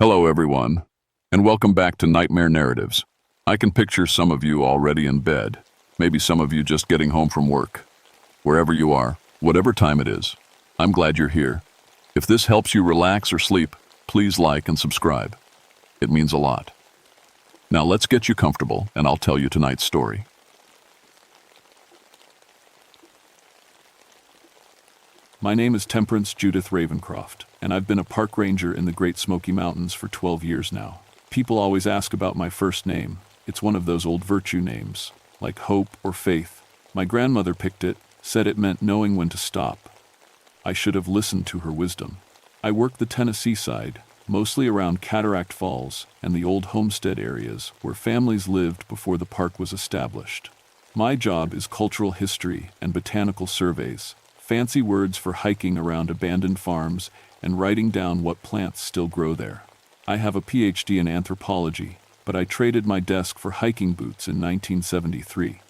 Hello, everyone, and welcome back to Nightmare Narratives. I can picture some of you already in bed, maybe some of you just getting home from work. Wherever you are, whatever time it is, I'm glad you're here. If this helps you relax or sleep, please like and subscribe. It means a lot. Now let's get you comfortable, and I'll tell you tonight's story. My name is Temperance Judith Ravencroft, and I've been a park ranger in the Great Smoky Mountains for 12 years now. People always ask about my first name. It's one of those old virtue names, like hope or faith. My grandmother picked it, said it meant knowing when to stop. I should have listened to her wisdom. I work the Tennessee side, mostly around Cataract Falls and the old homestead areas where families lived before the park was established. My job is cultural history and botanical surveys, fancy words for hiking around abandoned farms and writing down what plants still grow there. I have a PhD in anthropology, but I traded my desk for hiking boots in 1973.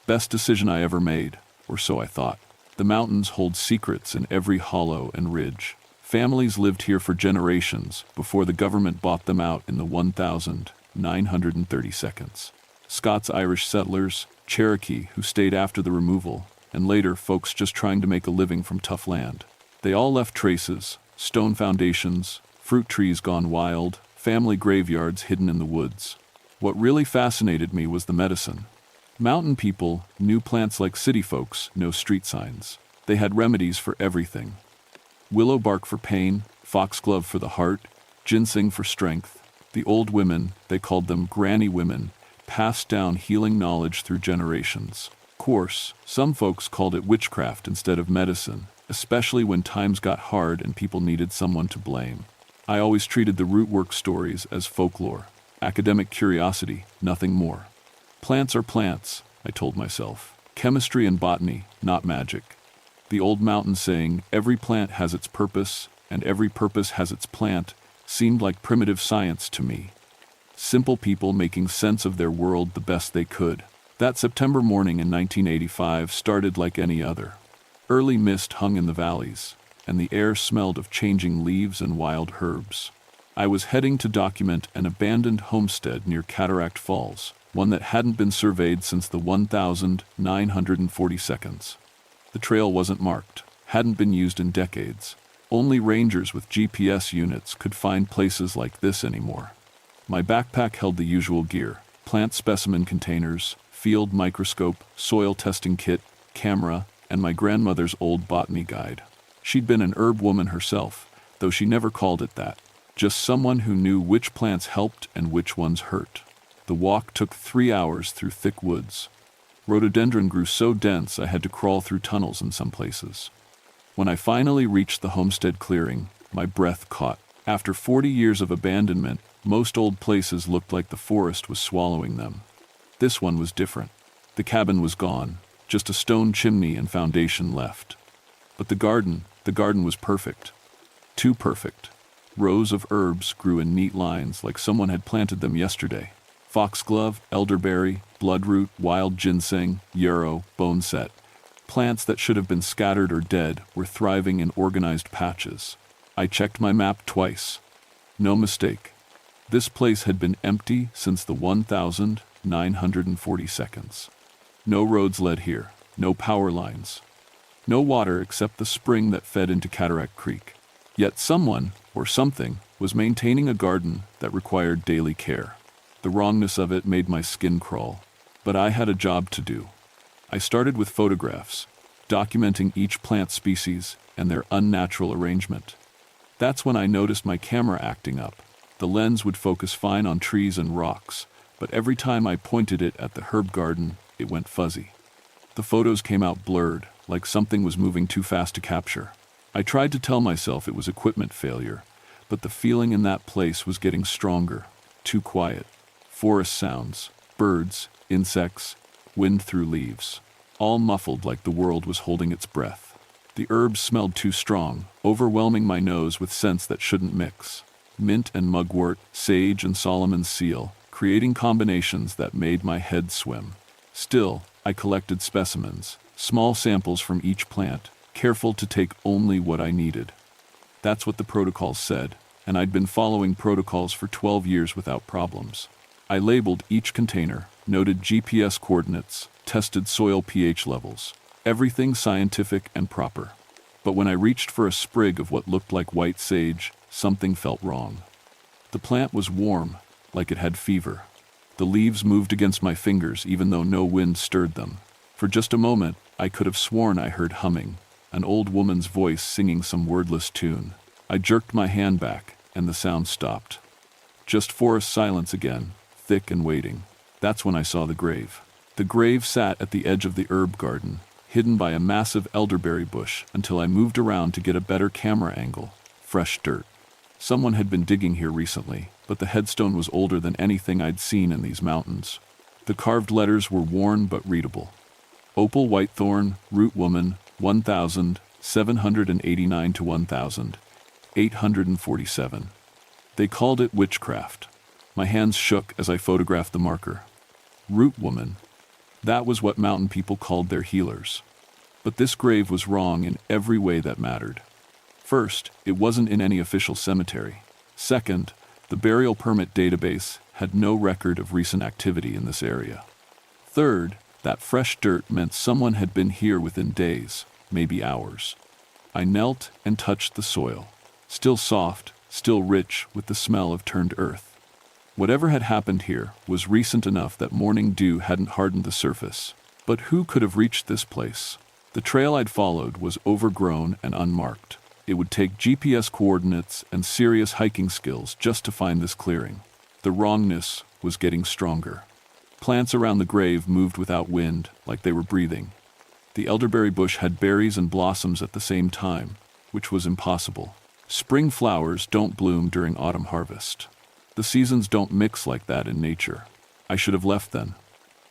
Best decision I ever made, or so I thought. The mountains hold secrets in every hollow and ridge. Families lived here for generations before the government bought them out in the 1932. Scots-Irish settlers, Cherokee who stayed after the removal, and later folks just trying to make a living from tough land. They all left traces, stone foundations, fruit trees gone wild, family graveyards hidden in the woods. What really fascinated me was the medicine. Mountain people knew plants like city folks know street signs. They had remedies for everything. Willow bark for pain, foxglove for the heart, ginseng for strength. The old women, they called them granny women, passed down healing knowledge through generations. Of course, some folks called it witchcraft instead of medicine, especially when times got hard and people needed someone to blame. I always treated the rootwork stories as folklore, academic curiosity, nothing more. Plants are plants, I told myself. Chemistry and botany, not magic. The old mountain saying, every plant has its purpose, and every purpose has its plant, seemed like primitive science to me. Simple people making sense of their world the best they could. That September morning in 1985 started like any other. Early mist hung in the valleys, and the air smelled of changing leaves and wild herbs. I was heading to document an abandoned homestead near Cataract Falls, one that hadn't been surveyed since the 1942. The trail wasn't marked, hadn't been used in decades. Only rangers with GPS units could find places like this anymore. My backpack held the usual gear: plant specimen containers, field microscope, soil testing kit, camera, and my grandmother's old botany guide. She'd been an herb woman herself, though she never called it that. Just someone who knew which plants helped and which ones hurt. The walk took 3 hours through thick woods. Rhododendron grew so dense I had to crawl through tunnels in some places. When I finally reached the homestead clearing, my breath caught. After 40 years of abandonment, most old places looked like the forest was swallowing them. This one was different. The cabin was gone, just a stone chimney and foundation left. But the garden was perfect. Too perfect. Rows of herbs grew in neat lines like someone had planted them yesterday. Foxglove, elderberry, bloodroot, wild ginseng, yarrow, boneset. Plants that should have been scattered or dead were thriving in organized patches. I checked my map twice. No mistake. This place had been empty since the 1942. No roads led here, no power lines, no water except the spring that fed into Cataract Creek. Yet someone, or something, was maintaining a garden that required daily care. The wrongness of it made my skin crawl, but I had a job to do. I started with photographs, documenting each plant species and their unnatural arrangement. That's when I noticed my camera acting up. The lens would focus fine on trees and rocks, but every time I pointed it at the herb garden, it went fuzzy. The photos came out blurred, like something was moving too fast to capture. I tried to tell myself it was equipment failure, but the feeling in that place was getting stronger. Too quiet. Forest sounds, birds, insects, wind through leaves, all muffled like the world was holding its breath. The herbs smelled too strong, overwhelming my nose with scents that shouldn't mix. Mint and mugwort, sage and Solomon's seal, creating combinations that made my head swim. Still, I collected specimens, small samples from each plant, careful to take only what I needed. That's what the protocol said. and I'd been following protocols for 12 years without problems. I labeled each container, noted GPS coordinates, tested soil pH levels, everything scientific and proper. But when I reached for a sprig of what looked like white sage, something felt wrong. The plant was warm, like it had fever. The leaves moved against my fingers even though no wind stirred them. For just a moment, I could have sworn I heard humming, an old woman's voice singing some wordless tune. I jerked my hand back, and the sound stopped. Just forest silence again, thick and waiting. That's when I saw the grave. The grave sat at the edge of the herb garden, hidden by a massive elderberry bush until I moved around to get a better camera angle. Fresh dirt. Someone had been digging here recently, but the headstone was older than anything I'd seen in these mountains. The carved letters were worn but readable. Opal whitethorn, root woman, 1,789 to 1,847. They called it witchcraft. My hands shook as I photographed the marker. Root woman. That was what mountain people called their healers. But this grave was wrong in every way that mattered. First, it wasn't in any official cemetery. Second, the burial permit database had no record of recent activity in this area. Third, that fresh dirt meant someone had been here within days, maybe hours. I knelt and touched the soil, still soft, still rich with the smell of turned earth. Whatever had happened here was recent enough that morning dew hadn't hardened the surface. But who could have reached this place? The trail I'd followed was overgrown and unmarked. It would take GPS coordinates and serious hiking skills just to find this clearing. The wrongness was getting stronger. Plants around the grave moved without wind, like they were breathing. The elderberry bush had berries and blossoms at the same time, which was impossible. Spring flowers don't bloom during autumn harvest. The seasons don't mix like that in nature. I should have left then.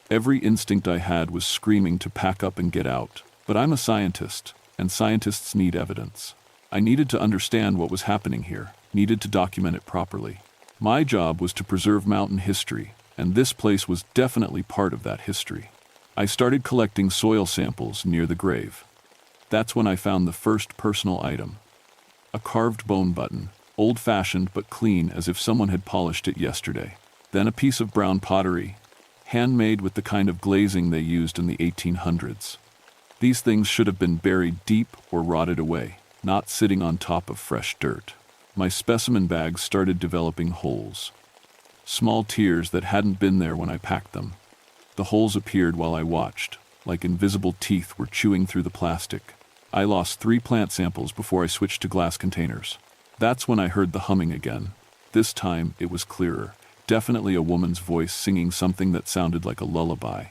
Every instinct I had was screaming to pack up and get out. But I'm a scientist, and scientists need evidence. I needed to understand what was happening here, needed to document it properly. My job was to preserve mountain history, and this place was definitely part of that history. I started collecting soil samples near the grave. That's when I found the first personal item. A carved bone button, old-fashioned but clean as if someone had polished it yesterday. Then a piece of brown pottery, handmade with the kind of glazing they used in the 1800s. These things should have been buried deep or rotted away, not sitting on top of fresh dirt. My specimen bags started developing holes. Small tears that hadn't been there when I packed them. The holes appeared while I watched, like invisible teeth were chewing through the plastic. I lost 3 plant samples before I switched to glass containers. That's when I heard the humming again. This time it was clearer, definitely a woman's voice singing something that sounded like a lullaby.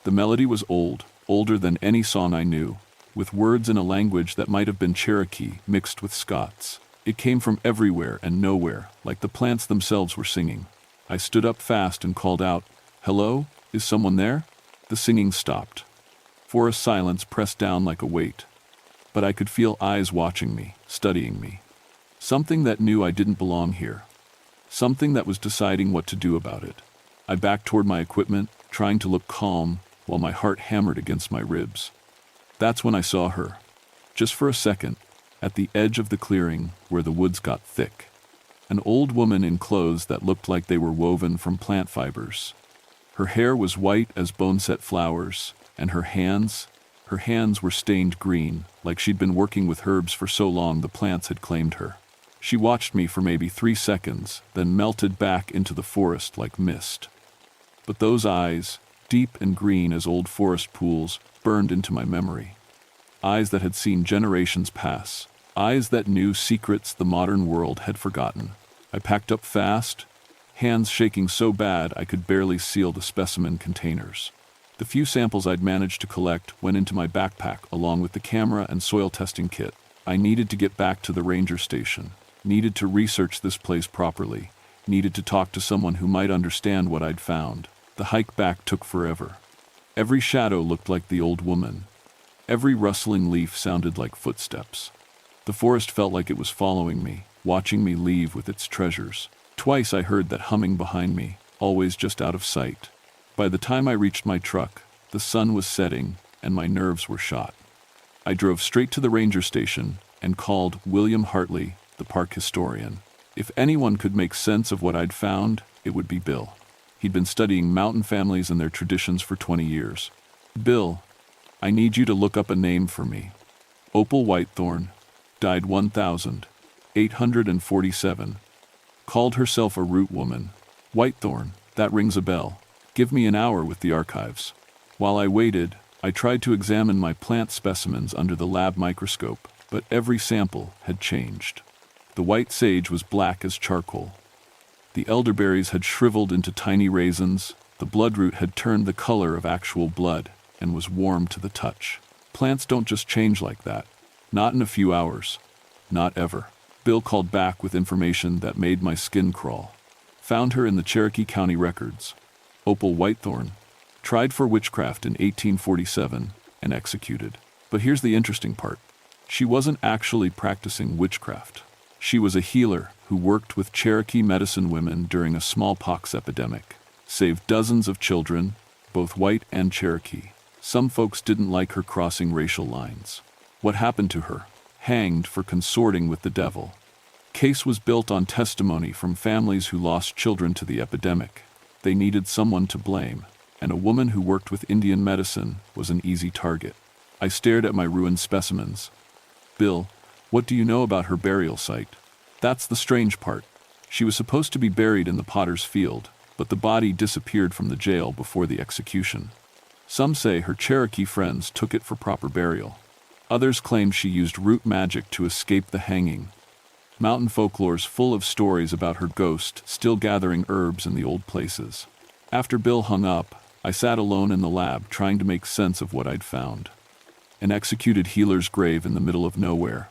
The melody was old, older than any song I knew, with words in a language that might have been Cherokee mixed with Scots. It came from everywhere and nowhere, like the plants themselves were singing. I stood up fast and called out, "Hello? Is someone there?" The singing stopped. Forest silence pressed down like a weight. But I could feel eyes watching me, studying me. Something that knew I didn't belong here. Something that was deciding what to do about it. I backed toward my equipment, trying to look calm, while my heart hammered against my ribs. That's when I saw her. Just for a second, at the edge of the clearing where the woods got thick. An old woman in clothes that looked like they were woven from plant fibers. Her hair was white as bone-set flowers, and her hands were stained green, like she'd been working with herbs for so long the plants had claimed her. She watched me for maybe 3 seconds, then melted back into the forest like mist. But those eyes, deep and green as old forest pools, burned into my memory. Eyes that had seen generations pass. Eyes that knew secrets the modern world had forgotten. I packed up fast, hands shaking so bad I could barely seal the specimen containers. The few samples I'd managed to collect went into my backpack along with the camera and soil testing kit. I needed to get back to the ranger station, needed to research this place properly, needed to talk to someone who might understand what I'd found. The hike back took forever. Every shadow looked like the old woman. Every rustling leaf sounded like footsteps. The forest felt like it was following me, watching me leave with its treasures. Twice I heard that humming behind me, always just out of sight. By the time I reached my truck, the sun was setting and my nerves were shot. I drove straight to the ranger station and called William Hartley, the park historian. If anyone could make sense of what I'd found, it would be Bill. He'd been studying mountain families and their traditions for 20 years. Bill, I need you to look up a name for me. Opal Whitethorn, died 1847. Called herself a root woman. Whitethorn, that rings a bell. Give me an hour with the archives. While I waited, I tried to examine my plant specimens under the lab microscope, but every sample had changed. The white sage was black as charcoal. The elderberries had shriveled into tiny raisins, the bloodroot had turned the color of actual blood and was warm to the touch. Plants don't just change like that. Not in a few hours. Not ever. Bill called back with information that made my skin crawl. Found her in the Cherokee County records. Opal Whitethorn, tried for witchcraft in 1847 and executed. But here's the interesting part. She wasn't actually practicing witchcraft. She was a healer who worked with Cherokee medicine women during a smallpox epidemic. Saved dozens of children, both white and Cherokee. Some folks didn't like her crossing racial lines. What happened to her? Hanged for consorting with the devil. Case was built on testimony from families who lost children to the epidemic. They needed someone to blame, and a woman who worked with Indian medicine was an easy target. I stared at my ruined specimens. Bill, what do you know about her burial site? That's the strange part. She was supposed to be buried in the potter's field, but the body disappeared from the jail before the execution. Some say her Cherokee friends took it for proper burial. Others claim she used root magic to escape the hanging. Mountain folklore's full of stories about her ghost still gathering herbs in the old places. After Bill hung up, I sat alone in the lab trying to make sense of what I'd found. An executed healer's grave in the middle of nowhere.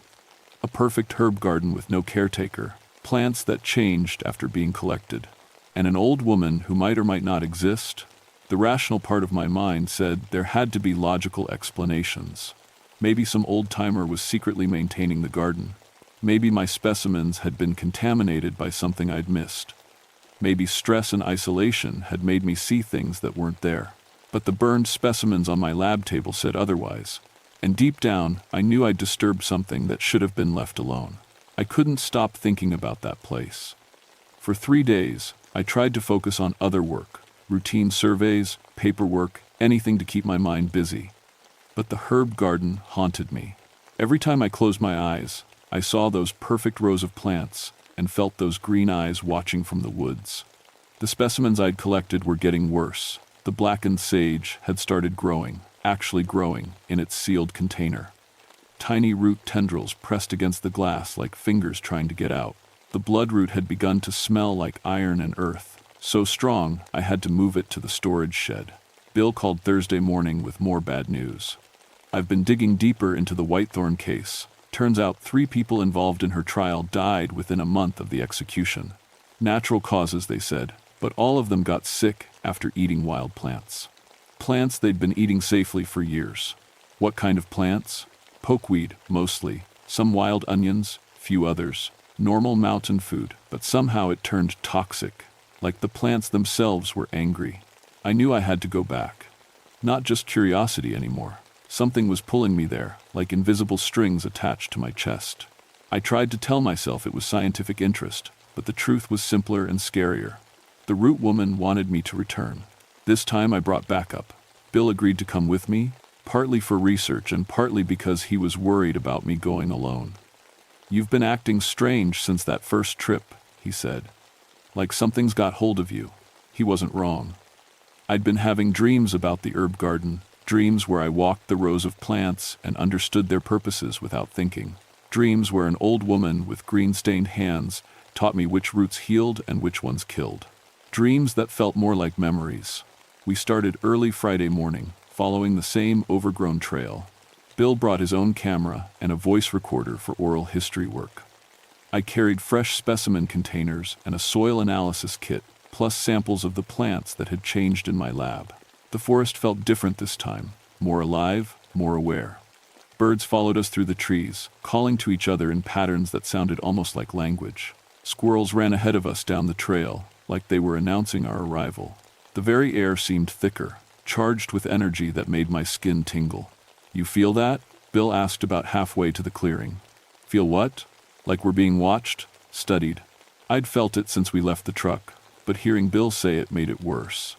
A perfect herb garden with no caretaker. Plants that changed after being collected. And an old woman who might or might not exist. The rational part of my mind said there had to be logical explanations. Maybe some old-timer was secretly maintaining the garden. Maybe my specimens had been contaminated by something I'd missed. Maybe stress and isolation had made me see things that weren't there. But the burned specimens on my lab table said otherwise. And deep down, I knew I'd disturbed something that should have been left alone. I couldn't stop thinking about that place. For 3 days, I tried to focus on other work, routine surveys, paperwork, anything to keep my mind busy. But the herb garden haunted me. Every time I closed my eyes, I saw those perfect rows of plants and felt those green eyes watching from the woods. The specimens I'd collected were getting worse. The blackened sage had started growing, actually growing, in its sealed container. Tiny root tendrils pressed against the glass like fingers trying to get out. The bloodroot had begun to smell like iron and earth, so strong I had to move it to the storage shed. Bill called Thursday morning with more bad news. I've been digging deeper into the Whitethorn case. Turns out 3 people involved in her trial died within a month of the execution. Natural causes, they said, but all of them got sick after eating wild plants. Plants they'd been eating safely for years. What kind of plants? Pokeweed, mostly. Some wild onions, few others. Normal mountain food, but somehow it turned toxic. Like the plants themselves were angry. I knew I had to go back. Not just curiosity anymore. Something was pulling me there, like invisible strings attached to my chest. I tried to tell myself it was scientific interest, but the truth was simpler and scarier. The root woman wanted me to return. This time I brought backup. Bill agreed to come with me, partly for research and partly because he was worried about me going alone. "You've been acting strange since that first trip," he said. "Like something's got hold of you." He wasn't wrong. I'd been having dreams about the herb garden, dreams where I walked the rows of plants and understood their purposes without thinking. Dreams where an old woman with green-stained hands taught me which roots healed and which ones killed. Dreams that felt more like memories. We started early Friday morning, following the same overgrown trail. Bill brought his own camera and a voice recorder for oral history work. I carried fresh specimen containers and a soil analysis kit, plus samples of the plants that had changed in my lab. The forest felt different this time, more alive, more aware. Birds followed us through the trees, calling to each other in patterns that sounded almost like language. Squirrels ran ahead of us down the trail, like they were announcing our arrival. The very air seemed thicker, charged with energy that made my skin tingle. "You feel that?" Bill asked about halfway to the clearing. "Feel what? Like we're being watched? Studied?" I'd felt it since we left the truck, but hearing Bill say it made it worse.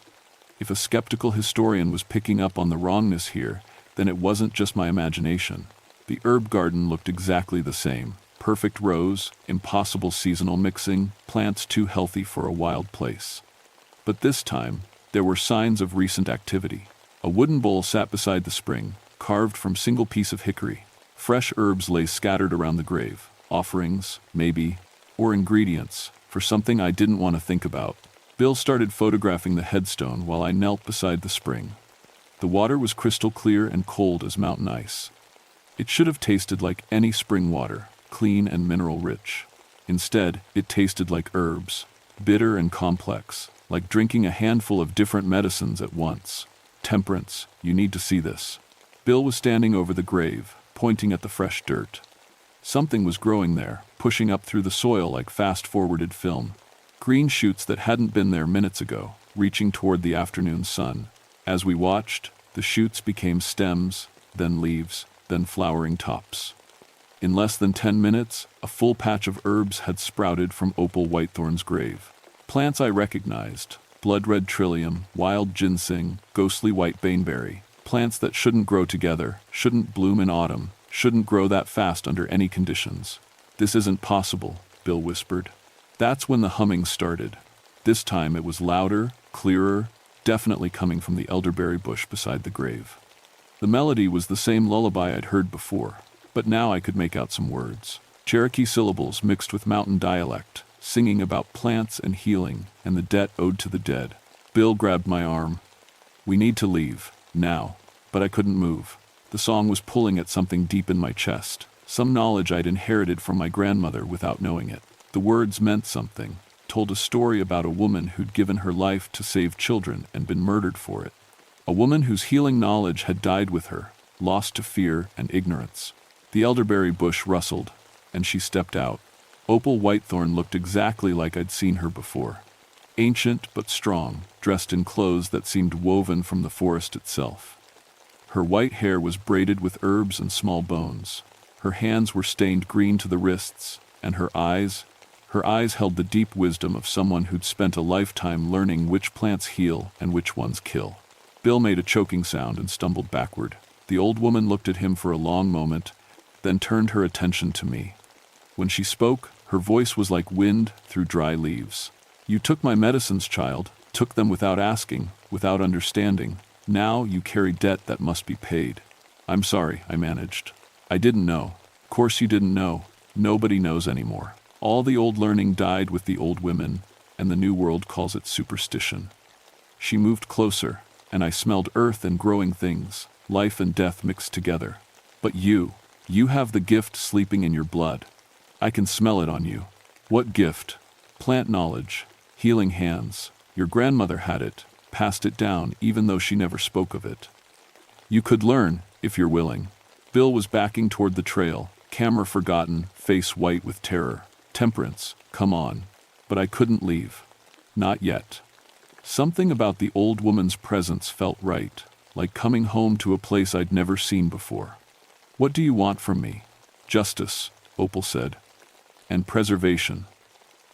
If a skeptical historian was picking up on the wrongness here, then it wasn't just my imagination. The herb garden looked exactly the same. Perfect rows, impossible seasonal mixing, plants too healthy for a wild place. But this time, there were signs of recent activity. A wooden bowl sat beside the spring, carved from single piece of hickory. Fresh herbs lay scattered around the grave. Offerings, maybe, or ingredients, for something I didn't want to think about. Bill started photographing the headstone while I knelt beside the spring. The water was crystal clear and cold as mountain ice. It should have tasted like any spring water, clean and mineral-rich. Instead, it tasted like herbs, bitter and complex, like drinking a handful of different medicines at once. Temperance, you need to see this. Bill was standing over the grave, pointing at the fresh dirt. Something was growing there, pushing up through the soil like fast-forwarded film. Green shoots that hadn't been there minutes ago, reaching toward the afternoon sun. As we watched, the shoots became stems, then leaves, then flowering tops. In less than 10 minutes, a full patch of herbs had sprouted from Opal Whitethorn's grave. Plants I recognized: blood-red trillium, wild ginseng, ghostly white baneberry. Plants that shouldn't grow together, shouldn't bloom in autumn, shouldn't grow that fast under any conditions. "This isn't possible," Bill whispered. That's when the humming started. This time it was louder, clearer, definitely coming from the elderberry bush beside the grave. The melody was the same lullaby I'd heard before, but now I could make out some words. Cherokee syllables mixed with mountain dialect, singing about plants and healing and the debt owed to the dead. Bill grabbed my arm. "We need to leave, now." But I couldn't move. The song was pulling at something deep in my chest, some knowledge I'd inherited from my grandmother without knowing it. The words meant something, told a story about a woman who'd given her life to save children and been murdered for it. A woman whose healing knowledge had died with her, lost to fear and ignorance. The elderberry bush rustled, and she stepped out. Opal Whitethorn looked exactly like I'd seen her before. Ancient but strong, dressed in clothes that seemed woven from the forest itself. Her white hair was braided with herbs and small bones. Her hands were stained green to the wrists, and her eyes held the deep wisdom of someone who'd spent a lifetime learning which plants heal and which ones kill. Bill made a choking sound and stumbled backward. The old woman looked at him for a long moment, then turned her attention to me. When she spoke, her voice was like wind through dry leaves. "You took my medicines, child, took them without asking, without understanding. Now you carry debt that must be paid." "I'm sorry," I managed. "I didn't know." "Course you didn't know. Nobody knows anymore. All the old learning died with the old women, and the new world calls it superstition." She moved closer, and I smelled earth and growing things, life and death mixed together. "But you have the gift sleeping in your blood. I can smell it on you." "What gift?" "Plant knowledge, healing hands. Your grandmother had it, passed it down even though she never spoke of it. You could learn, if you're willing." Bill was backing toward the trail, camera forgotten, face white with terror. "Temperance, come on." But I couldn't leave. Not yet. Something about the old woman's presence felt right, like coming home to a place I'd never seen before. "What do you want from me?" "Justice," Opal said. "And preservation.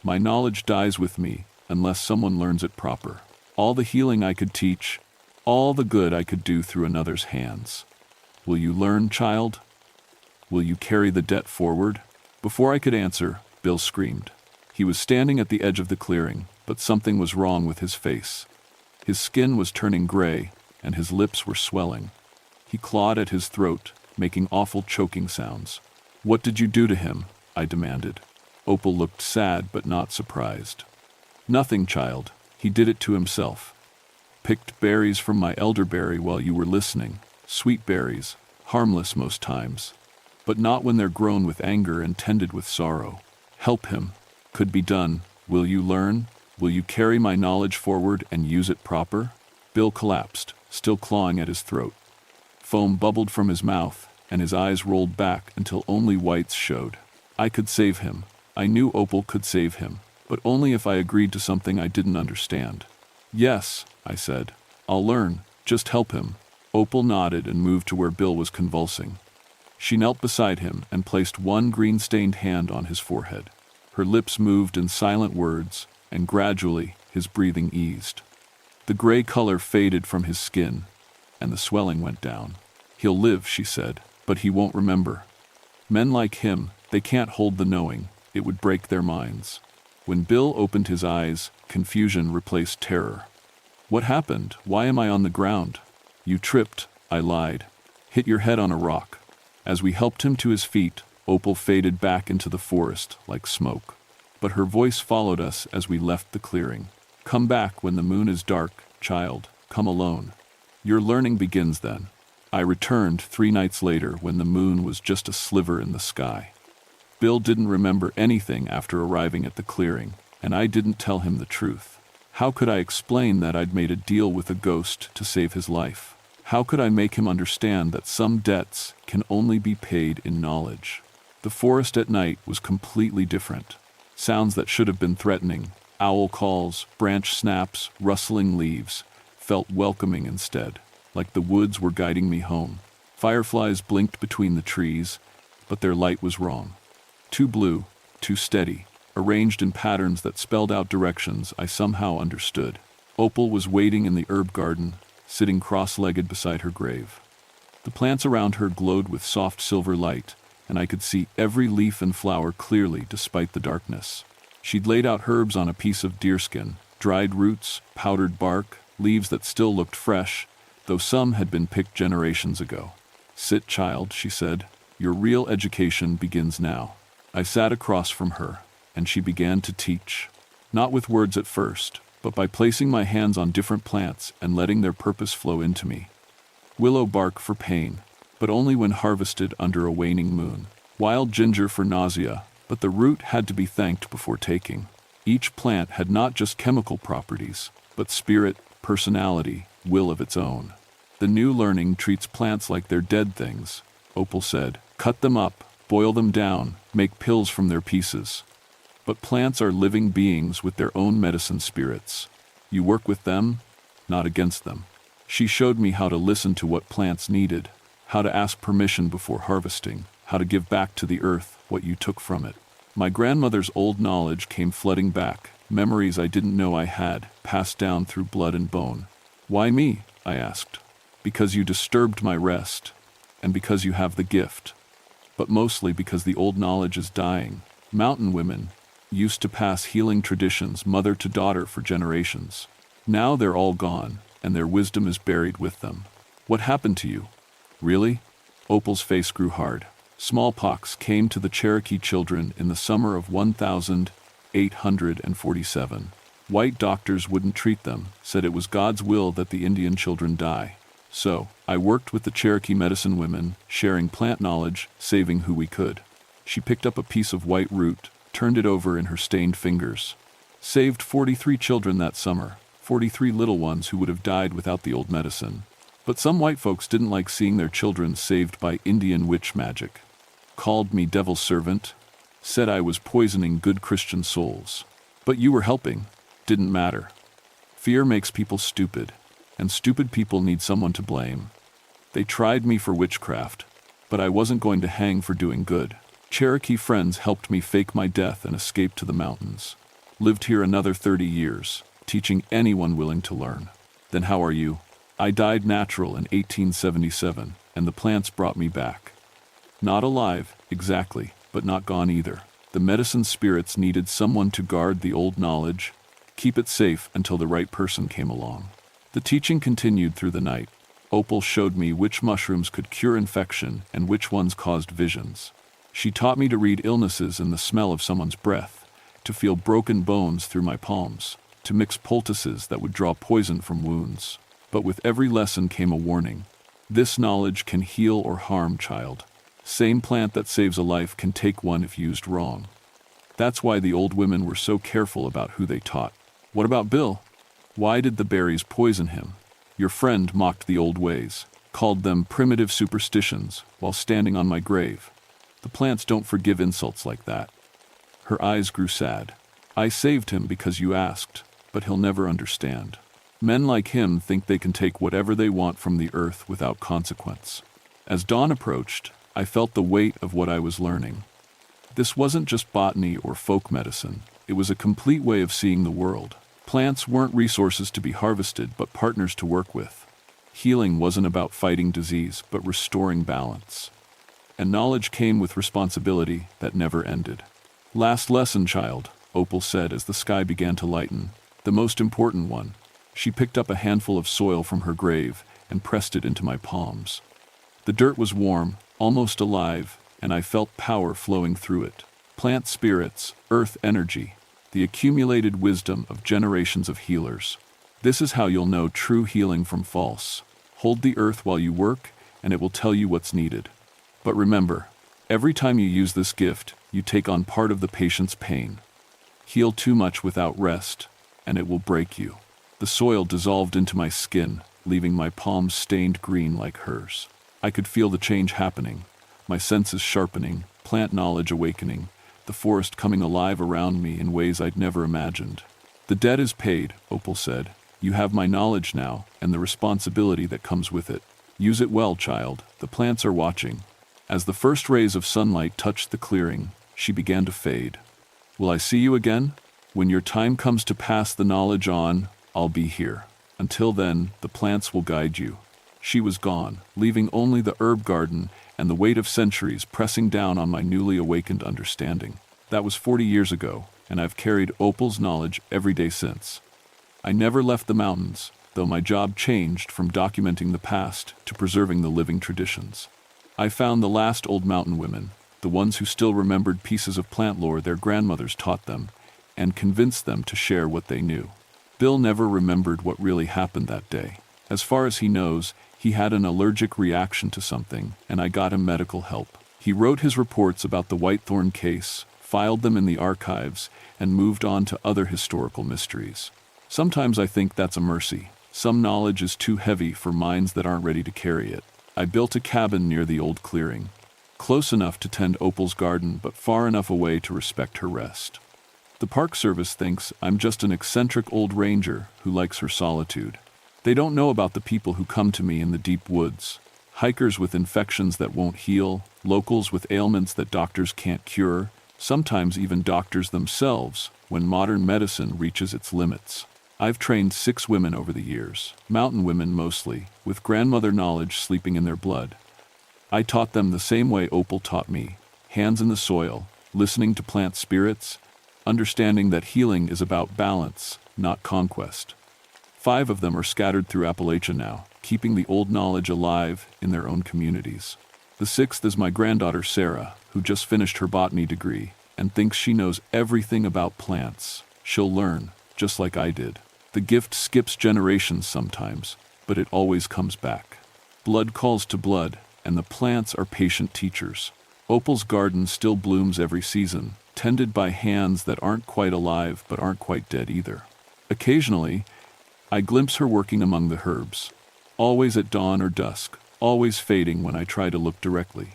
My knowledge dies with me unless someone learns it proper. All the healing I could teach, all the good I could do through another's hands. Will you learn, child? Will you carry the debt forward?" Before I could answer, Bill screamed. He was standing at the edge of the clearing, but something was wrong with his face. His skin was turning gray, and his lips were swelling. He clawed at his throat, making awful choking sounds. "What did you do to him?" I demanded. Opal looked sad but not surprised. "Nothing, child. He did it to himself. Picked berries from my elderberry while you were listening. Sweet berries, harmless most times. But not when they're grown with anger and tended with sorrow. Help him. Could be done. Will you learn? Will you carry my knowledge forward and use it proper?" Bill collapsed, still clawing at his throat. Foam bubbled from his mouth, and his eyes rolled back until only whites showed. I could save him. I knew Opal could save him, but only if I agreed to something I didn't understand. "Yes," I said. "I'll learn. Just help him." Opal nodded and moved to where Bill was convulsing. She knelt beside him and placed one green-stained hand on his forehead. Her lips moved in silent words, and gradually his breathing eased. The gray color faded from his skin, and the swelling went down. "He'll live," she said, "but he won't remember. Men like him, they can't hold the knowing. It would break their minds." When Bill opened his eyes, confusion replaced terror. "What happened? Why am I on the ground?" "You tripped," I lied. "Hit your head on a rock." As we helped him to his feet, Opal faded back into the forest like smoke. But her voice followed us as we left the clearing. "Come back when the moon is dark, child. Come alone. Your learning begins then." I returned 3 nights later when the moon was just a sliver in the sky. Bill didn't remember anything after arriving at the clearing, and I didn't tell him the truth. How could I explain that I'd made a deal with a ghost to save his life? How could I make him understand that some debts can only be paid in knowledge? The forest at night was completely different. Sounds that should have been threatening, owl calls, branch snaps, rustling leaves, felt welcoming instead, like the woods were guiding me home. Fireflies blinked between the trees, but their light was wrong. Too blue, too steady, arranged in patterns that spelled out directions I somehow understood. Opal was waiting in the herb garden, sitting cross-legged beside her grave. The plants around her glowed with soft silver light, and I could see every leaf and flower clearly despite the darkness. She'd laid out herbs on a piece of deerskin, dried roots, powdered bark, leaves that still looked fresh, though some had been picked generations ago. "Sit, child," she said. "Your real education begins now." I sat across from her, and she began to teach. Not with words at first, but by placing my hands on different plants and letting their purpose flow into me. Willow bark for pain, but only when harvested under a waning moon. Wild ginger for nausea, but the root had to be thanked before taking. Each plant had not just chemical properties, but spirit, personality, will of its own. "The new learning treats plants like they're dead things," Opal said. "Cut them up, boil them down, make pills from their pieces. But plants are living beings with their own medicine spirits. You work with them, not against them." She showed me how to listen to what plants needed, how to ask permission before harvesting, how to give back to the earth what you took from it. My grandmother's old knowledge came flooding back, memories I didn't know I had, passed down through blood and bone. "Why me?" I asked. "Because you disturbed my rest, and because you have the gift. But mostly because the old knowledge is dying. Mountain women used to pass healing traditions mother to daughter for generations. Now they're all gone, and their wisdom is buried with them. What happened to you?" "Really?" Opal's face grew hard. "Smallpox came to the Cherokee children in the summer of 1847. White doctors wouldn't treat them, said it was God's will that the Indian children die. So, I worked with the Cherokee medicine women, sharing plant knowledge, saving who we could." She picked up a piece of white root, turned it over in her stained fingers. "Saved 43 children that summer, 43 little ones who would have died without the old medicine. But some white folks didn't like seeing their children saved by Indian witch magic. Called me devil's servant, said I was poisoning good Christian souls. But you were helping. Didn't matter. Fear makes people stupid, and stupid people need someone to blame. They tried me for witchcraft, but I wasn't going to hang for doing good. Cherokee friends helped me fake my death and escape to the mountains. Lived here another 30 years, teaching anyone willing to learn. Then how are you?" "I died natural in 1877, and the plants brought me back. Not alive, exactly, but not gone either. The medicine spirits needed someone to guard the old knowledge, keep it safe until the right person came along." The teaching continued through the night. Opal showed me which mushrooms could cure infection and which ones caused visions. She taught me to read illnesses in the smell of someone's breath, to feel broken bones through my palms, to mix poultices that would draw poison from wounds. But with every lesson came a warning. This knowledge can heal or harm, child. Same plant that saves a life can take one if used wrong. That's why the old women were so careful about who they taught. "What about Bill? Why did the berries poison him?" "Your friend mocked the old ways, called them primitive superstitions while standing on my grave. The plants don't forgive insults like that." Her eyes grew sad. "I saved him because you asked, but he'll never understand. Men like him think they can take whatever they want from the earth without consequence." As dawn approached, I felt the weight of what I was learning. This wasn't just botany or folk medicine. It was a complete way of seeing the world. Plants weren't resources to be harvested, but partners to work with. Healing wasn't about fighting disease, but restoring balance. And knowledge came with responsibility that never ended. Last lesson, child, Opal said as the sky began to lighten. The most important one. She picked up a handful of soil from her grave and pressed it into my palms. The dirt was warm, almost alive, and I felt power flowing through it. Plant spirits, earth energy, the accumulated wisdom of generations of healers. This is how you'll know true healing from false. Hold the earth while you work, and it will tell you what's needed. But remember, every time you use this gift, you take on part of the patient's pain. Heal too much without rest, and it will break you. The soil dissolved into my skin, leaving my palms stained green like hers. I could feel the change happening, my senses sharpening, plant knowledge awakening, the forest coming alive around me in ways I'd never imagined. The debt is paid, Opal said. You have my knowledge now, and the responsibility that comes with it. Use it well, child. The plants are watching. As the first rays of sunlight touched the clearing, she began to fade. Will I see you again? When your time comes to pass the knowledge on, I'll be here. Until then, the plants will guide you. She was gone, leaving only the herb garden and the weight of centuries pressing down on my newly awakened understanding. That was 40 years ago, and I've carried Opal's knowledge every day since. I never left the mountains, though my job changed from documenting the past to preserving the living traditions. I found the last old mountain women, the ones who still remembered pieces of plant lore their grandmothers taught them, and convinced them to share what they knew. Bill never remembered what really happened that day. As far as he knows, he had an allergic reaction to something, and I got him medical help. He wrote his reports about the Whitethorn case, filed them in the archives, and moved on to other historical mysteries. Sometimes I think that's a mercy. Some knowledge is too heavy for minds that aren't ready to carry it. I built a cabin near the old clearing, close enough to tend Opal's garden, but far enough away to respect her rest. The Park Service thinks I'm just an eccentric old ranger who likes her solitude. They don't know about the people who come to me in the deep woods. Hikers with infections that won't heal, locals with ailments that doctors can't cure, sometimes even doctors themselves when modern medicine reaches its limits. I've trained 6 women over the years, mountain women mostly, with grandmother knowledge sleeping in their blood. I taught them the same way Opal taught me, hands in the soil, listening to plant spirits, understanding that healing is about balance, not conquest. 5 of them are scattered through Appalachia now, keeping the old knowledge alive in their own communities. The 6th is my granddaughter Sarah, who just finished her botany degree and thinks she knows everything about plants. She'll learn, just like I did. The gift skips generations sometimes, but it always comes back. Blood calls to blood, and the plants are patient teachers. Opal's garden still blooms every season, tended by hands that aren't quite alive but aren't quite dead either. Occasionally, I glimpse her working among the herbs, always at dawn or dusk, always fading when I try to look directly.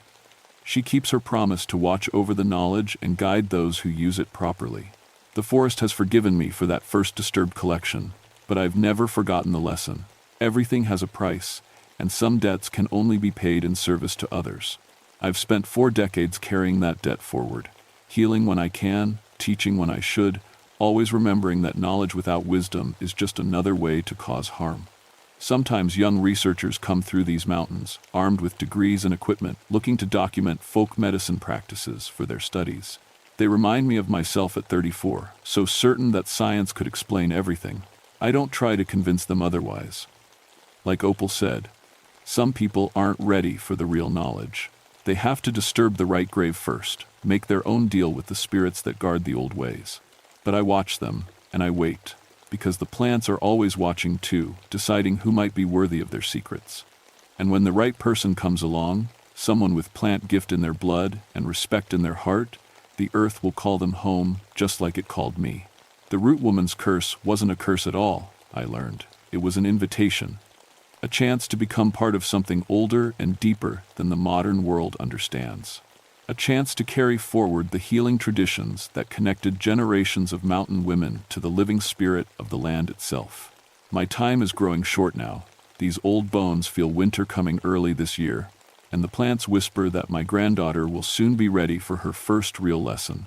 She keeps her promise to watch over the knowledge and guide those who use it properly. The forest has forgiven me for that first disturbed collection, but I've never forgotten the lesson. Everything has a price, and some debts can only be paid in service to others. I've spent 4 decades carrying that debt forward, healing when I can, teaching when I should, always remembering that knowledge without wisdom is just another way to cause harm. Sometimes young researchers come through these mountains, armed with degrees and equipment, looking to document folk medicine practices for their studies. They remind me of myself at 34, so certain that science could explain everything. I don't try to convince them otherwise. Like Opal said, some people aren't ready for the real knowledge. They have to disturb the right grave first, make their own deal with the spirits that guard the old ways. But I watch them, and I wait, because the plants are always watching too, deciding who might be worthy of their secrets. And when the right person comes along, someone with plant gift in their blood and respect in their heart, the earth will call them home just like it called me. The root woman's curse wasn't a curse at all, I learned. It was an invitation. A chance to become part of something older and deeper than the modern world understands. A chance to carry forward the healing traditions that connected generations of mountain women to the living spirit of the land itself. My time is growing short now. These old bones feel winter coming early this year, and the plants whisper that my granddaughter will soon be ready for her first real lesson.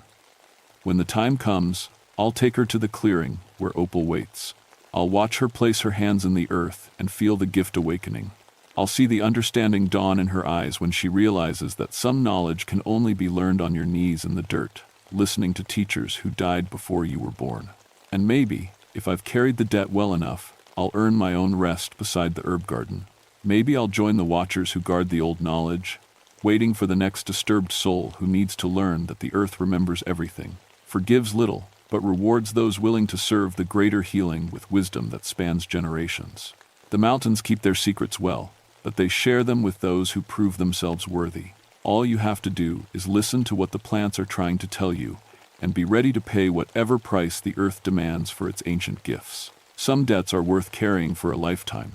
When the time comes, I'll take her to the clearing where Opal waits. I'll watch her place her hands in the earth and feel the gift awakening. I'll see the understanding dawn in her eyes when she realizes that some knowledge can only be learned on your knees in the dirt, listening to teachers who died before you were born. And maybe, if I've carried the debt well enough, I'll earn my own rest beside the herb garden. Maybe I'll join the watchers who guard the old knowledge, waiting for the next disturbed soul who needs to learn that the earth remembers everything, forgives little, but rewards those willing to serve the greater healing with wisdom that spans generations. The mountains keep their secrets well, but they share them with those who prove themselves worthy. All you have to do is listen to what the plants are trying to tell you, and be ready to pay whatever price the earth demands for its ancient gifts. Some debts are worth carrying for a lifetime.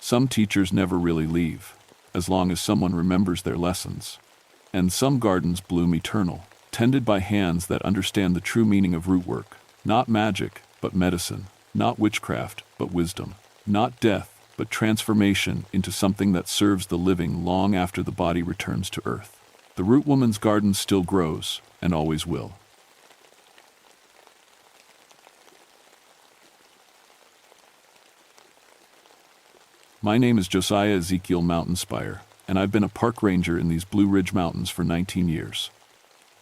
Some teachers never really leave, as long as someone remembers their lessons. And some gardens bloom eternal, tended by hands that understand the true meaning of root work. Not magic, but medicine. Not witchcraft, but wisdom. Not death, but transformation into something that serves the living long after the body returns to earth. The root woman's garden still grows, and always will. My name is Josiah Ezekiel Mountainspire, and I've been a park ranger in these Blue Ridge Mountains for 19 years.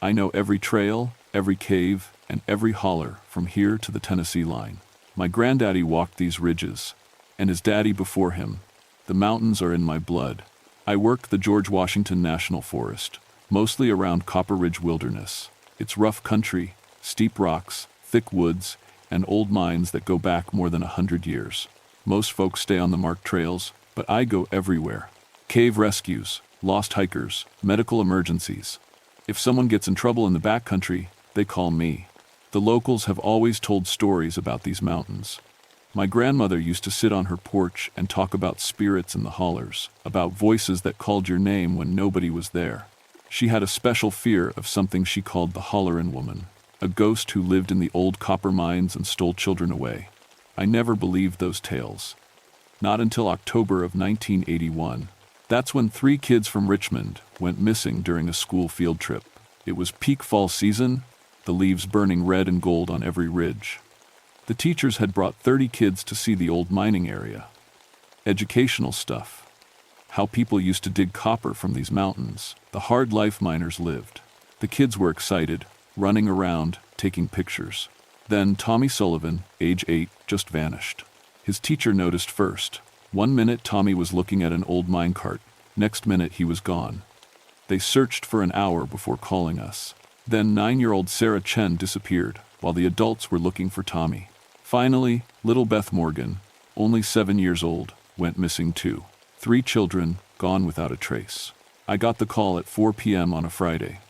I know every trail, every cave, and every holler from here to the Tennessee line. My granddaddy walked these ridges, and his daddy before him. The mountains are in my blood. I work the George Washington National Forest, mostly around Copper Ridge Wilderness. It's rough country, steep rocks, thick woods, and old mines that go back more than 100 years. Most folks stay on the marked trails, but I go everywhere. Cave rescues, lost hikers, medical emergencies. If someone gets in trouble in the backcountry, they call me. The locals have always told stories about these mountains. My grandmother used to sit on her porch and talk about spirits in the hollers, about voices that called your name when nobody was there. She had a special fear of something she called the hollerin woman, a ghost who lived in the old copper mines and stole children away. I never believed those tales. Not until October of 1981. That's when 3 kids from Richmond went missing during a school field trip. It was peak fall season, the leaves burning red and gold on every ridge. The teachers had brought 30 kids to see the old mining area. Educational stuff. How people used to dig copper from these mountains. The hard life miners lived. The kids were excited, running around, taking pictures. Then Tommy Sullivan, age 8, just vanished. His teacher noticed first. One minute Tommy was looking at an old minecart. Next minute he was gone. They searched for an hour before calling us. Then 9-year-old Sarah Chen disappeared, while the adults were looking for Tommy. Finally, little Beth Morgan, only 7 years old, went missing too. 3 children, gone without a trace. I got the call at 4 p.m. on a Friday.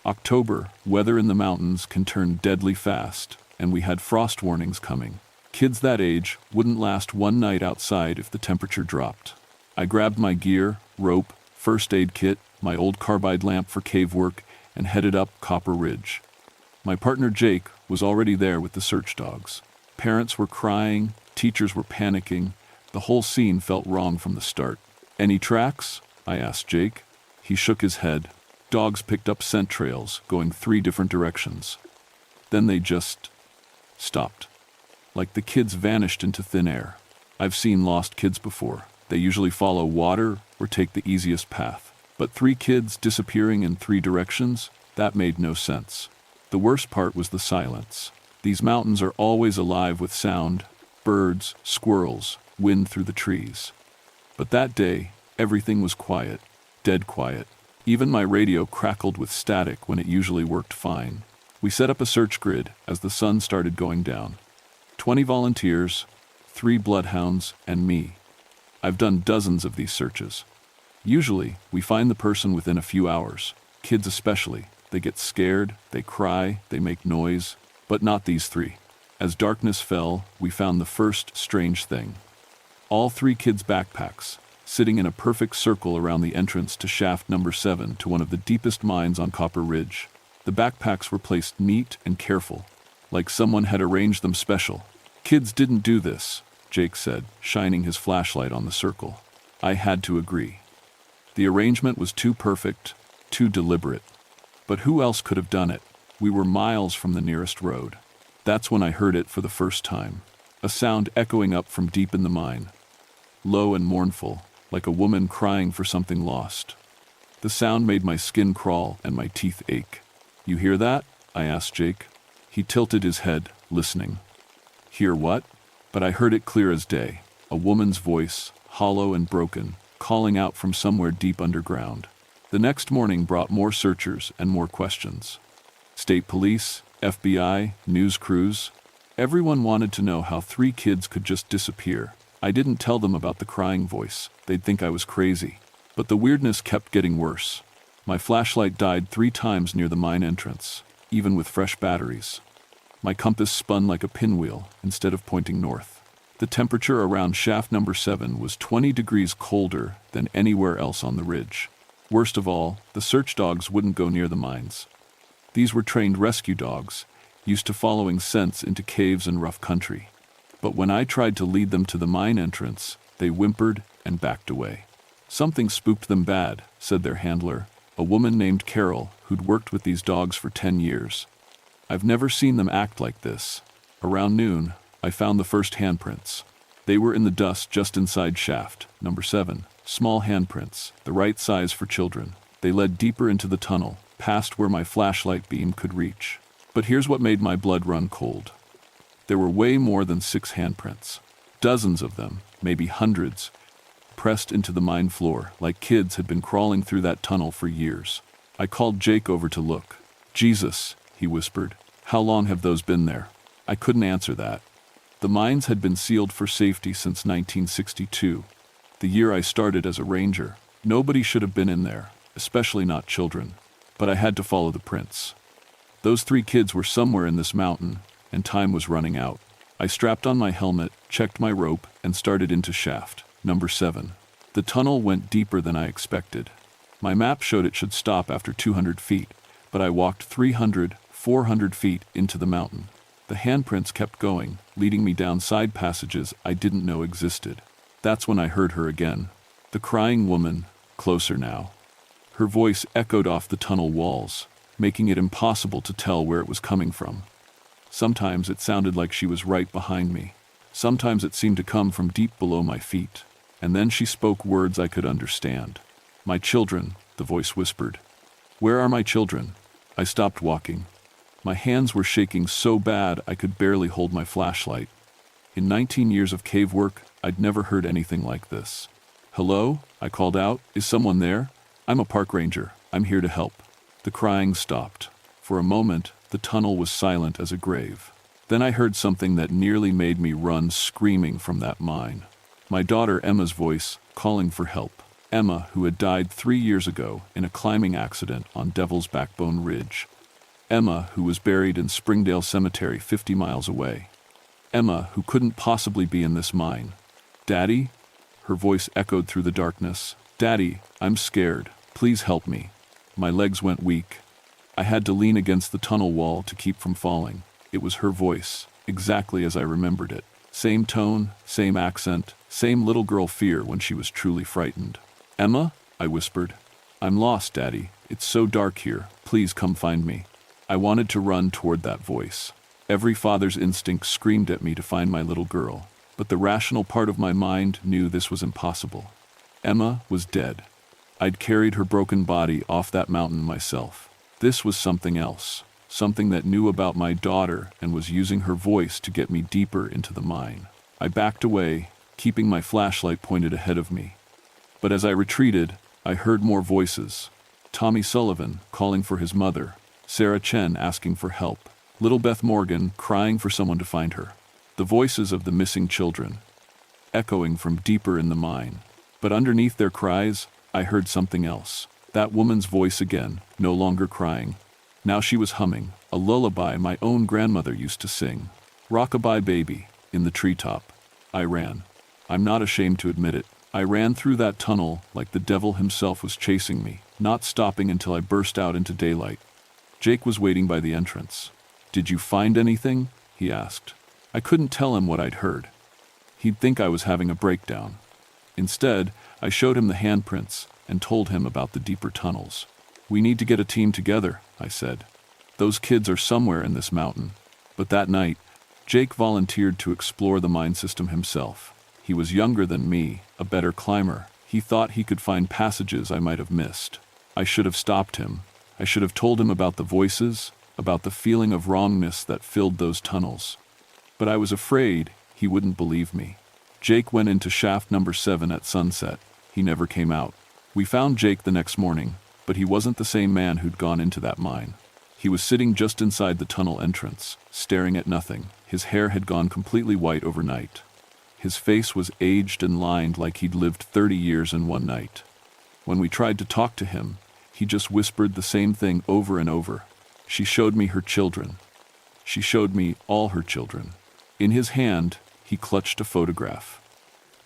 October, weather in the mountains can turn deadly fast, and we had frost warnings coming. Kids that age wouldn't last one night outside if the temperature dropped. I grabbed my gear, rope, first aid kit, my old carbide lamp for cave work, and headed up Copper Ridge. My partner Jake was already there with the search dogs. Parents were crying, teachers were panicking. The whole scene felt wrong from the start. "Any tracks?" I asked Jake. He shook his head. Dogs picked up scent trails, going 3 different directions. Then they just stopped. Like the kids vanished into thin air. I've seen lost kids before. They usually follow water or take the easiest path. But 3 kids disappearing in 3 directions? That made no sense. The worst part was the silence. These mountains are always alive with sound, birds, squirrels, wind through the trees. But that day, everything was quiet, dead quiet. Even my radio crackled with static when it usually worked fine. We set up a search grid as the sun started going down. 20 volunteers, 3 bloodhounds, and me. I've done dozens of these searches. Usually, we find the person within a few hours. Kids especially. They get scared, they cry, they make noise. But not these 3. As darkness fell, we found the first strange thing. All 3 kids' backpacks, sitting in a perfect circle around the entrance to shaft number 7 to one of the deepest mines on Copper Ridge. The backpacks were placed neat and careful, like someone had arranged them special. "Kids didn't do this," Jake said, shining his flashlight on the circle. I had to agree. The arrangement was too perfect, too deliberate. But who else could have done it? We were miles from the nearest road. That's when I heard it for the first time. A sound echoing up from deep in the mine. Low and mournful, like a woman crying for something lost. The sound made my skin crawl and my teeth ache. "You hear that?" I asked Jake. He tilted his head, listening. "Hear what?" But I heard it clear as day. A woman's voice, hollow and broken, calling out from somewhere deep underground. The next morning brought more searchers and more questions. State police, FBI, news crews. Everyone wanted to know how 3 kids could just disappear. I didn't tell them about the crying voice. They'd think I was crazy. But the weirdness kept getting worse. My flashlight died 3 times near the mine entrance, even with fresh batteries. My compass spun like a pinwheel instead of pointing north. The temperature around shaft number 7 was 20 degrees colder than anywhere else on the ridge. Worst of all, the search dogs wouldn't go near the mines. These were trained rescue dogs, used to following scents into caves and rough country. But when I tried to lead them to the mine entrance, they whimpered and backed away. "Something spooked them bad," said their handler, a woman named Carol who'd worked with these dogs for 10 years. "I've never seen them act like this." Around noon, I found the first handprints. They were in the dust just inside shaft number 7. Small handprints, the right size for children. They led deeper into the tunnel, past where my flashlight beam could reach. But here's what made my blood run cold. There were way more than 6 handprints. Dozens of them, maybe hundreds, pressed into the mine floor like kids had been crawling through that tunnel for years. I called Jake over to look. "Jesus," he whispered, "how long have those been there?" I couldn't answer that. The mines had been sealed for safety since 1962. The year I started as a ranger. Nobody should have been in there, especially not children. But I had to follow the prints. Those 3 kids were somewhere in this mountain, and time was running out. I strapped on my helmet, checked my rope, and started into shaft number 7. The tunnel went deeper than I expected. My map showed it should stop after 200 feet, but I walked 300, 400 feet into the mountain. The handprints kept going, leading me down side passages I didn't know existed. That's when I heard her again. The crying woman, closer now. Her voice echoed off the tunnel walls, making it impossible to tell where it was coming from. Sometimes it sounded like she was right behind me. Sometimes it seemed to come from deep below my feet. And then she spoke words I could understand. "My children," the voice whispered. "Where are my children?" I stopped walking. My hands were shaking so bad I could barely hold my flashlight. In 19 years of cave work, I'd never heard anything like this. "Hello?" I called out. "Is someone there? I'm a park ranger. I'm here to help." The crying stopped. For a moment, the tunnel was silent as a grave. Then I heard something that nearly made me run screaming from that mine. My daughter Emma's voice, calling for help. Emma, who had died 3 years ago in a climbing accident on Devil's Backbone Ridge. Emma, who was buried in Springdale Cemetery 50 miles away. Emma, who couldn't possibly be in this mine. "Daddy?" Her voice echoed through the darkness. "Daddy, I'm scared. Please help me." My legs went weak. I had to lean against the tunnel wall to keep from falling. It was her voice, exactly as I remembered it. Same tone, same accent, same little girl fear when she was truly frightened. "Emma?" I whispered. "I'm lost, Daddy. It's so dark here. Please come find me." I wanted to run toward that voice. Every father's instinct screamed at me to find my little girl, but the rational part of my mind knew this was impossible. Emma was dead. I'd carried her broken body off that mountain myself. This was something else, something that knew about my daughter and was using her voice to get me deeper into the mine. I backed away, keeping my flashlight pointed ahead of me. But as I retreated, I heard more voices. Tommy Sullivan calling for his mother, Sarah Chen asking for help, little Beth Morgan crying for someone to find her. The voices of the missing children, echoing from deeper in the mine. But underneath their cries, I heard something else. That woman's voice again, no longer crying. Now she was humming, a lullaby my own grandmother used to sing. "Rock-a-bye baby," in the treetop. I ran. I'm not ashamed to admit it. I ran through that tunnel like the devil himself was chasing me, not stopping until I burst out into daylight. Jake was waiting by the entrance. "Did you find anything?" he asked. I couldn't tell him what I'd heard. He'd think I was having a breakdown. Instead, I showed him the handprints, and told him about the deeper tunnels. "We need to get a team together," I said. "Those kids are somewhere in this mountain." But that night, Jake volunteered to explore the mine system himself. He was younger than me, a better climber. He thought he could find passages I might have missed. I should have stopped him. I should have told him about the voices, about the feeling of wrongness that filled those tunnels. But I was afraid he wouldn't believe me. Jake went into shaft number 7 at sunset. He never came out. We found Jake the next morning, but he wasn't the same man who'd gone into that mine. He was sitting just inside the tunnel entrance, staring at nothing. His hair had gone completely white overnight. His face was aged and lined like he'd lived 30 years in one night. When we tried to talk to him, he just whispered the same thing over and over. "She showed me her children. She showed me all her children." In his hand, he clutched a photograph.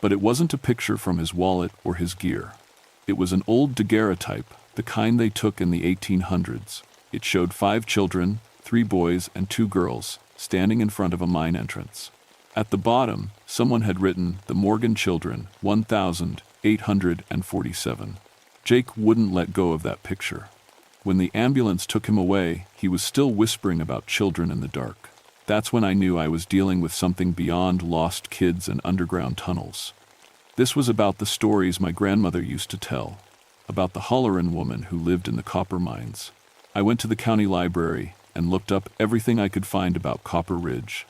But it wasn't a picture from his wallet or his gear. It was an old daguerreotype, the kind they took in the 1800s. It showed 5 children, 3 boys and 2 girls, standing in front of a mine entrance. At the bottom, someone had written, "The Morgan Children, 1847. Jake wouldn't let go of that picture. When the ambulance took him away, he was still whispering about children in the dark. That's when I knew I was dealing with something beyond lost kids and underground tunnels. This was about the stories my grandmother used to tell, about the hollerin woman who lived in the copper mines. I went to the county library and looked up everything I could find about Copper Ridge.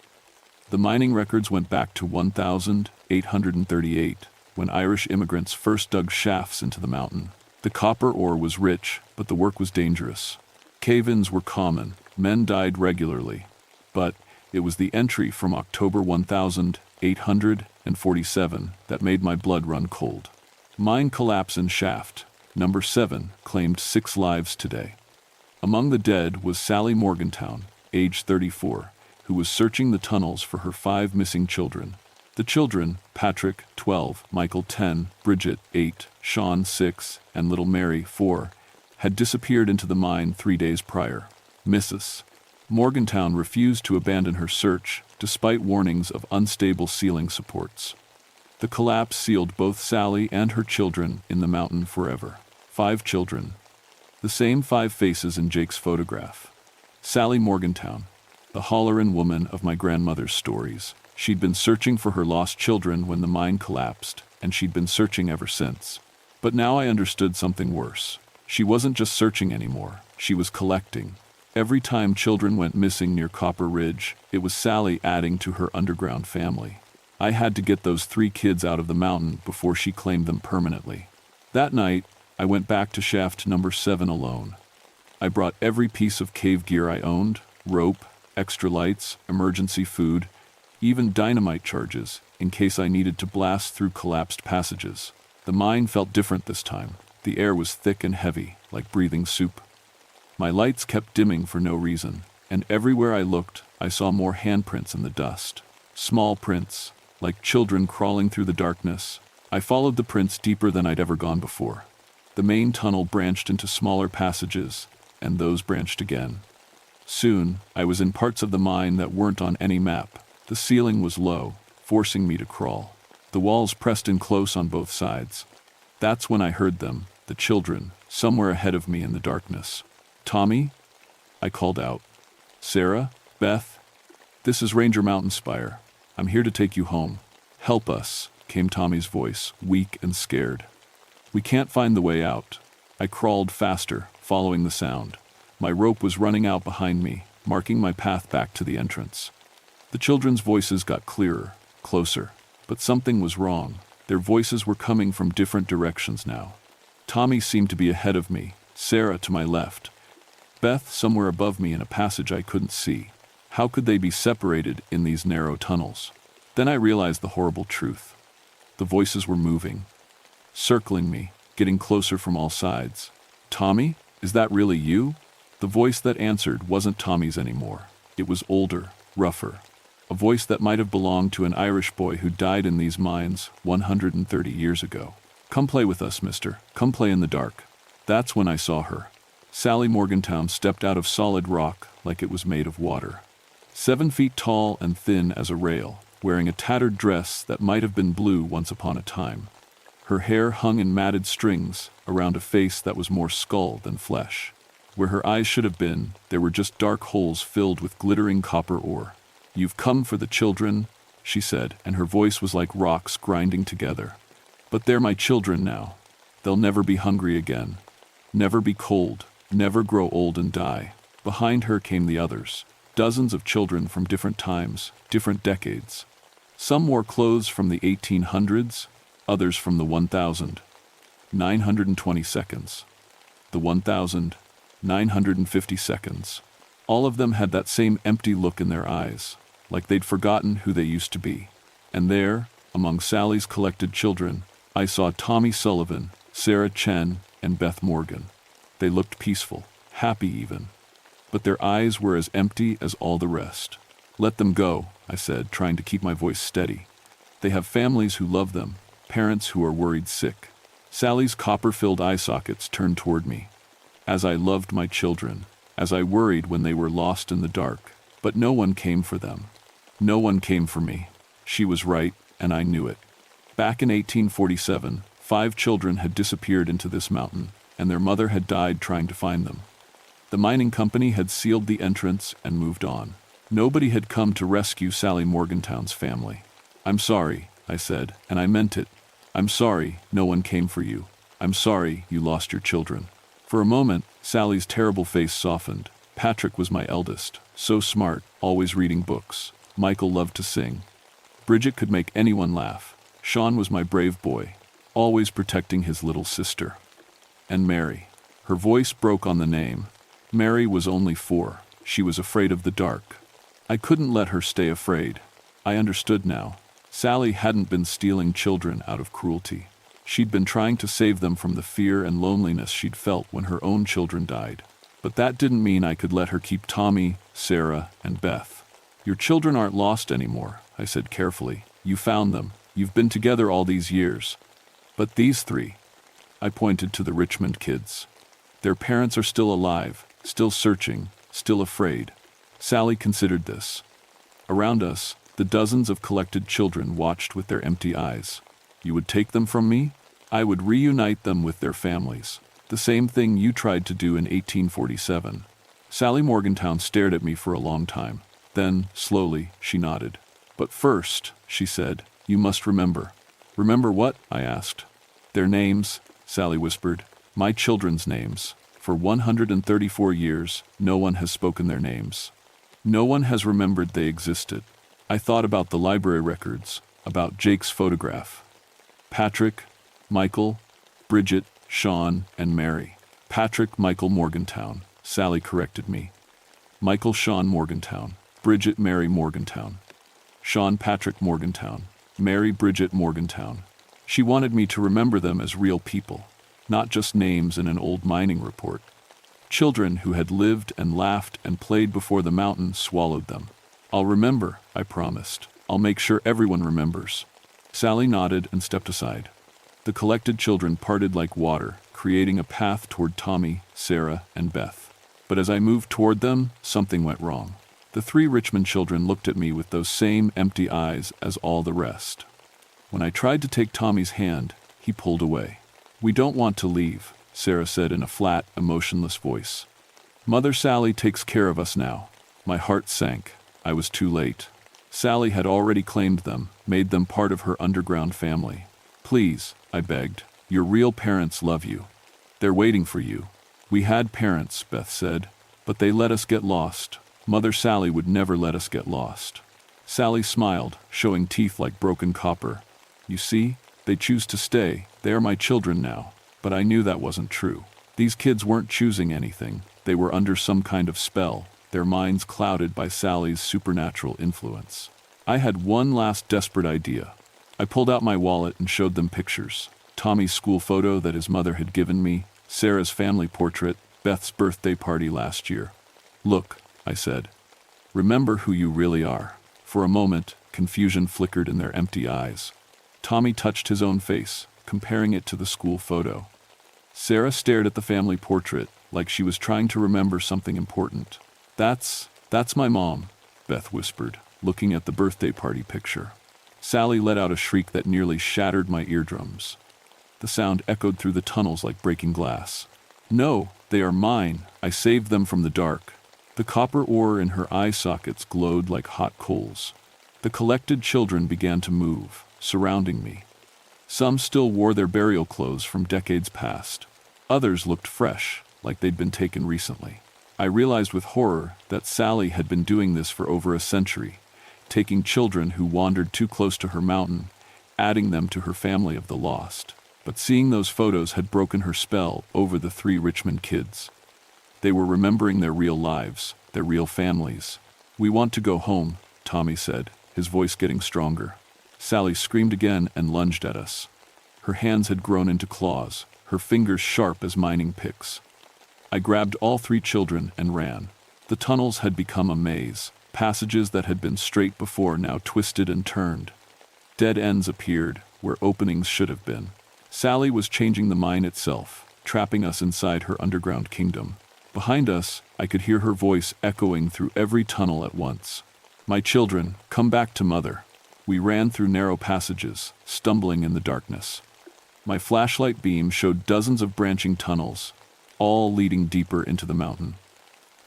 The mining records went back to 1838, when Irish immigrants first dug shafts into the mountain. The copper ore was rich, but the work was dangerous. Cave-ins were common, men died regularly. But it was the entry from October 1847 that made my blood run cold. Mine collapse in shaft, number 7, claimed 6 lives today. Among the dead was Sally Morgantown, age 34, who was searching the tunnels for her 5 missing children. The children, Patrick, 12, Michael, 10, Bridget, 8, Sean, 6, and little Mary, 4, had disappeared into the mine 3 days prior. Mrs. Morgantown refused to abandon her search, despite warnings of unstable ceiling supports. The collapse sealed both Sally and her children in the mountain forever. 5 children. The same 5 faces in Jake's photograph. Sally Morgantown, the hollerin woman of my grandmother's stories. She'd been searching for her lost children when the mine collapsed, and she'd been searching ever since. But now I understood something worse. She wasn't just searching anymore, she was collecting. Every time children went missing near Copper Ridge, it was Sally adding to her underground family. I had to get those 3 kids out of the mountain before she claimed them permanently. That night, I went back to shaft number 7 alone. I brought every piece of cave gear I owned, rope, extra lights, emergency food, even dynamite charges, in case I needed to blast through collapsed passages. The mine felt different this time. The air was thick and heavy, like breathing soup. My lights kept dimming for no reason, and everywhere I looked, I saw more handprints in the dust. Small prints, like children crawling through the darkness. I followed the prints deeper than I'd ever gone before. The main tunnel branched into smaller passages, and those branched again. Soon, I was in parts of the mine that weren't on any map. The ceiling was low, forcing me to crawl. The walls pressed in close on both sides. That's when I heard them, the children, somewhere ahead of me in the darkness. "Tommy?" I called out. "Sarah? Beth? This is Ranger Mountain Spire. I'm here to take you home. Help us," came Tommy's voice, weak and scared. "We can't find the way out." I crawled faster, following the sound. My rope was running out behind me, marking my path back to the entrance. The children's voices got clearer, closer, but something was wrong. Their voices were coming from different directions now. Tommy seemed to be ahead of me, Sarah to my left, Beth somewhere above me in a passage I couldn't see. How could they be separated in these narrow tunnels? Then I realized the horrible truth. The voices were moving, circling me, getting closer from all sides. "Tommy, is that really you?" The voice that answered wasn't Tommy's anymore. It was older, rougher. A voice that might have belonged to an Irish boy who died in these mines 130 years ago. "Come play with us, mister. Come play in the dark." That's when I saw her. Sally Morgantown stepped out of solid rock like it was made of water. 7 feet tall and thin as a rail, wearing a tattered dress that might have been blue once upon a time. Her hair hung in matted strings around a face that was more skull than flesh. Where her eyes should have been, there were just dark holes filled with glittering copper ore. "You've come for the children," she said, and her voice was like rocks grinding together. "But they're my children now. They'll never be hungry again. Never be cold, never grow old and die." Behind her came the others, dozens of children from different times, different decades. Some wore clothes from the 1800s, others from the 1920 seconds. The 1950 seconds. All of them had that same empty look in their eyes, like they'd forgotten who they used to be. And there, among Sally's collected children, I saw Tommy Sullivan, Sarah Chen, and Beth Morgan. They looked peaceful, happy even. But their eyes were as empty as all the rest. "Let them go," I said, trying to keep my voice steady. "They have families who love them, parents who are worried sick." Sally's copper-filled eye sockets turned toward me. As I loved my children, as I worried when they were lost in the dark, but no one came for them. No one came for me. She was right, and I knew it. Back in 1847, 5 children had disappeared into this mountain, and their mother had died trying to find them. The mining company had sealed the entrance and moved on. Nobody had come to rescue Sally Morgantown's family. "I'm sorry," I said, and I meant it. "I'm sorry no one came for you. I'm sorry you lost your children." For a moment, Sally's terrible face softened. Patrick was my eldest, so smart, always reading books. Michael loved to sing. Bridget could make anyone laugh. Sean was my brave boy, always protecting his little sister. And Mary. Her voice broke on the name. Mary was only 4. She was afraid of the dark. I couldn't let her stay afraid. I understood now. Sally hadn't been stealing children out of cruelty. She'd been trying to save them from the fear and loneliness she'd felt when her own children died. But that didn't mean I could let her keep Tommy, Sarah, and Beth. "Your children aren't lost anymore," I said carefully. "You found them. You've been together all these years. But these 3," I pointed to the Richmond kids. "Their parents are still alive, still searching, still afraid." Sally considered this. Around us, the dozens of collected children watched with their empty eyes. "You would take them from me? I would reunite them with their families. The same thing you tried to do in 1847. Sally Morgantown stared at me for a long time. Then, slowly, she nodded. "But first," she said, "you must remember." "Remember what?" I asked. "Their names," Sally whispered. "My children's names. For 134 years, no one has spoken their names. No one has remembered they existed." I thought about the library records, about Jake's photograph. Patrick, Michael, Bridget, Sean, and Mary. "Patrick Michael Morgantown," Sally corrected me. "Michael Sean Morgantown, Bridget Mary Morgantown. Sean Patrick Morgantown, Mary Bridget Morgantown." She wanted me to remember them as real people, not just names in an old mining report. Children who had lived and laughed and played before the mountain swallowed them. "I'll remember," I promised. "I'll make sure everyone remembers." Sally nodded and stepped aside. The collected children parted like water, creating a path toward Tommy, Sarah, and Beth. But as I moved toward them, something went wrong. The 3 Richmond children looked at me with those same empty eyes as all the rest. When I tried to take Tommy's hand, he pulled away. "We don't want to leave," Sarah said in a flat, emotionless voice. "Mother Sally takes care of us now." My heart sank. I was too late. Sally had already claimed them, made them part of her underground family. "Please," I begged. "Your real parents love you. They're waiting for you." "We had parents," Beth said, "but they let us get lost. Mother Sally would never let us get lost." Sally smiled, showing teeth like broken copper. "You see, they choose to stay. They are my children now." But I knew that wasn't true. These kids weren't choosing anything. They were under some kind of spell, their minds clouded by Sally's supernatural influence. I had one last desperate idea. I pulled out my wallet and showed them pictures. Tommy's school photo that his mother had given me, Sarah's family portrait, Beth's birthday party last year. "Look," I said. "Remember who you really are." For a moment, confusion flickered in their empty eyes. Tommy touched his own face, comparing it to the school photo. Sarah stared at the family portrait, like she was trying to remember something important. That's my mom," Beth whispered, looking at the birthday party picture. Sally let out a shriek that nearly shattered my eardrums. The sound echoed through the tunnels like breaking glass. "No, they are mine. I saved them from the dark." The copper ore in her eye sockets glowed like hot coals. The collected children began to move, surrounding me. Some still wore their burial clothes from decades past. Others looked fresh, like they'd been taken recently. I realized with horror that Sally had been doing this for over a century, taking children who wandered too close to her mountain, adding them to her family of the lost. But seeing those photos had broken her spell over the 3 Richmond kids. They were remembering their real lives, their real families. "We want to go home," Tommy said, his voice getting stronger. Sally screamed again and lunged at us. Her hands had grown into claws, her fingers sharp as mining picks. I grabbed all 3 children and ran. The tunnels had become a maze, passages that had been straight before now twisted and turned. Dead ends appeared where openings should have been. Sally was changing the mine itself, trapping us inside her underground kingdom. Behind us, I could hear her voice echoing through every tunnel at once. "My children, come back to Mother." We ran through narrow passages, stumbling in the darkness. My flashlight beam showed dozens of branching tunnels, all leading deeper into the mountain.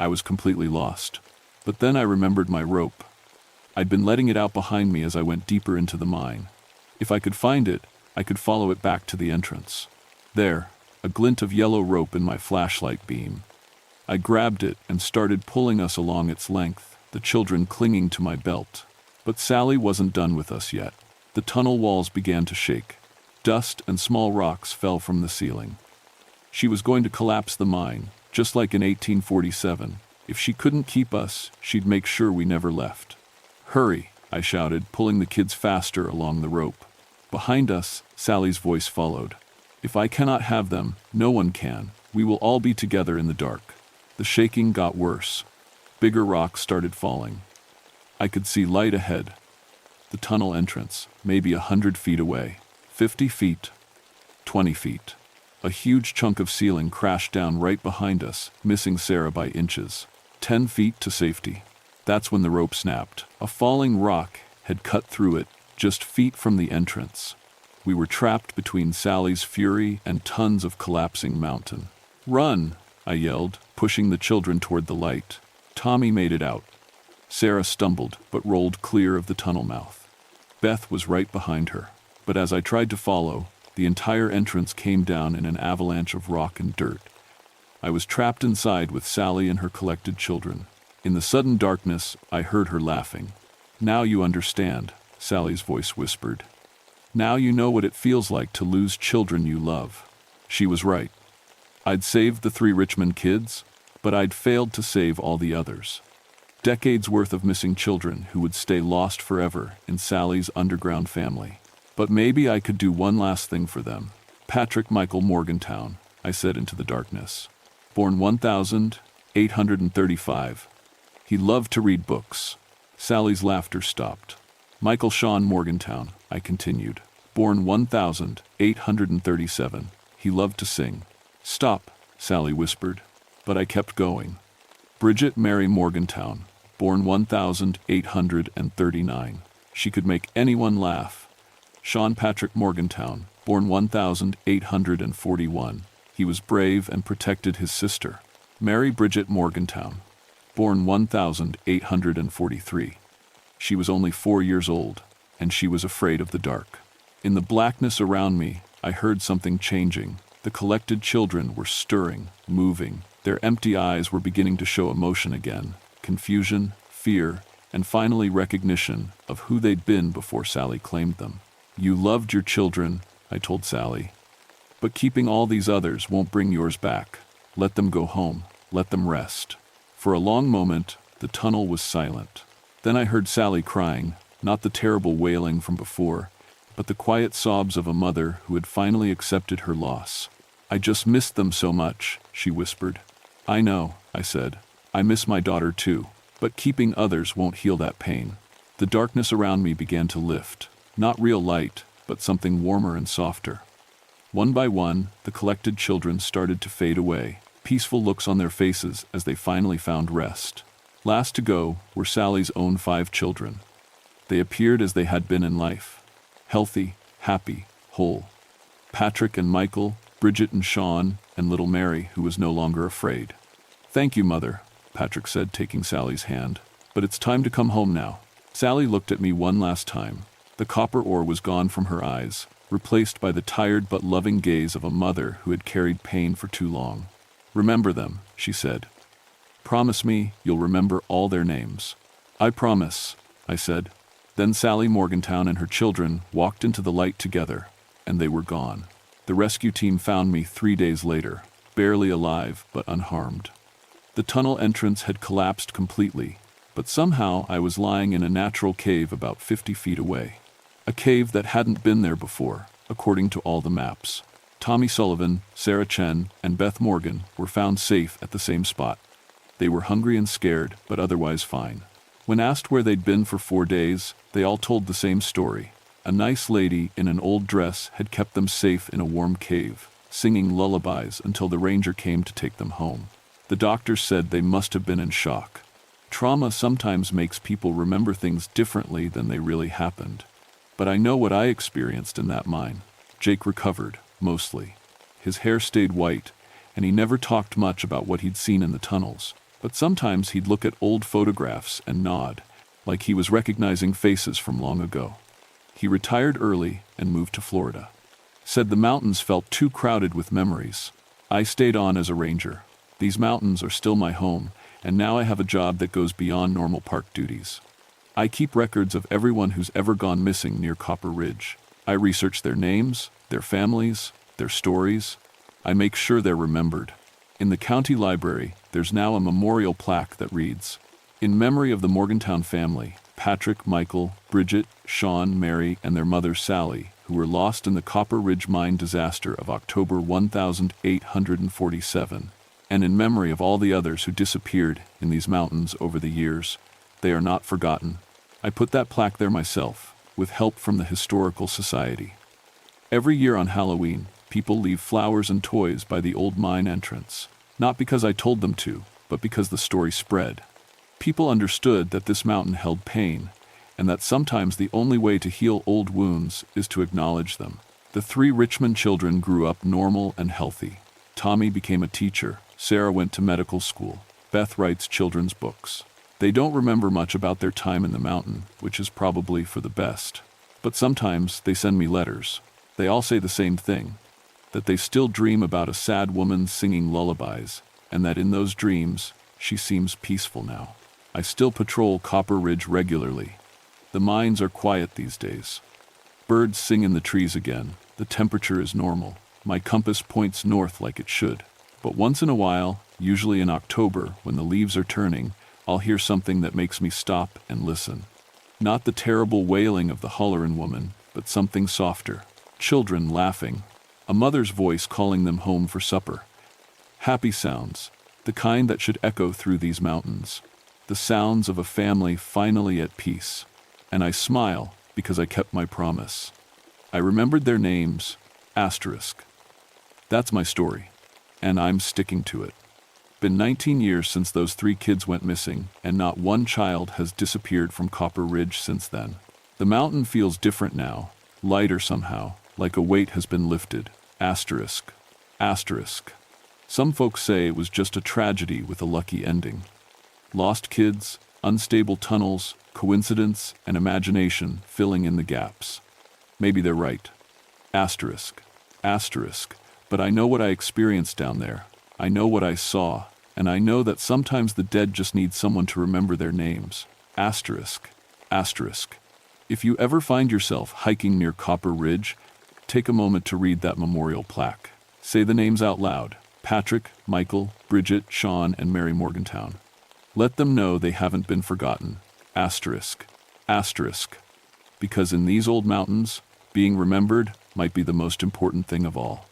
I was completely lost. But then I remembered my rope. I'd been letting it out behind me as I went deeper into the mine. If I could find it, I could follow it back to the entrance. There, a glint of yellow rope in my flashlight beam. I grabbed it and started pulling us along its length, the children clinging to my belt. But Sally wasn't done with us yet. The tunnel walls began to shake. Dust and small rocks fell from the ceiling. She was going to collapse the mine, just like in 1847. If she couldn't keep us, she'd make sure we never left. "Hurry," I shouted, pulling the kids faster along the rope. Behind us, Sally's voice followed. "If I cannot have them, no one can. We will all be together in the dark." The shaking got worse. Bigger rocks started falling. I could see light ahead. The tunnel entrance, maybe 100 feet away. 50 feet. 20 feet. A huge chunk of ceiling crashed down right behind us, missing Sarah by inches. 10 feet to safety. That's when the rope snapped. A falling rock had cut through it, just feet from the entrance. We were trapped between Sally's fury and tons of collapsing mountain. "Run!" I yelled, pushing the children toward the light. Tommy made it out. Sarah stumbled, but rolled clear of the tunnel mouth. Beth was right behind her. But as I tried to follow, the entire entrance came down in an avalanche of rock and dirt. I was trapped inside with Sally and her collected children. In the sudden darkness, I heard her laughing. "Now you understand," Sally's voice whispered. "Now you know what it feels like to lose children you love." She was right. I'd saved the 3 Richmond kids, but I'd failed to save all the others. Decades worth of missing children who would stay lost forever in Sally's underground family. But maybe I could do one last thing for them. "Patrick Michael Morgantown," I said into the darkness. Born 1835. He loved to read books. Sally's laughter stopped. "Michael Sean Morgantown," I continued. Born 1837. He loved to sing. "Stop," Sally whispered. But I kept going. Bridget Mary Morgantown, born 1839. She could make anyone laugh. Sean Patrick Morgantown, born 1841. He was brave and protected his sister. Mary Bridget Morgantown, born 1843. She was only 4 years old, and she was afraid of the dark. In the blackness around me, I heard something changing. The collected children were stirring, moving. Their empty eyes were beginning to show emotion again. Confusion, fear, and finally recognition of who they'd been before Sally claimed them. "You loved your children," I told Sally. "But keeping all these others won't bring yours back. Let them go home. Let them rest." For a long moment, the tunnel was silent. Then I heard Sally crying, not the terrible wailing from before, but the quiet sobs of a mother who had finally accepted her loss. "I just missed them so much," she whispered. "I know," I said. "I miss my daughter too, but keeping others won't heal that pain." The darkness around me began to lift, not real light, but something warmer and softer. One by one, the collected children started to fade away, peaceful looks on their faces as they finally found rest. Last to go were Sally's own 5 children. They appeared as they had been in life. Healthy, happy, whole. Patrick and Michael, Bridget and Sean, and little Mary, who was no longer afraid. "Thank you, Mother," Patrick said, taking Sally's hand. "But it's time to come home now." Sally looked at me one last time. The copper ore was gone from her eyes, replaced by the tired but loving gaze of a mother who had carried pain for too long. "Remember them," she said. "Promise me you'll remember all their names." "I promise," I said. Then Sally Morgantown and her children walked into the light together, and they were gone. The rescue team found me 3 days later, barely alive but unharmed. The tunnel entrance had collapsed completely, but somehow I was lying in a natural cave about 50 feet away. A cave that hadn't been there before, according to all the maps. Tommy Sullivan, Sarah Chen, and Beth Morgan were found safe at the same spot. They were hungry and scared, but otherwise fine. When asked where they'd been for 4 days, they all told the same story. A nice lady in an old dress had kept them safe in a warm cave, singing lullabies until the ranger came to take them home. The doctors said they must have been in shock. Trauma sometimes makes people remember things differently than they really happened. But I know what I experienced in that mine. Jake recovered, mostly. His hair stayed white, and he never talked much about what he'd seen in the tunnels. But sometimes he'd look at old photographs and nod, like he was recognizing faces from long ago. He retired early and moved to Florida. Said the mountains felt too crowded with memories. I stayed on as a ranger. These mountains are still my home, and now I have a job that goes beyond normal park duties. I keep records of everyone who's ever gone missing near Copper Ridge. I research their names, their families, their stories. I make sure they're remembered. In the county library, there's now a memorial plaque that reads, "In memory of the Morgantown family, Patrick, Michael, Bridget, Sean, Mary, and their mother Sally, who were lost in the Copper Ridge mine disaster of October 1847, and in memory of all the others who disappeared in these mountains over the years. They are not forgotten." I put that plaque there myself, with help from the Historical Society. Every year on Halloween, people leave flowers and toys by the old mine entrance, not because I told them to, but because the story spread. People understood that this mountain held pain, and that sometimes the only way to heal old wounds is to acknowledge them. The 3 Richmond children grew up normal and healthy. Tommy became a teacher, Sarah went to medical school, Beth writes children's books. They don't remember much about their time in the mountain, which is probably for the best. But sometimes they send me letters. They all say the same thing, that they still dream about a sad woman singing lullabies, and that in those dreams, she seems peaceful now. I still patrol Copper Ridge regularly. The mines are quiet these days. Birds sing in the trees again. The temperature is normal. My compass points north like it should. But once in a while, usually in October, when the leaves are turning, I'll hear something that makes me stop and listen. Not the terrible wailing of the hollerin woman, but something softer. Children laughing. A mother's voice calling them home for supper. Happy sounds, the kind that should echo through these mountains. The sounds of a family finally at peace. And I smile because I kept my promise. I remembered their names, asterisk. That's my story, and I'm sticking to it. Been 19 years since those 3 kids went missing, and not one child has disappeared from Copper Ridge since then. The mountain feels different now, lighter somehow, like a weight has been lifted, asterisk, asterisk. Some folks say it was just a tragedy with a lucky ending. Lost kids, unstable tunnels, coincidence, and imagination filling in the gaps. Maybe they're right. Asterisk, asterisk. But I know what I experienced down there. I know what I saw, and I know that sometimes the dead just need someone to remember their names. Asterisk, asterisk. If you ever find yourself hiking near Copper Ridge, take a moment to read that memorial plaque. Say the names out loud. Patrick, Michael, Bridget, Sean, and Mary Morgantown. Let them know they haven't been forgotten. Asterisk, asterisk. Because in these old mountains, being remembered might be the most important thing of all.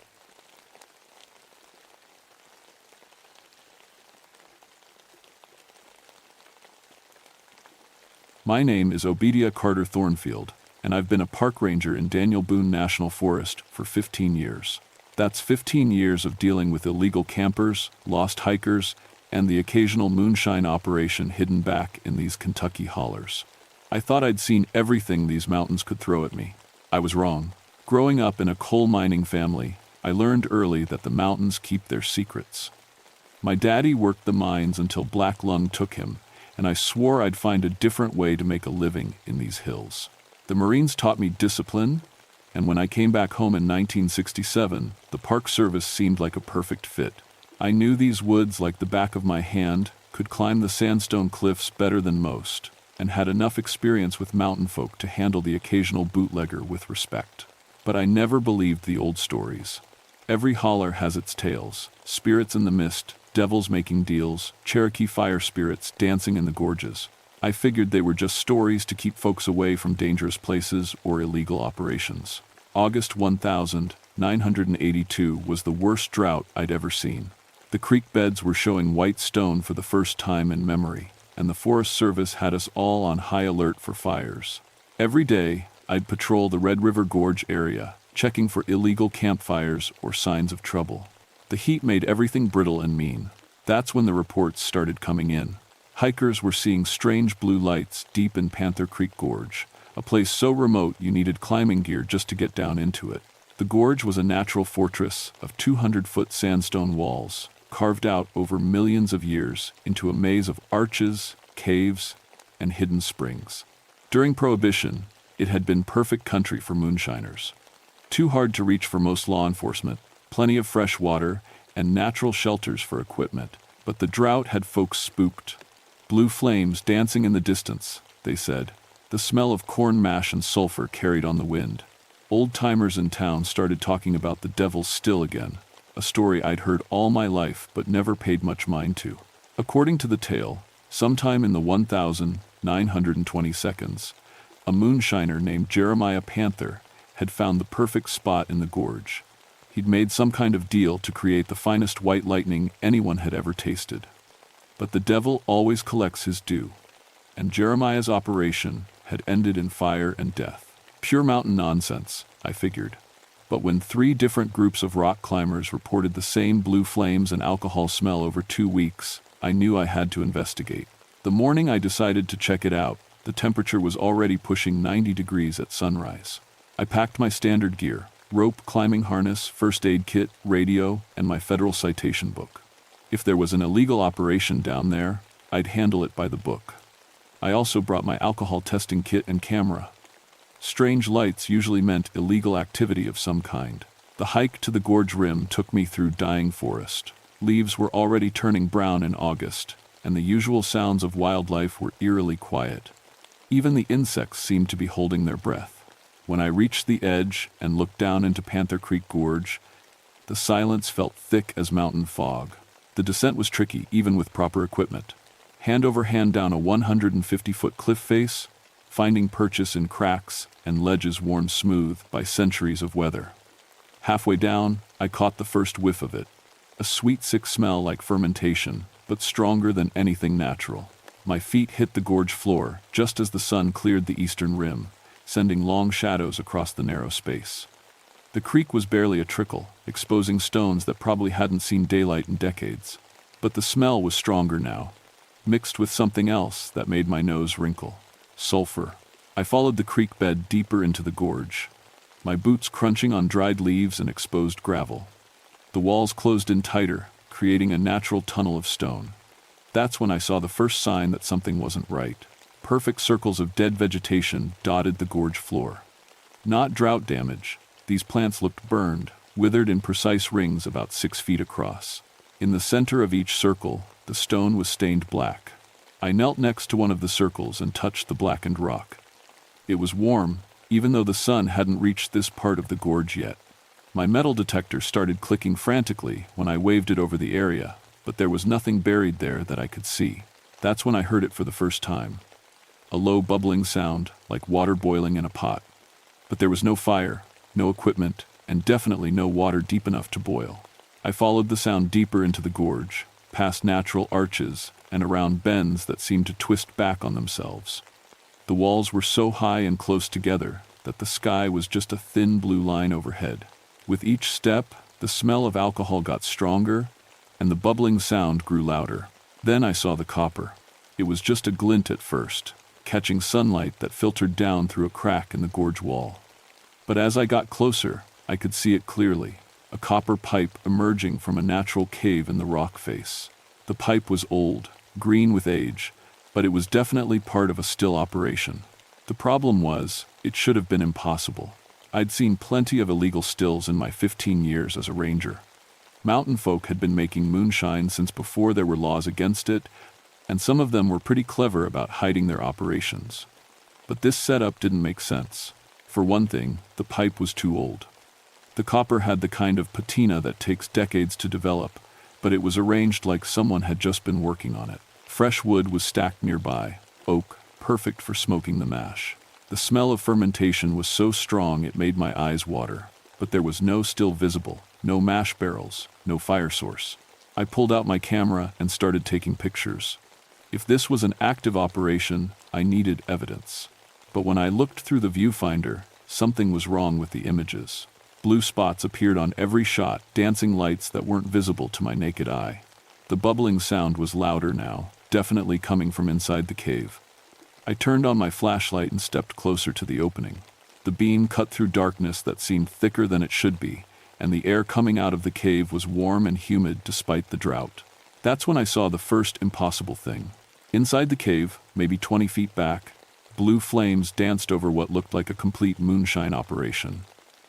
My name is Obedia Carter Thornfield, and I've been a park ranger in Daniel Boone National Forest for 15 years. That's 15 years of dealing with illegal campers, lost hikers, and the occasional moonshine operation hidden back in these Kentucky hollers. I thought I'd seen everything these mountains could throw at me. I was wrong. Growing up in a coal mining family, I learned early that the mountains keep their secrets. My daddy worked the mines until black lung took him, and I swore I'd find a different way to make a living in these hills. The Marines taught me discipline, and when I came back home in 1967, the Park Service seemed like a perfect fit. I knew these woods like the back of my hand, could climb the sandstone cliffs better than most, and had enough experience with mountain folk to handle the occasional bootlegger with respect. But I never believed the old stories. Every holler has its tales: spirits in the mist, devils making deals, Cherokee fire spirits dancing in the gorges. I figured they were just stories to keep folks away from dangerous places or illegal operations. August 1982 was the worst drought I'd ever seen. The creek beds were showing white stone for the first time in memory, and the Forest Service had us all on high alert for fires. Every day, I'd patrol the Red River Gorge area, checking for illegal campfires or signs of trouble. The heat made everything brittle and mean. That's when the reports started coming in. Hikers were seeing strange blue lights deep in Panther Creek Gorge, a place so remote you needed climbing gear just to get down into it. The gorge was a natural fortress of 200-foot sandstone walls, carved out over millions of years into a maze of arches, caves, and hidden springs. During Prohibition, it had been perfect country for moonshiners. Too hard to reach for most law enforcement, plenty of fresh water, and natural shelters for equipment. But the drought had folks spooked. Blue flames dancing in the distance, they said. The smell of corn mash and sulfur carried on the wind. Old-timers in town started talking about the devil's still again, a story I'd heard all my life but never paid much mind to. According to the tale, sometime in the 1922, a moonshiner named Jeremiah Panther had found the perfect spot in the gorge. He'd made some kind of deal to create the finest white lightning anyone had ever tasted. But the devil always collects his due, and Jeremiah's operation had ended in fire and death. Pure mountain nonsense, I figured. But when 3 different groups of rock climbers reported the same blue flames and alcohol smell over 2 weeks, I knew I had to investigate. The morning I decided to check it out, the temperature was already pushing 90 degrees at sunrise. I packed my standard gear: rope, climbing harness, first aid kit, radio, and my federal citation book. If there was an illegal operation down there, I'd handle it by the book. I also brought my alcohol testing kit and camera. Strange lights usually meant illegal activity of some kind. The hike to the gorge rim took me through dying forest. Leaves were already turning brown in August, and the usual sounds of wildlife were eerily quiet. Even the insects seemed to be holding their breath. When I reached the edge and looked down into Panther Creek Gorge, the silence felt thick as mountain fog. The descent was tricky, even with proper equipment. Hand over hand down a 150-foot cliff face, finding purchase in cracks and ledges worn smooth by centuries of weather. Halfway down, I caught the first whiff of it. A sweet, sick smell like fermentation, but stronger than anything natural. My feet hit the gorge floor just as the sun cleared the eastern rim, sending long shadows across the narrow space. The creek was barely a trickle, exposing stones that probably hadn't seen daylight in decades. But the smell was stronger now, mixed with something else that made my nose wrinkle: sulfur. I followed the creek bed deeper into the gorge, my boots crunching on dried leaves and exposed gravel. The walls closed in tighter, creating a natural tunnel of stone. That's when I saw the first sign that something wasn't right. Perfect circles of dead vegetation dotted the gorge floor. Not drought damage. These plants looked burned, withered in precise rings about 6 feet across. In the center of each circle, the stone was stained black. I knelt next to one of the circles and touched the blackened rock. It was warm, even though the sun hadn't reached this part of the gorge yet. My metal detector started clicking frantically when I waved it over the area, but there was nothing buried there that I could see. That's when I heard it for the first time. A low bubbling sound, like water boiling in a pot. But there was no fire, no equipment, and definitely no water deep enough to boil. I followed the sound deeper into the gorge, past natural arches, and around bends that seemed to twist back on themselves. The walls were so high and close together that the sky was just a thin blue line overhead. With each step, the smell of alcohol got stronger, and the bubbling sound grew louder. Then I saw the copper. It was just a glint at first, catching sunlight that filtered down through a crack in the gorge wall. But as I got closer, I could see it clearly. A copper pipe emerging from a natural cave in the rock face. The pipe was old, green with age, but it was definitely part of a still operation. The problem was, it should have been impossible. I'd seen plenty of illegal stills in my 15 years as a ranger. Mountain folk had been making moonshine since before there were laws against it, and some of them were pretty clever about hiding their operations. But this setup didn't make sense. For one thing, the pipe was too old. The copper had the kind of patina that takes decades to develop, but it was arranged like someone had just been working on it. Fresh wood was stacked nearby, oak, perfect for smoking the mash. The smell of fermentation was so strong it made my eyes water, but there was no still visible, no mash barrels, no fire source. I pulled out my camera and started taking pictures. If this was an active operation, I needed evidence. But when I looked through the viewfinder, something was wrong with the images. Blue spots appeared on every shot, dancing lights that weren't visible to my naked eye. The bubbling sound was louder now, definitely coming from inside the cave. I turned on my flashlight and stepped closer to the opening. The beam cut through darkness that seemed thicker than it should be, and the air coming out of the cave was warm and humid despite the drought. That's when I saw the first impossible thing. Inside the cave, maybe 20 feet back, blue flames danced over what looked like a complete moonshine operation.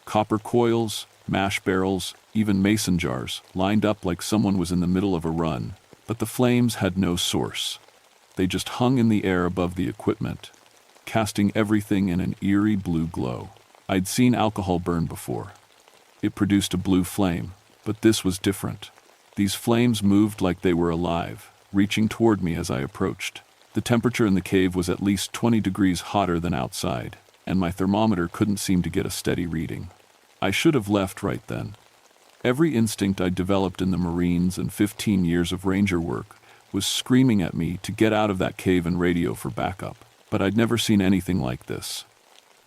Copper coils, mash barrels, even mason jars, lined up like someone was in the middle of a run, but the flames had no source. They just hung in the air above the equipment, casting everything in an eerie blue glow. I'd seen alcohol burn before. It produced a blue flame, but this was different. These flames moved like they were alive, reaching toward me as I approached. The temperature in the cave was at least 20 degrees hotter than outside, and my thermometer couldn't seem to get a steady reading. I should have left right then. Every instinct I'd developed in the Marines and 15 years of ranger work was screaming at me to get out of that cave and radio for backup. But I'd never seen anything like this,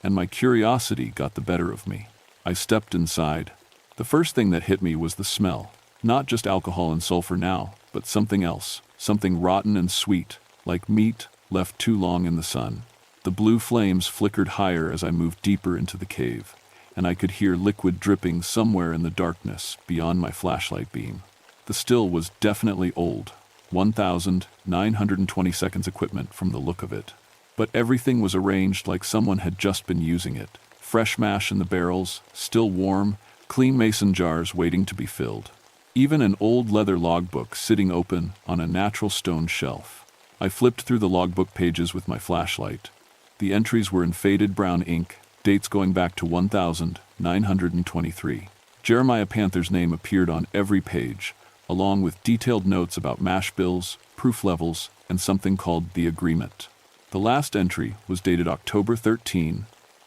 and my curiosity got the better of me. I stepped inside. The first thing that hit me was the smell. Not just alcohol and sulfur now, but something else, something rotten and sweet, like meat left too long in the sun. The blue flames flickered higher as I moved deeper into the cave, and I could hear liquid dripping somewhere in the darkness beyond my flashlight beam. The still was definitely old, 1,920 seconds equipment from the look of it. But everything was arranged like someone had just been using it. Fresh mash in the barrels, still warm, clean mason jars waiting to be filled. Even an old leather logbook sitting open on a natural stone shelf. I flipped through the logbook pages with my flashlight. The entries were in faded brown ink, dates going back to 1923. Jeremiah Panther's name appeared on every page, along with detailed notes about mash bills, proof levels, and something called the agreement. The last entry was dated October 13,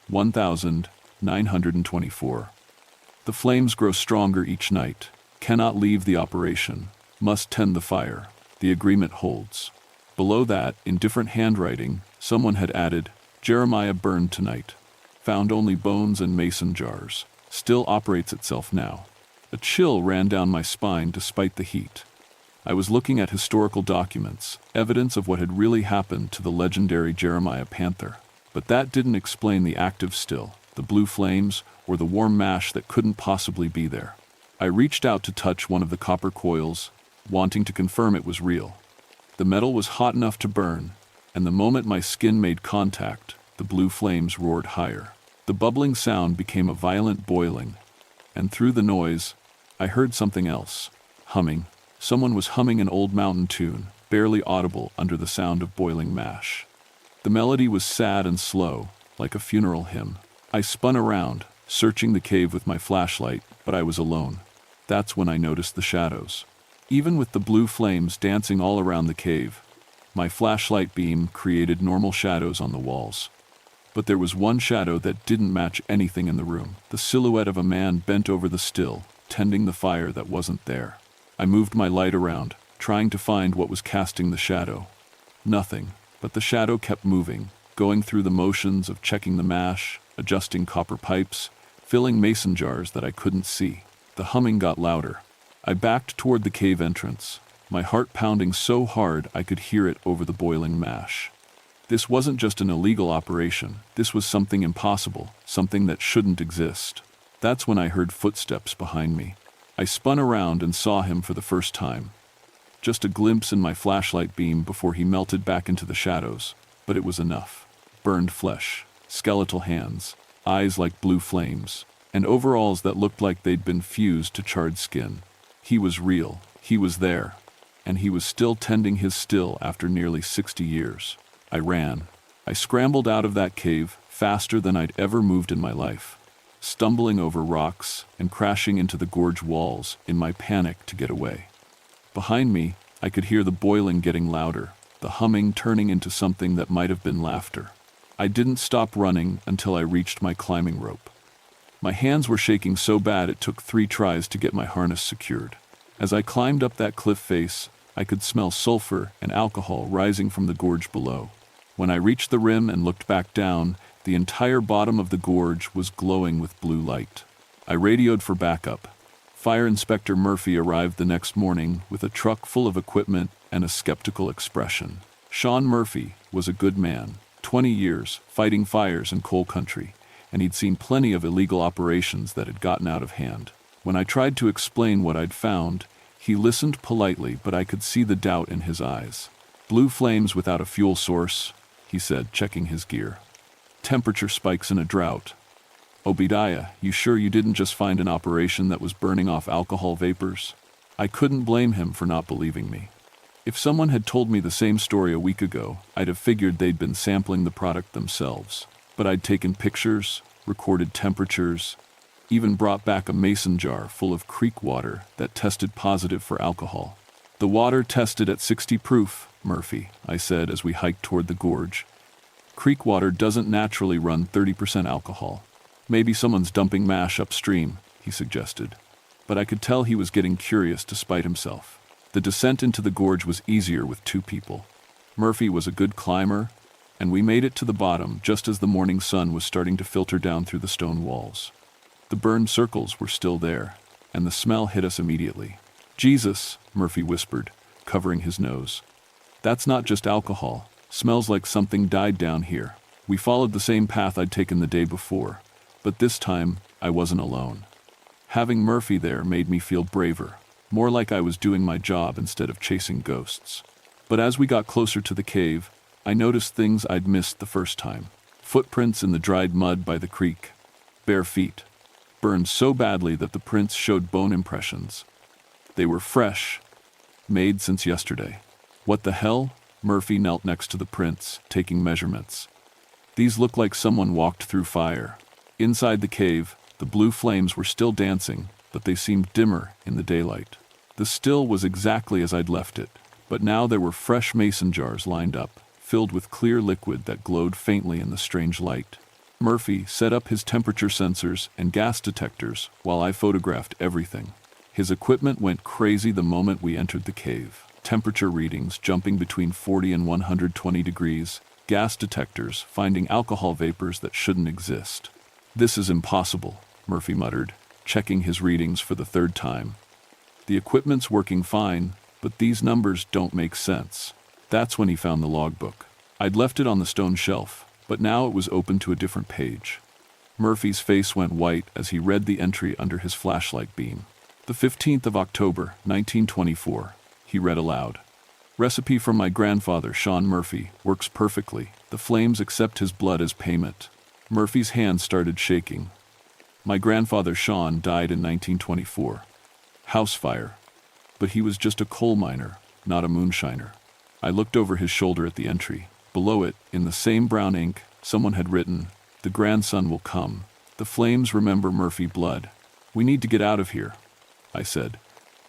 1924. The flames grow stronger each night. Cannot leave the operation. Must tend the fire. The agreement holds. Below that, in different handwriting, someone had added, Jeremiah burned tonight. Found only bones and mason jars. Still operates itself now. A chill ran down my spine despite the heat. I was looking at historical documents, evidence of what had really happened to the legendary Jeremiah Panther. But that didn't explain the active still, the blue flames, or the warm mash that couldn't possibly be there. I reached out to touch one of the copper coils, wanting to confirm it was real. The metal was hot enough to burn, and the moment my skin made contact, the blue flames roared higher. The bubbling sound became a violent boiling, and through the noise, I heard something else. Humming. Someone was humming an old mountain tune, barely audible under the sound of boiling mash. The melody was sad and slow, like a funeral hymn. I spun around, searching the cave with my flashlight, but I was alone. That's when I noticed the shadows. Even with the blue flames dancing all around the cave, my flashlight beam created normal shadows on the walls. But there was one shadow that didn't match anything in the room. The silhouette of a man bent over the still, tending the fire that wasn't there. I moved my light around, trying to find what was casting the shadow. Nothing, but the shadow kept moving, going through the motions of checking the mash, adjusting copper pipes, filling mason jars that I couldn't see. The humming got louder. I backed toward the cave entrance, my heart pounding so hard I could hear it over the boiling mash. This wasn't just an illegal operation. This was something impossible, something that shouldn't exist. That's when I heard footsteps behind me. I spun around and saw him for the first time. Just a glimpse in my flashlight beam before he melted back into the shadows, but it was enough. Burned flesh, skeletal hands, eyes like blue flames, and overalls that looked like they'd been fused to charred skin. He was real, he was there, and he was still tending his still after nearly 60 years. I ran. I scrambled out of that cave faster than I'd ever moved in my life, stumbling over rocks and crashing into the gorge walls in my panic to get away. Behind me, I could hear the boiling getting louder, the humming turning into something that might have been laughter. I didn't stop running until I reached my climbing rope. My hands were shaking so bad it took 3 tries to get my harness secured. As I climbed up that cliff face, I could smell sulfur and alcohol rising from the gorge below. When I reached the rim and looked back down, the entire bottom of the gorge was glowing with blue light. I radioed for backup. Fire Inspector Murphy arrived the next morning with a truck full of equipment and a skeptical expression. Sean Murphy was a good man, 20 years, fighting fires in coal country, and he'd seen plenty of illegal operations that had gotten out of hand. When I tried to explain what I'd found, he listened politely, but I could see the doubt in his eyes. Blue flames without a fuel source, he said, checking his gear. Temperature spikes in a drought. Obadiah, you sure you didn't just find an operation that was burning off alcohol vapors? I couldn't blame him for not believing me. If someone had told me the same story a week ago, I'd have figured they'd been sampling the product themselves. But I'd taken pictures, recorded temperatures, even brought back a mason jar full of creek water that tested positive for alcohol. The water tested at 60 proof, Murphy, I said as we hiked toward the gorge. Creek water doesn't naturally run 30% alcohol. Maybe someone's dumping mash upstream, he suggested. But I could tell he was getting curious despite himself. The descent into the gorge was easier with 2 people. Murphy was a good climber, and we made it to the bottom just as the morning sun was starting to filter down through the stone walls. The burned circles were still there, and the smell hit us immediately. Jesus, Murphy whispered, covering his nose. That's not just alcohol. Smells like something died down here. We followed the same path I'd taken the day before, but this time I wasn't alone. Having Murphy there made me feel braver, more like I was doing my job instead of chasing ghosts. But as we got closer to the cave, I noticed things I'd missed the first time. Footprints in the dried mud by the creek. Bare feet. Burned so badly that the prints showed bone impressions. They were fresh, made since yesterday. What the hell? Murphy knelt next to the prints, taking measurements. These looked like someone walked through fire. Inside the cave, the blue flames were still dancing, but they seemed dimmer in the daylight. The still was exactly as I'd left it, but now there were fresh mason jars lined up, filled with clear liquid that glowed faintly in the strange light. Murphy set up his temperature sensors and gas detectors while I photographed everything. His equipment went crazy the moment we entered the cave. Temperature readings jumping between 40 and 120 degrees, gas detectors finding alcohol vapors that shouldn't exist. This is impossible, Murphy muttered, checking his readings for the 3rd time. The equipment's working fine, but these numbers don't make sense. That's when he found the logbook. I'd left it on the stone shelf, but now it was open to a different page. Murphy's face went white as he read the entry under his flashlight beam. The 15th of October, 1924, he read aloud. Recipe from my grandfather, Sean Murphy, works perfectly. The flames accept his blood as payment. Murphy's hand started shaking. My grandfather, Sean, died in 1924. House fire. But he was just a coal miner, not a moonshiner. I looked over his shoulder at the entry. Below it, in the same brown ink, someone had written, "The grandson will come. The flames remember Murphy blood. We need to get out of here," I said.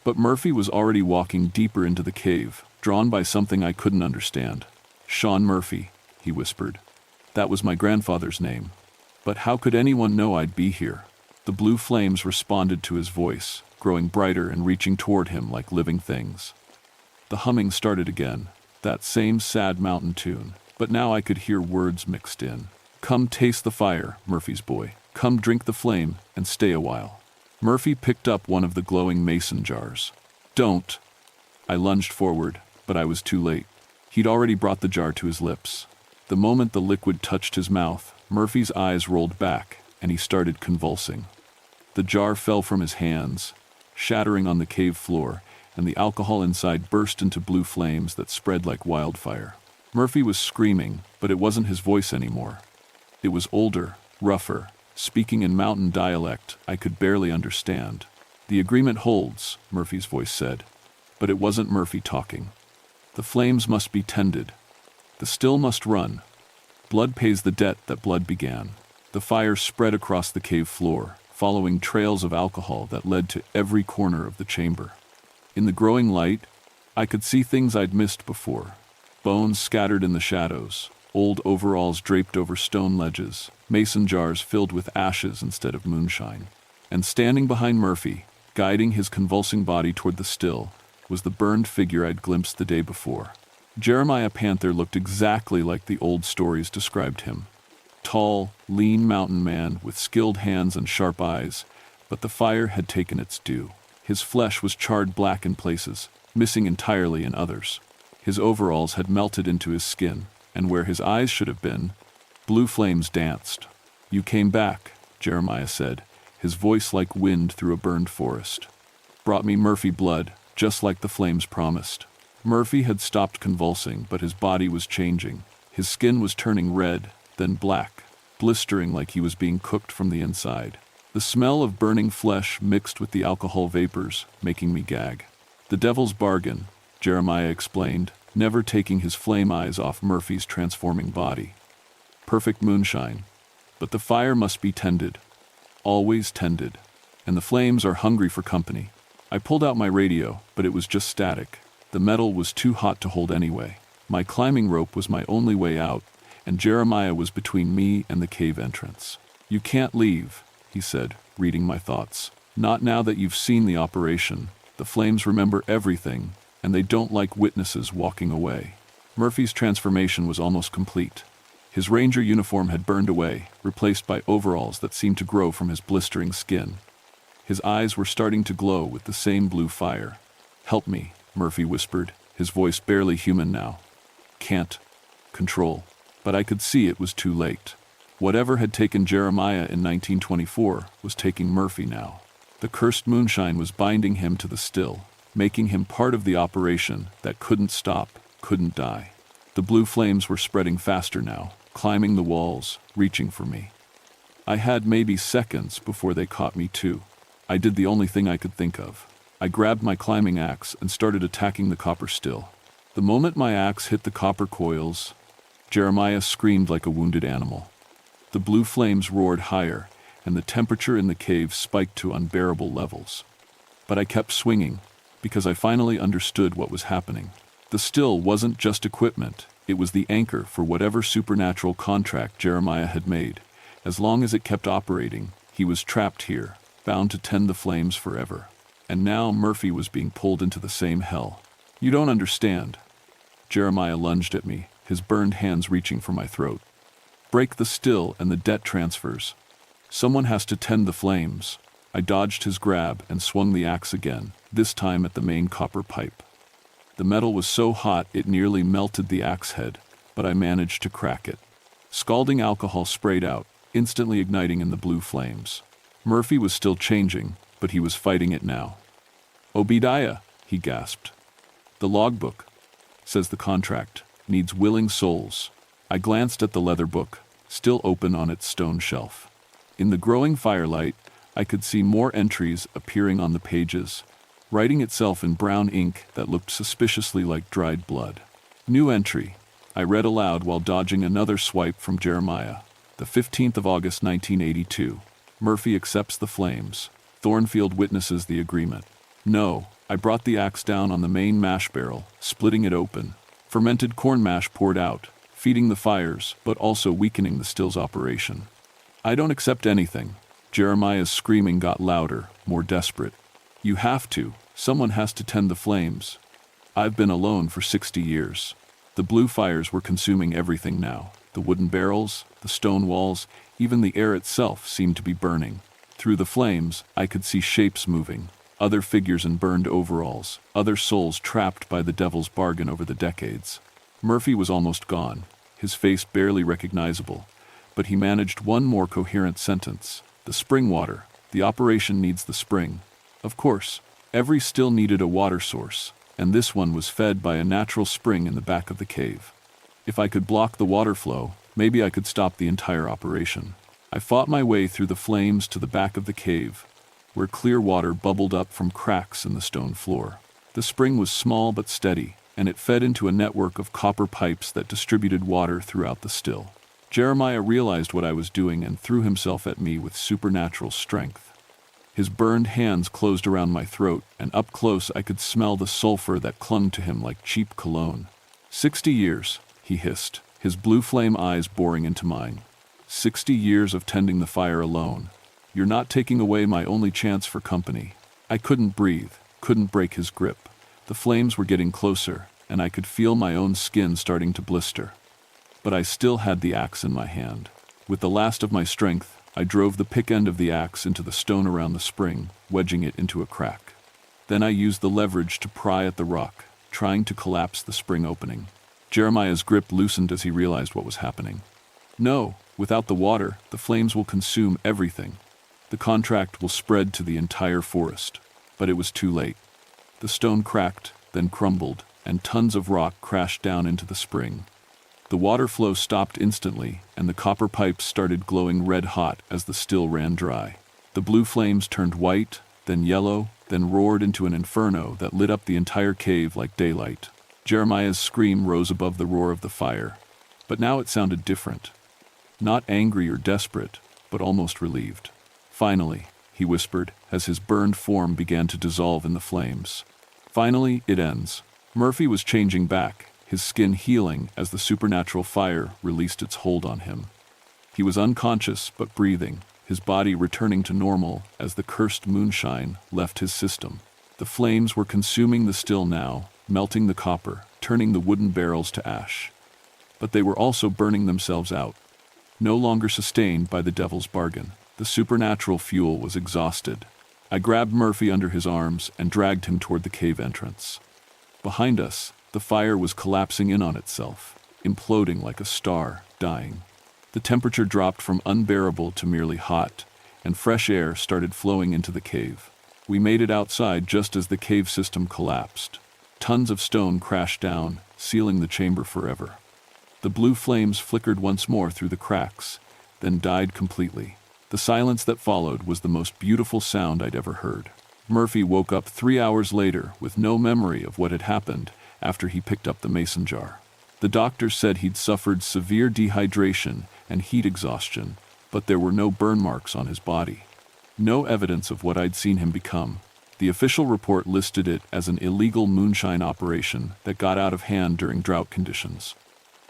But Murphy was already walking deeper into the cave, drawn by something I couldn't understand. Sean Murphy, he whispered. That was my grandfather's name. But how could anyone know I'd be here? The blue flames responded to his voice, growing brighter and reaching toward him like living things. The humming started again, that same sad mountain tune, but now I could hear words mixed in. Come taste the fire, Murphy's boy. Come drink the flame and stay a while. Murphy picked up one of the glowing mason jars. Don't. I lunged forward, but I was too late. He'd already brought the jar to his lips. The moment the liquid touched his mouth, Murphy's eyes rolled back, and he started convulsing. The jar fell from his hands, shattering on the cave floor, and the alcohol inside burst into blue flames that spread like wildfire. Murphy was screaming, but it wasn't his voice anymore. It was older, rougher, speaking in mountain dialect I could barely understand. "The agreement holds," Murphy's voice said. But it wasn't Murphy talking. "The flames must be tended. The still must run. Blood pays the debt that blood began." The fire spread across the cave floor, following trails of alcohol that led to every corner of the chamber. In the growing light, I could see things I'd missed before. Bones scattered in the shadows, old overalls draped over stone ledges, mason jars filled with ashes instead of moonshine. And standing behind Murphy, guiding his convulsing body toward the still, was the burned figure I'd glimpsed the day before. Jeremiah Panther looked exactly like the old stories described him. Tall, lean mountain man with skilled hands and sharp eyes, but the fire had taken its due. His flesh was charred black in places, missing entirely in others. His overalls had melted into his skin, and where his eyes should have been, blue flames danced. "You came back," Jeremiah said, his voice like wind through a burned forest. "Brought me Murphy blood, just like the flames promised." Murphy had stopped convulsing, but his body was changing. His skin was turning red, then black, blistering like he was being cooked from the inside. The smell of burning flesh mixed with the alcohol vapors, making me gag. "The devil's bargain," Jeremiah explained, never taking his flame eyes off Murphy's transforming body. "Perfect moonshine. But the fire must be tended. Always tended. And the flames are hungry for company." I pulled out my radio, but it was just static. The metal was too hot to hold anyway. My climbing rope was my only way out, and Jeremiah was between me and the cave entrance. "You can't leave," he said, reading my thoughts. "Not now that you've seen the operation. The flames remember everything, and they don't like witnesses walking away." Murphy's transformation was almost complete. His ranger uniform had burned away, replaced by overalls that seemed to grow from his blistering skin. His eyes were starting to glow with the same blue fire. "Help me," Murphy whispered, his voice barely human now. "Can't control." But I could see it was too late. Whatever had taken Jeremiah in 1924 was taking Murphy now. The cursed moonshine was binding him to the still, making him part of the operation that couldn't stop, couldn't die. The blue flames were spreading faster now, climbing the walls, reaching for me. I had maybe seconds before they caught me too. I did the only thing I could think of. I grabbed my climbing axe and started attacking the copper still. The moment my axe hit the copper coils, Jeremiah screamed like a wounded animal. The blue flames roared higher, and the temperature in the cave spiked to unbearable levels. But I kept swinging, because I finally understood what was happening. The still wasn't just equipment, it was the anchor for whatever supernatural contract Jeremiah had made. As long as it kept operating, he was trapped here, bound to tend the flames forever. And now Murphy was being pulled into the same hell. "You don't understand." Jeremiah lunged at me, his burned hands reaching for my throat. "Break the still and the debt transfers. Someone has to tend the flames." I dodged his grab and swung the axe again, this time at the main copper pipe. The metal was so hot it nearly melted the axe head, but I managed to crack it. Scalding alcohol sprayed out, instantly igniting in the blue flames. Murphy was still changing, but he was fighting it now. "Obadiah," he gasped. "The logbook," says the contract, "needs willing souls." I glanced at the leather book, still open on its stone shelf. In the growing firelight, I could see more entries appearing on the pages, writing itself in brown ink that looked suspiciously like dried blood. "New entry," I read aloud while dodging another swipe from Jeremiah. "The 15th of August 1982. Murphy accepts the flames. Thornfield witnesses the agreement." No, I brought the axe down on the main mash barrel, splitting it open. Fermented corn mash poured out, feeding the fires, but also weakening the still's operation. "I don't accept anything." Jeremiah's screaming got louder, more desperate. "You have to. Someone has to tend the flames. I've been alone for 60 years. The blue fires were consuming everything now. The wooden barrels, the stone walls, even the air itself seemed to be burning. Through the flames, I could see shapes moving, other figures in burned overalls, other souls trapped by the devil's bargain over the decades. Murphy was almost gone. his face barely recognizable, but he managed one more coherent sentence. The spring water. The operation needs the spring. Of course, every still needed a water source, and this one was fed by a natural spring in the back of the cave. If I could block the water flow, maybe I could stop the entire operation. I fought my way through the flames to the back of the cave, where clear water bubbled up from cracks in the stone floor. The spring was small but steady, and it fed into a network of copper pipes that distributed water throughout the still. Jeremiah realized what I was doing and threw himself at me with supernatural strength. His burned hands closed around my throat, and up close I could smell the sulfur that clung to him like cheap cologne. 60 years, he hissed, his blue flame eyes boring into mine. 60 years of tending the fire alone. You're not taking away my only chance for company. I couldn't breathe, couldn't break his grip. The flames were getting closer, and I could feel my own skin starting to blister. But I still had the axe in my hand. With the last of my strength, I drove the pick end of the axe into the stone around the spring, wedging it into a crack. Then I used the leverage to pry at the rock, trying to collapse the spring opening. Jeremiah's grip loosened as he realized what was happening. No, without the water, the flames will consume everything. The contract will spread to the entire forest. But it was too late. The stone cracked, then crumbled, and tons of rock crashed down into the spring. The water flow stopped instantly, and the copper pipes started glowing red-hot as the still ran dry. The blue flames turned white, then yellow, then roared into an inferno that lit up the entire cave like daylight. Jeremiah's scream rose above the roar of the fire. But now it sounded different. Not angry or desperate, but almost relieved. Finally, he whispered, as his burned form began to dissolve in the flames. Finally, it ends. Murphy was changing back, his skin healing as the supernatural fire released its hold on him. He was unconscious but breathing, his body returning to normal as the cursed moonshine left his system. The flames were consuming the still now, melting the copper, turning the wooden barrels to ash. But they were also burning themselves out. No longer sustained by the devil's bargain, the supernatural fuel was exhausted. I grabbed Murphy under his arms and dragged him toward the cave entrance. Behind us, the fire was collapsing in on itself, imploding like a star, dying. The temperature dropped from unbearable to merely hot, and fresh air started flowing into the cave. We made it outside just as the cave system collapsed. Tons of stone crashed down, sealing the chamber forever. The blue flames flickered once more through the cracks, then died completely. The silence that followed was the most beautiful sound I'd ever heard. Murphy woke up 3 hours later with no memory of what had happened after he picked up the mason jar. The doctors said he'd suffered severe dehydration and heat exhaustion, but there were no burn marks on his body. No evidence of what I'd seen him become. The official report listed it as an illegal moonshine operation that got out of hand during drought conditions.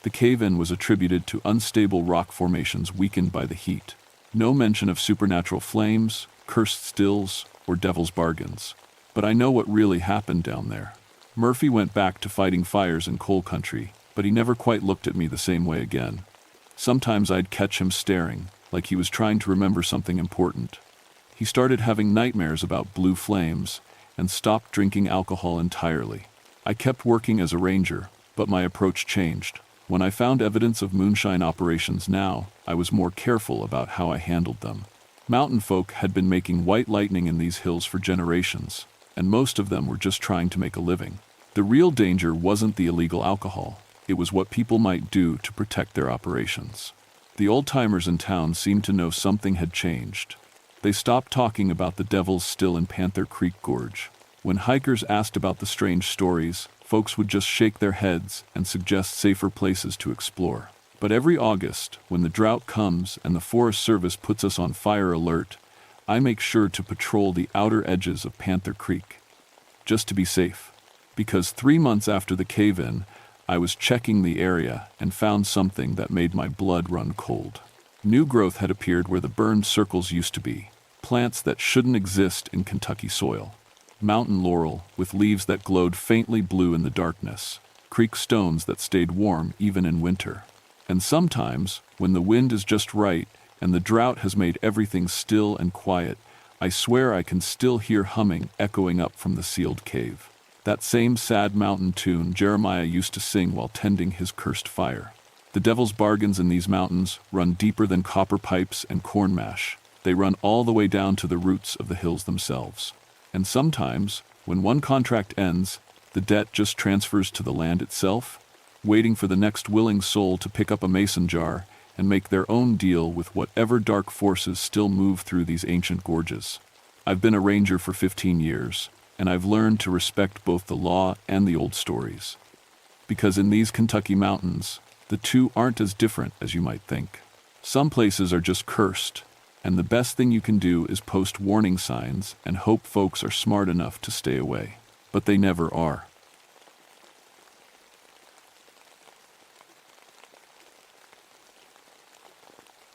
The cave-in was attributed to unstable rock formations weakened by the heat. No mention of supernatural flames, cursed stills, or devil's bargains. But I know what really happened down there. Murphy went back to fighting fires in coal country, but he never quite looked at me the same way again. Sometimes I'd catch him staring, like he was trying to remember something important. He started having nightmares about blue flames, and stopped drinking alcohol entirely. I kept working as a ranger, but my approach changed. When I found evidence of moonshine operations now, I was more careful about how I handled them. Mountain folk had been making white lightning in these hills for generations, and most of them were just trying to make a living. The real danger wasn't the illegal alcohol, it was what people might do to protect their operations. The old-timers in town seemed to know something had changed. They stopped talking about the devil's still in Panther Creek Gorge. When hikers asked about the strange stories, folks would just shake their heads and suggest safer places to explore. But every August, when the drought comes and the Forest Service puts us on fire alert, I make sure to patrol the outer edges of Panther Creek, just to be safe. Because 3 months after the cave-in, I was checking the area and found something that made my blood run cold. New growth had appeared where the burned circles used to be, plants that shouldn't exist in Kentucky soil. Mountain laurel with leaves that glowed faintly blue in the darkness, creek stones that stayed warm even in winter. And sometimes, when the wind is just right and the drought has made everything still and quiet, I swear I can still hear humming echoing up from the sealed cave. That same sad mountain tune Jeremiah used to sing while tending his cursed fire. The devil's bargains in these mountains run deeper than copper pipes and corn mash. They run all the way down to the roots of the hills themselves. And sometimes, when one contract ends, the debt just transfers to the land itself, waiting for the next willing soul to pick up a mason jar and make their own deal with whatever dark forces still move through these ancient gorges. I've been a ranger for 15 years, and I've learned to respect both the law and the old stories. Because in these Kentucky mountains, the two aren't as different as you might think. Some places are just cursed, and the best thing you can do is post warning signs and hope folks are smart enough to stay away. But they never are.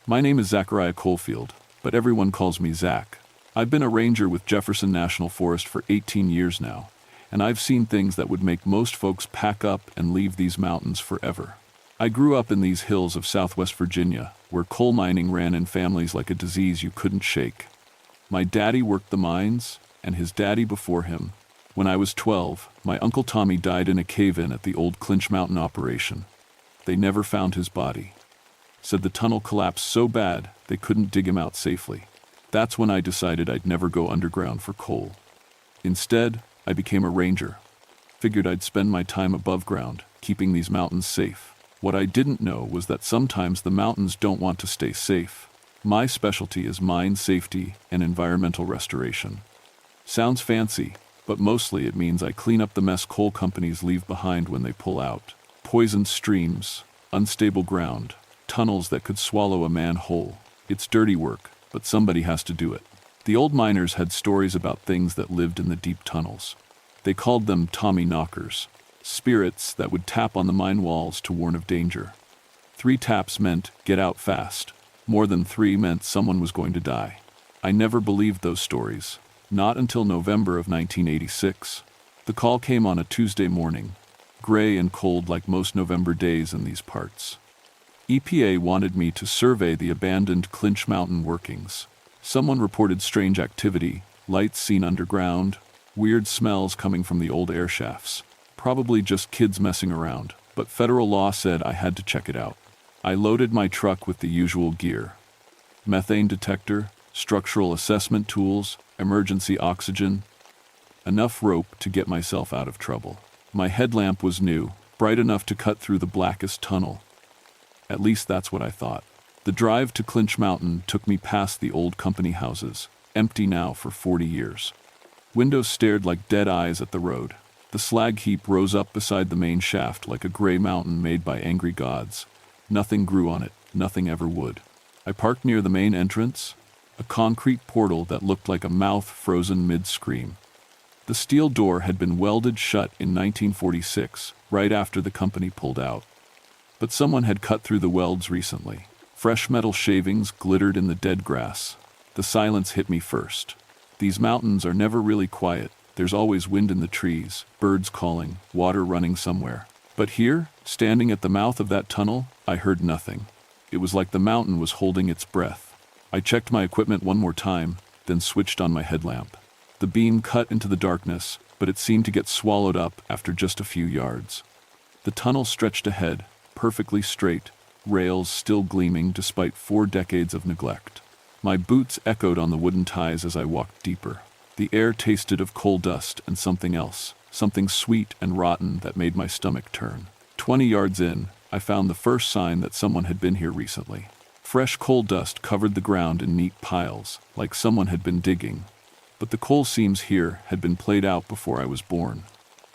My name is Zachariah Coalfield, but everyone calls me Zach. I've been a ranger with Jefferson National Forest for 18 years now, and I've seen things that would make most folks pack up and leave these mountains forever. I grew up in these hills of Southwest Virginia, where coal mining ran in families like a disease you couldn't shake. My daddy worked the mines, and his daddy before him. When I was 12, my Uncle Tommy died in a cave-in at the old Clinch Mountain operation. They never found his body. Said the tunnel collapsed so bad they couldn't dig him out safely. That's when I decided I'd never go underground for coal. Instead, I became a ranger. Figured I'd spend my time above ground, keeping these mountains safe. What I didn't know was that sometimes the mountains don't want to stay safe. My specialty is mine safety and environmental restoration. Sounds fancy, but mostly it means I clean up the mess coal companies leave behind when they pull out. Poisoned streams, unstable ground, tunnels that could swallow a man whole. It's dirty work, but somebody has to do it. The old miners had stories about things that lived in the deep tunnels. They called them Tommy knockers, spirits that would tap on the mine walls to warn of danger. 3 taps meant get out fast. More than 3 meant someone was going to die. I never believed those stories, not until November of 1986. The call came on a Tuesday morning, gray and cold like most November days in these parts. EPA wanted me to survey the abandoned Clinch Mountain workings. Someone reported strange activity, lights seen underground, weird smells coming from the old air shafts. Probably just kids messing around, but federal law said I had to check it out. I loaded my truck with the usual gear: methane detector, structural assessment tools, emergency oxygen, enough rope to get myself out of trouble. My headlamp was new, bright enough to cut through the blackest tunnel. At least that's what I thought. The drive to Clinch Mountain took me past the old company houses, empty now for 40 years. Windows stared like dead eyes at the road. The slag heap rose up beside the main shaft like a gray mountain made by angry gods. Nothing grew on it, nothing ever would. I parked near the main entrance, a concrete portal that looked like a mouth frozen mid-scream. The steel door had been welded shut in 1946, right after the company pulled out. But someone had cut through the welds recently. Fresh metal shavings glittered in the dead grass. The silence hit me first. These mountains are never really quiet. There's always wind in the trees, birds calling, water running somewhere. But here, standing at the mouth of that tunnel, I heard nothing. It was like the mountain was holding its breath. I checked my equipment one more time, then switched on my headlamp. The beam cut into the darkness, but it seemed to get swallowed up after just a few yards. The tunnel stretched ahead, perfectly straight, rails still gleaming despite 4 decades of neglect. My boots echoed on the wooden ties as I walked deeper. The air tasted of coal dust and something else, something sweet and rotten that made my stomach turn. 20 yards in, I found the first sign that someone had been here recently. Fresh coal dust covered the ground in neat piles, like someone had been digging. But the coal seams here had been played out before I was born.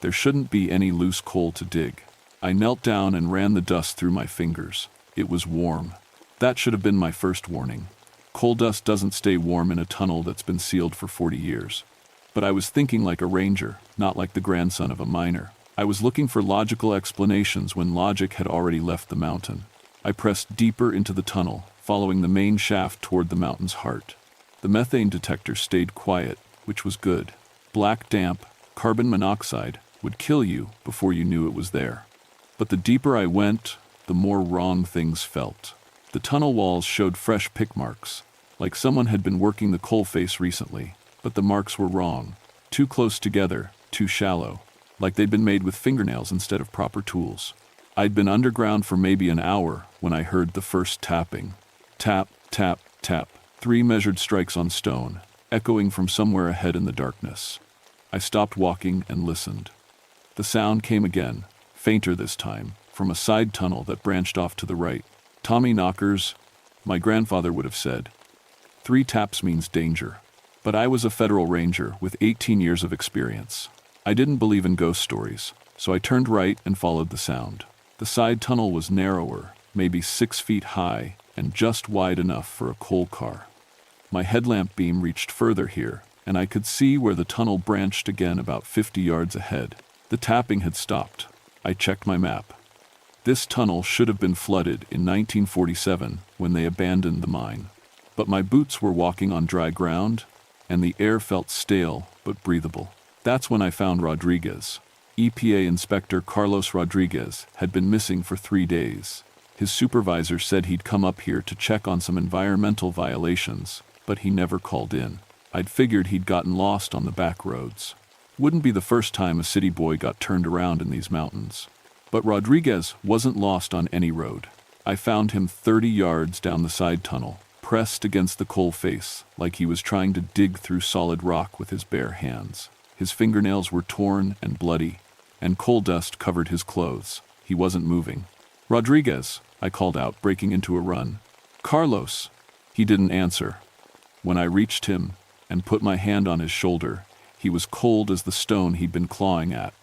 There shouldn't be any loose coal to dig. I knelt down and ran the dust through my fingers. It was warm. That should have been my first warning. Coal dust doesn't stay warm in a tunnel that's been sealed for 40 years. But I was thinking like a ranger, not like the grandson of a miner. I was looking for logical explanations when logic had already left the mountain. I pressed deeper into the tunnel, following the main shaft toward the mountain's heart. The methane detector stayed quiet, which was good. Black damp, carbon monoxide, would kill you before you knew it was there. But the deeper I went, the more wrong things felt. The tunnel walls showed fresh pick marks, like someone had been working the coal face recently, but the marks were wrong. Too close together, too shallow, like they'd been made with fingernails instead of proper tools. I'd been underground for maybe an hour when I heard the first tapping. Tap, tap, tap. 3 measured strikes on stone, echoing from somewhere ahead in the darkness. I stopped walking and listened. The sound came again, fainter this time, from a side tunnel that branched off to the right. Tommy knockers, my grandfather would have said. 3 taps means danger. But I was a federal ranger with 18 years of experience. I didn't believe in ghost stories, so I turned right and followed the sound. The side tunnel was narrower, maybe 6 feet high, and just wide enough for a coal car. My headlamp beam reached further here, and I could see where the tunnel branched again about 50 yards ahead. The tapping had stopped. I checked my map. This tunnel should have been flooded in 1947 when they abandoned the mine. But my boots were walking on dry ground, and the air felt stale but breathable. That's when I found Rodriguez. EPA Inspector Carlos Rodriguez had been missing for 3 days. His supervisor said he'd come up here to check on some environmental violations, but he never called in. I'd figured he'd gotten lost on the back roads. Wouldn't be the first time a city boy got turned around in these mountains. But Rodriguez wasn't lost on any road. I found him 30 yards down the side tunnel, pressed against the coal face, like he was trying to dig through solid rock with his bare hands. His fingernails were torn and bloody, and coal dust covered his clothes. He wasn't moving. "Rodriguez," I called out, breaking into a run. "Carlos." He didn't answer. When I reached him and put my hand on his shoulder, he was cold as the stone he'd been clawing at.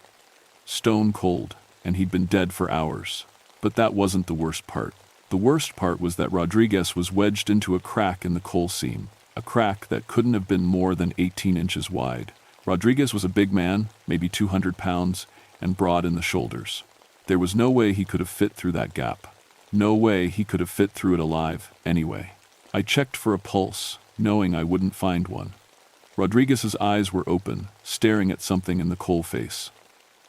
Stone cold, and he'd been dead for hours. But that wasn't the worst part. The worst part was that Rodriguez was wedged into a crack in the coal seam, a crack that couldn't have been more than 18 inches wide. Rodriguez was a big man, maybe 200 pounds, and broad in the shoulders. There was no way he could have fit through that gap. No way he could have fit through it alive, anyway. I checked for a pulse, knowing I wouldn't find one. Rodriguez's eyes were open, staring at something in the coal face.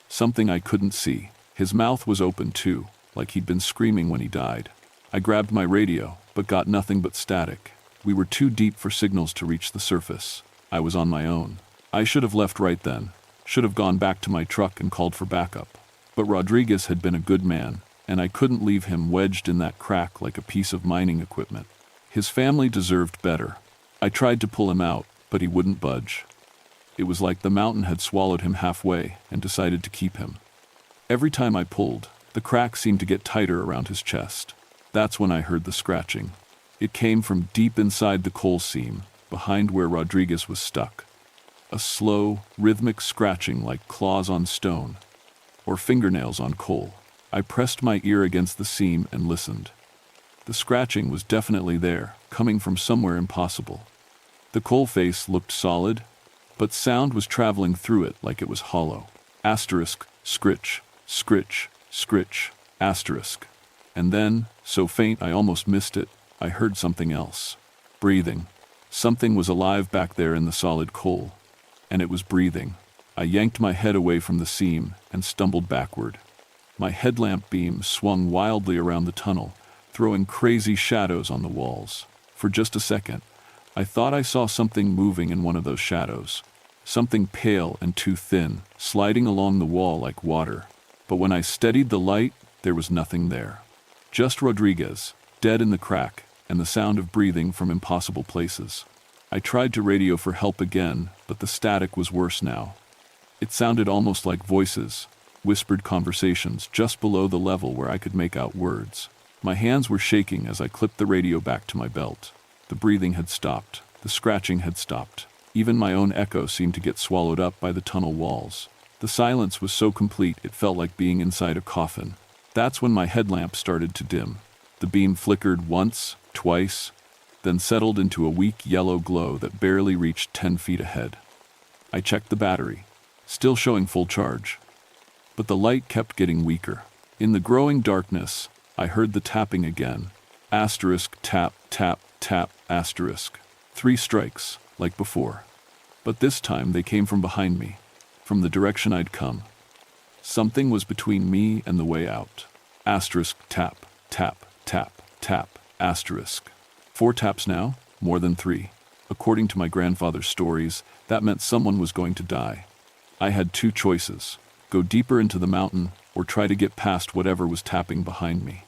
Something I couldn't see. His mouth was open too, like he'd been screaming when he died. I grabbed my radio, but got nothing but static. We were too deep for signals to reach the surface. I was on my own. I should have left right then, should have gone back to my truck and called for backup. But Rodriguez had been a good man, and I couldn't leave him wedged in that crack like a piece of mining equipment. His family deserved better. I tried to pull him out, but he wouldn't budge. It was like the mountain had swallowed him halfway and decided to keep him. Every time I pulled, the crack seemed to get tighter around his chest. That's when I heard the scratching. It came from deep inside the coal seam, behind where Rodriguez was stuck. A slow, rhythmic scratching like claws on stone, or fingernails on coal. I pressed my ear against the seam and listened. The scratching was definitely there, coming from somewhere impossible. The coal face looked solid, but sound was traveling through it like it was hollow. Asterisk, scritch, scritch, scritch, asterisk. And then, so faint I almost missed it, I heard something else. Breathing. Something was alive back there in the solid coal. And it was breathing. I yanked my head away from the seam and stumbled backward. My headlamp beam swung wildly around the tunnel, throwing crazy shadows on the walls. For just a second, I thought I saw something moving in one of those shadows. Something pale and too thin, sliding along the wall like water. But when I steadied the light, there was nothing there. Just Rodriguez, dead in the crack, and the sound of breathing from impossible places. I tried to radio for help again, but the static was worse now. It sounded almost like voices, whispered conversations just below the level where I could make out words. My hands were shaking as I clipped the radio back to my belt. The breathing had stopped. The scratching had stopped. Even my own echo seemed to get swallowed up by the tunnel walls. The silence was so complete it felt like being inside a coffin. That's when my headlamp started to dim. The beam flickered once, twice, then settled into a weak yellow glow that barely reached 10 feet ahead. I checked the battery, still showing full charge. But the light kept getting weaker. In the growing darkness, I heard the tapping again. Asterisk, tap, tap, tap, asterisk. 3 strikes, like before. But this time they came from behind me, from the direction I'd come. Something was between me and the way out. Asterisk, tap, tap, tap, tap, asterisk. 4 taps now, more than 3. According to my grandfather's stories, that meant someone was going to die. I had 2 choices. Go deeper into the mountain, or try to get past whatever was tapping behind me.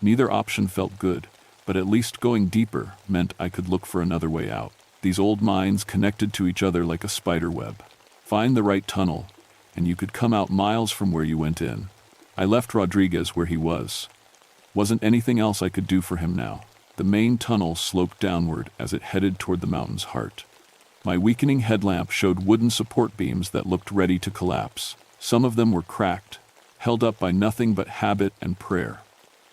Neither option felt good, but at least going deeper meant I could look for another way out. These old mines connected to each other like a spider web. Find the right tunnel, and you could come out miles from where you went in. I left Rodriguez where he was. Wasn't anything else I could do for him now. The main tunnel sloped downward as it headed toward the mountain's heart. My weakening headlamp showed wooden support beams that looked ready to collapse. Some of them were cracked, held up by nothing but habit and prayer.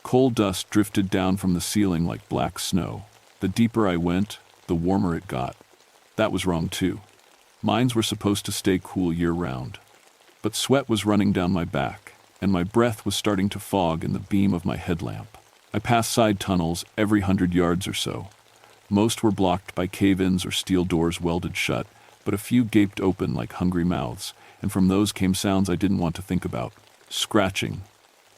Coal dust drifted down from the ceiling like black snow. The deeper I went, the warmer it got. That was wrong too. Mines were supposed to stay cool year-round. But sweat was running down my back, and my breath was starting to fog in the beam of my headlamp. I passed side tunnels every 100 yards or so. Most were blocked by cave-ins or steel doors welded shut, but a few gaped open like hungry mouths, and from those came sounds I didn't want to think about. Scratching,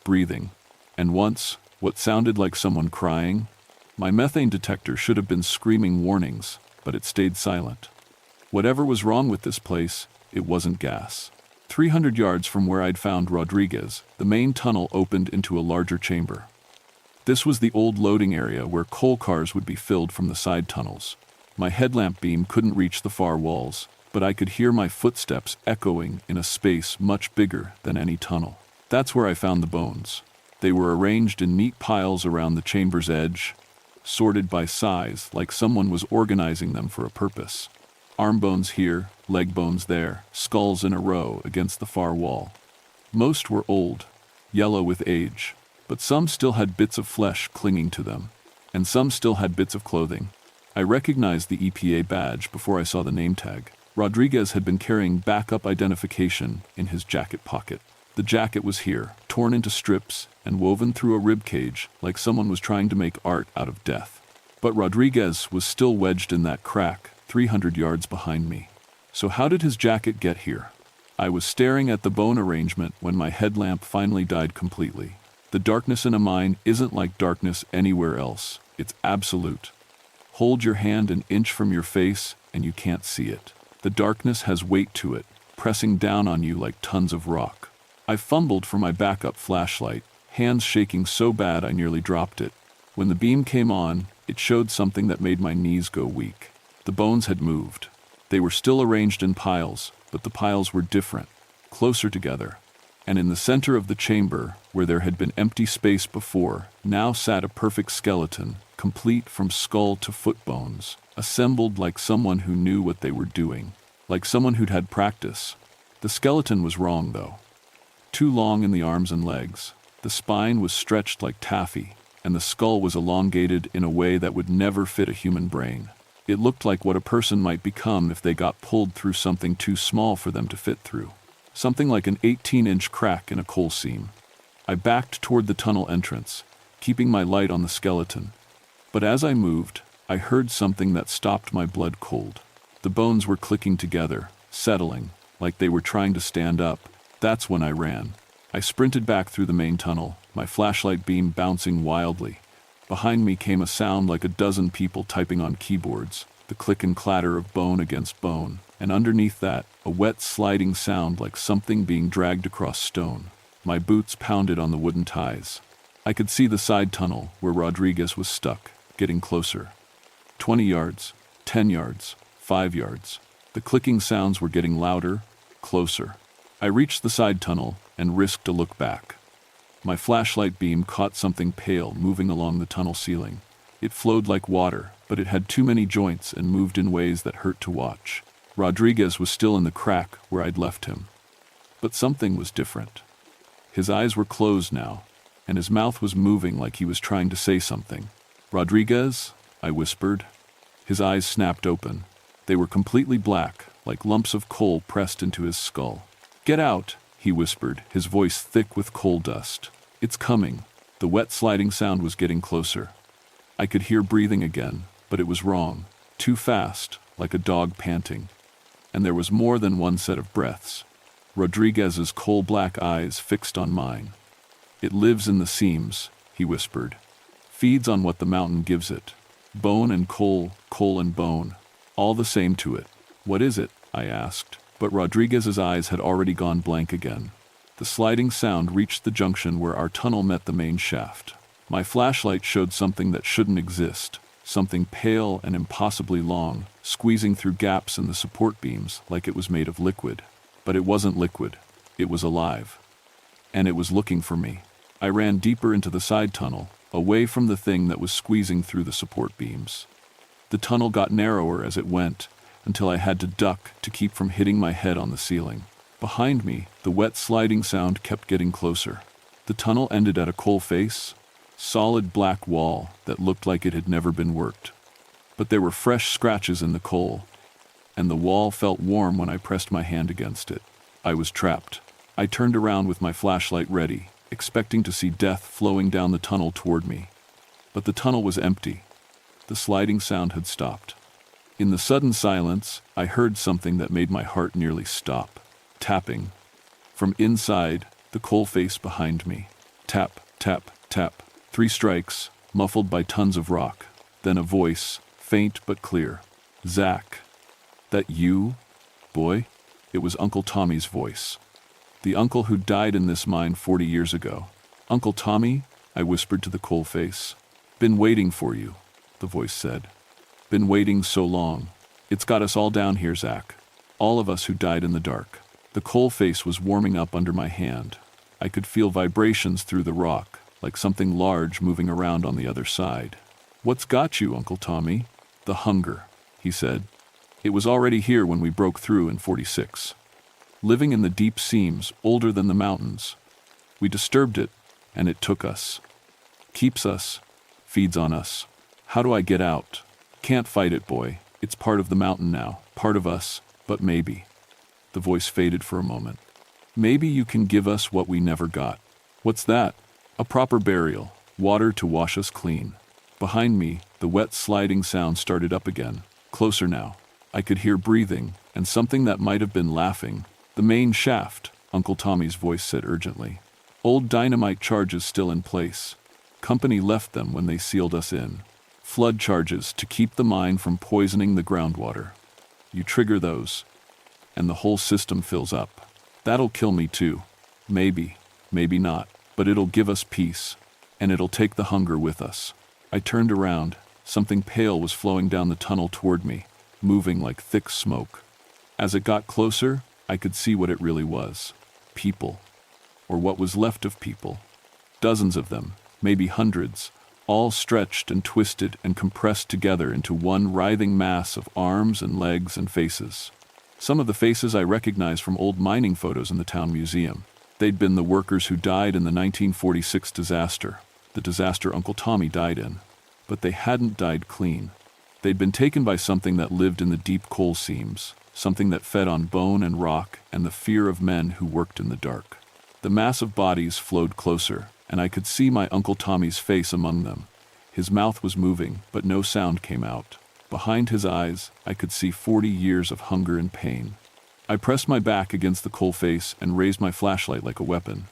breathing, and once, what sounded like someone crying. My methane detector should have been screaming warnings, but it stayed silent. Whatever was wrong with this place, it wasn't gas. 300 yards from where I'd found Rodriguez, the main tunnel opened into a larger chamber. This was the old loading area where coal cars would be filled from the side tunnels. My headlamp beam couldn't reach the far walls, but I could hear my footsteps echoing in a space much bigger than any tunnel. That's where I found the bones. They were arranged in neat piles around the chamber's edge, sorted by size like someone was organizing them for a purpose. Arm bones here, leg bones there, skulls in a row against the far wall. Most were old, yellow with age, but some still had bits of flesh clinging to them, and some still had bits of clothing. I recognized the EPA badge before I saw the name tag. Rodriguez had been carrying backup identification in his jacket pocket. The jacket was here, torn into strips and woven through a rib cage like someone was trying to make art out of death. But Rodriguez was still wedged in that crack, 300 yards behind me. So how did his jacket get here? I was staring at the bone arrangement when my headlamp finally died completely. The darkness in a mine isn't like darkness anywhere else. It's absolute. Hold your hand an inch from your face and you can't see it. The darkness has weight to it, pressing down on you like tons of rock. I fumbled for my backup flashlight, hands shaking so bad I nearly dropped it. When the beam came on, it showed something that made my knees go weak. The bones had moved. They were still arranged in piles, but the piles were different, closer together. And in the center of the chamber, where there had been empty space before, now sat a perfect skeleton, complete from skull to foot bones, assembled like someone who knew what they were doing, like someone who'd had practice. The skeleton was wrong, though. Too long in the arms and legs. The spine was stretched like taffy, and the skull was elongated in a way that would never fit a human brain. It looked like what a person might become if they got pulled through something too small for them to fit through. Something like an 18-inch crack in a coal seam. I backed toward the tunnel entrance, keeping my light on the skeleton. But as I moved, I heard something that stopped my blood cold. The bones were clicking together, settling, like they were trying to stand up. That's when I ran. I sprinted back through the main tunnel, my flashlight beam bouncing wildly. Behind me came a sound like a dozen people typing on keyboards, the click and clatter of bone against bone, and underneath that, a wet sliding sound like something being dragged across stone. My boots pounded on the wooden ties. I could see the side tunnel where Rodriguez was stuck, getting closer. 20 yards, 10 yards, 5 yards. The clicking sounds were getting louder, closer. I reached the side tunnel and risked a look back. My flashlight beam caught something pale moving along the tunnel ceiling. It flowed like water, but it had too many joints and moved in ways that hurt to watch. Rodriguez was still in the crack where I'd left him. But something was different. His eyes were closed now, and his mouth was moving like he was trying to say something. "Rodriguez?" I whispered. His eyes snapped open. They were completely black, like lumps of coal pressed into his skull. "Get out," he whispered, his voice thick with coal dust. "It's coming." The wet sliding sound was getting closer. I could hear breathing again, but it was wrong. Too fast, like a dog panting. And there was more than one set of breaths. Rodriguez's coal-black eyes fixed on mine. "It lives in the seams," he whispered. "Feeds on what the mountain gives it. Bone and coal, coal and bone. All the same to it." "What is it?" I asked. But Rodriguez's eyes had already gone blank again. The sliding sound reached the junction where our tunnel met the main shaft. My flashlight showed something that shouldn't exist, something pale and impossibly long, squeezing through gaps in the support beams like it was made of liquid. But it wasn't liquid. It was alive. And it was looking for me. I ran deeper into the side tunnel, away from the thing that was squeezing through the support beams. The tunnel got narrower as it went, until I had to duck to keep from hitting my head on the ceiling. Behind me, the wet sliding sound kept getting closer. The tunnel ended at a coal face, solid black wall that looked like it had never been worked. But there were fresh scratches in the coal, and the wall felt warm when I pressed my hand against it. I was trapped. I turned around with my flashlight ready, expecting to see death flowing down the tunnel toward me. But the tunnel was empty. The sliding sound had stopped. In the sudden silence, I heard something that made my heart nearly stop. Tapping. From inside, the coal face behind me. Tap, tap, tap. 3 strikes, muffled by tons of rock. Then a voice, faint but clear. "Zach. That you, boy?" It was Uncle Tommy's voice. The uncle who died in this mine 40 years ago. "Uncle Tommy," I whispered to the coal face. "Been waiting for you," the voice said. "Been waiting so long. It's got us all down here, Zach. All of us who died in the dark." The coal face was warming up under my hand. I could feel vibrations through the rock, like something large moving around on the other side. "What's got you, Uncle Tommy?" "The hunger," he said. "It was already here when we broke through in 46. Living in the deep seams, older than the mountains. We disturbed it, and it took us. Keeps us, feeds on us. How do I get out? Can't fight it, boy. It's part of the mountain now, part of us, but maybe." The voice faded for a moment. "Maybe you can give us what we never got." "What's that?" "A proper burial, water to wash us clean." Behind me, the wet sliding sound started up again, closer now. I could hear breathing, and something that might have been laughing. "The main shaft," Uncle Tommy's voice said urgently. "Old dynamite charges still in place. Company left them when they sealed us in. Flood charges to keep the mine from poisoning the groundwater. You trigger those, and the whole system fills up. That'll kill me too. Maybe, maybe not, but it'll give us peace, and it'll take the hunger with us." I turned around. Something pale was flowing down the tunnel toward me, moving like thick smoke. As it got closer, I could see what it really was. People. Or what was left of people. Dozens of them, maybe hundreds, all stretched and twisted and compressed together into one writhing mass of arms and legs and faces. Some of the faces I recognized from old mining photos in the town museum. They'd been the workers who died in the 1946 disaster, the disaster Uncle Tommy died in. But they hadn't died clean. They'd been taken by something that lived in the deep coal seams, something that fed on bone and rock and the fear of men who worked in the dark. The mass of bodies flowed closer, and I could see my Uncle Tommy's face among them. His mouth was moving, but no sound came out. Behind his eyes, I could see 40 years of hunger and pain. I pressed my back against the coal face and raised my flashlight like a weapon.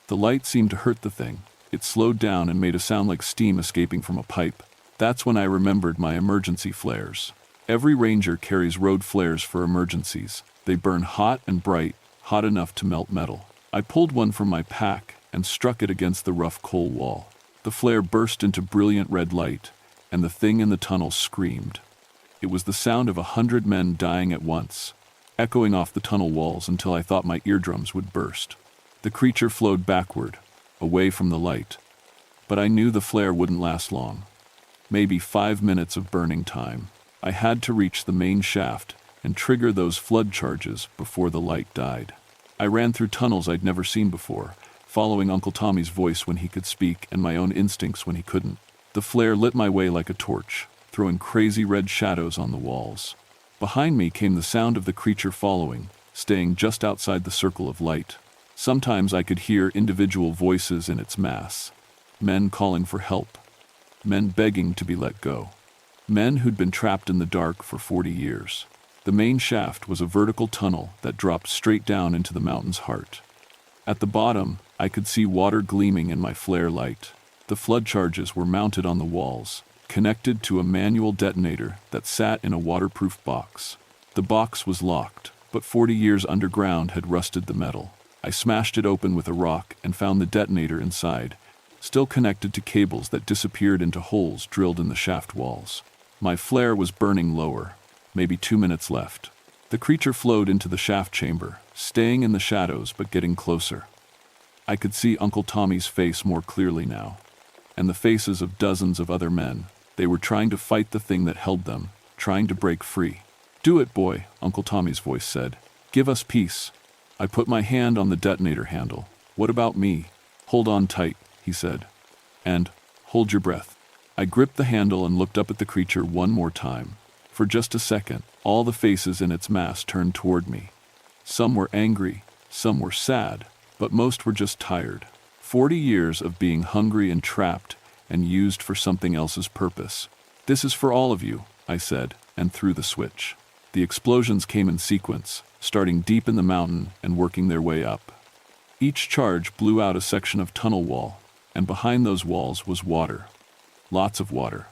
The light seemed to hurt the thing. It slowed down and made a sound like steam escaping from a pipe. That's when I remembered my emergency flares. Every ranger carries road flares for emergencies. They burn hot and bright, hot enough to melt metal. I pulled one from my pack and struck it against the rough coal wall. The flare burst into brilliant red light, and the thing in the tunnel screamed. It was the sound of 100 men dying at once, echoing off the tunnel walls until I thought my eardrums would burst. The creature flowed backward, away from the light. But I knew the flare wouldn't last long. Maybe 5 minutes of burning time. I had to reach the main shaft and trigger those flood charges before the light died. I ran through tunnels I'd never seen before, following Uncle Tommy's voice when he could speak and my own instincts when he couldn't. The flare lit my way like a torch, throwing crazy red shadows on the walls. Behind me came the sound of the creature following, staying just outside the circle of light. Sometimes I could hear individual voices in its mass. Men calling for help. Men begging to be let go. Men who'd been trapped in the dark for 40 years. The main shaft was a vertical tunnel that dropped straight down into the mountain's heart. At the bottom, I could see water gleaming in my flare light. The flood charges were mounted on the walls, connected to a manual detonator that sat in a waterproof box. The box was locked, but 40 years underground had rusted the metal. I smashed it open with a rock and found the detonator inside, still connected to cables that disappeared into holes drilled in the shaft walls. My flare was burning lower, maybe 2 minutes left. The creature flowed into the shaft chamber, staying in the shadows but getting closer. I could see Uncle Tommy's face more clearly now, and the faces of dozens of other men. They were trying to fight the thing that held them, trying to break free. "Do it, boy," Uncle Tommy's voice said. "Give us peace." I put my hand on the detonator handle. "What about me?" "Hold on tight," he said. "And hold your breath." I gripped the handle and looked up at the creature one more time. For just a second, all the faces in its mass turned toward me. Some were angry, some were sad, but most were just tired. 40 years of being hungry and trapped and used for something else's purpose. "This is for all of you," I said, and threw the switch. The explosions came in sequence, starting deep in the mountain and working their way up. Each charge blew out a section of tunnel wall, and behind those walls was water. Lots of water.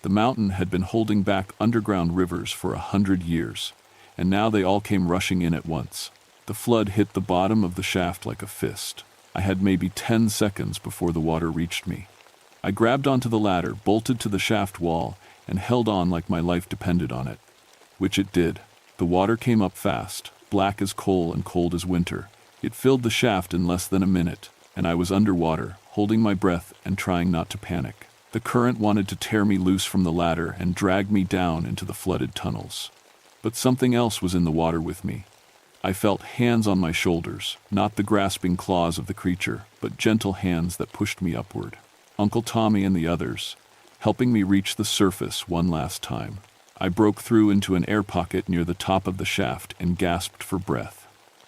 The mountain had been holding back underground rivers for 100 years, and now they all came rushing in at once. The flood hit the bottom of the shaft like a fist. I had maybe 10 seconds before the water reached me. I grabbed onto the ladder, bolted to the shaft wall, and held on like my life depended on it. Which it did. The water came up fast, black as coal and cold as winter. It filled the shaft in less than a minute, and I was underwater, holding my breath and trying not to panic. The current wanted to tear me loose from the ladder and drag me down into the flooded tunnels. But something else was in the water with me. I felt hands on my shoulders, not the grasping claws of the creature, but gentle hands that pushed me upward. Uncle Tommy and the others, helping me reach the surface one last time. I broke through into an air pocket near the top of the shaft and gasped for breath.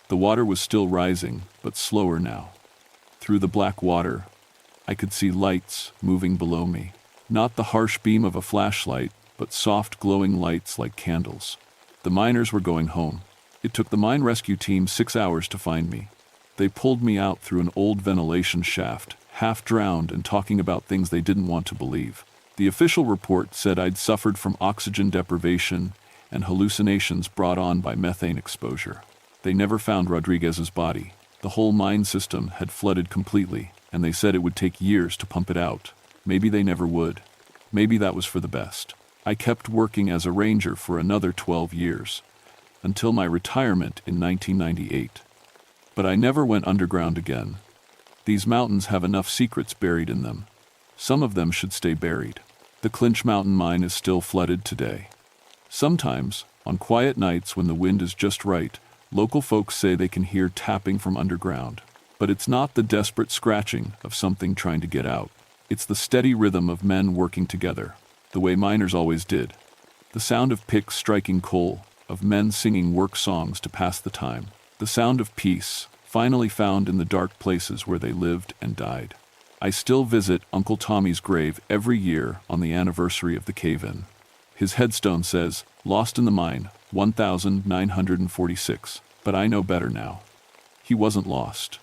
The water was still rising, but slower now. Through the black water, I could see lights moving below me. Not the harsh beam of a flashlight, but soft glowing lights like candles. The miners were going home. It took the mine rescue team 6 hours to find me. They pulled me out through an old ventilation shaft, half drowned and talking about things they didn't want to believe. The official report said I'd suffered from oxygen deprivation and hallucinations brought on by methane exposure. They never found Rodriguez's body. The whole mine system had flooded completely, and they said it would take years to pump it out. Maybe they never would. Maybe that was for the best. I kept working as a ranger for another 12 years, until my retirement in 1998. But I never went underground again. These mountains have enough secrets buried in them. Some of them should stay buried. The Clinch Mountain mine is still flooded today. Sometimes, on quiet nights when the wind is just right, local folks say they can hear tapping from underground. But it's not the desperate scratching of something trying to get out. It's the steady rhythm of men working together, the way miners always did. The sound of picks striking coal, of men singing work songs to pass the time. The sound of peace, finally found in the dark places where they lived and died. I still visit Uncle Tommy's grave every year on the anniversary of the cave-in. His headstone says, "Lost in the mine, 1946, but I know better now." He wasn't lost.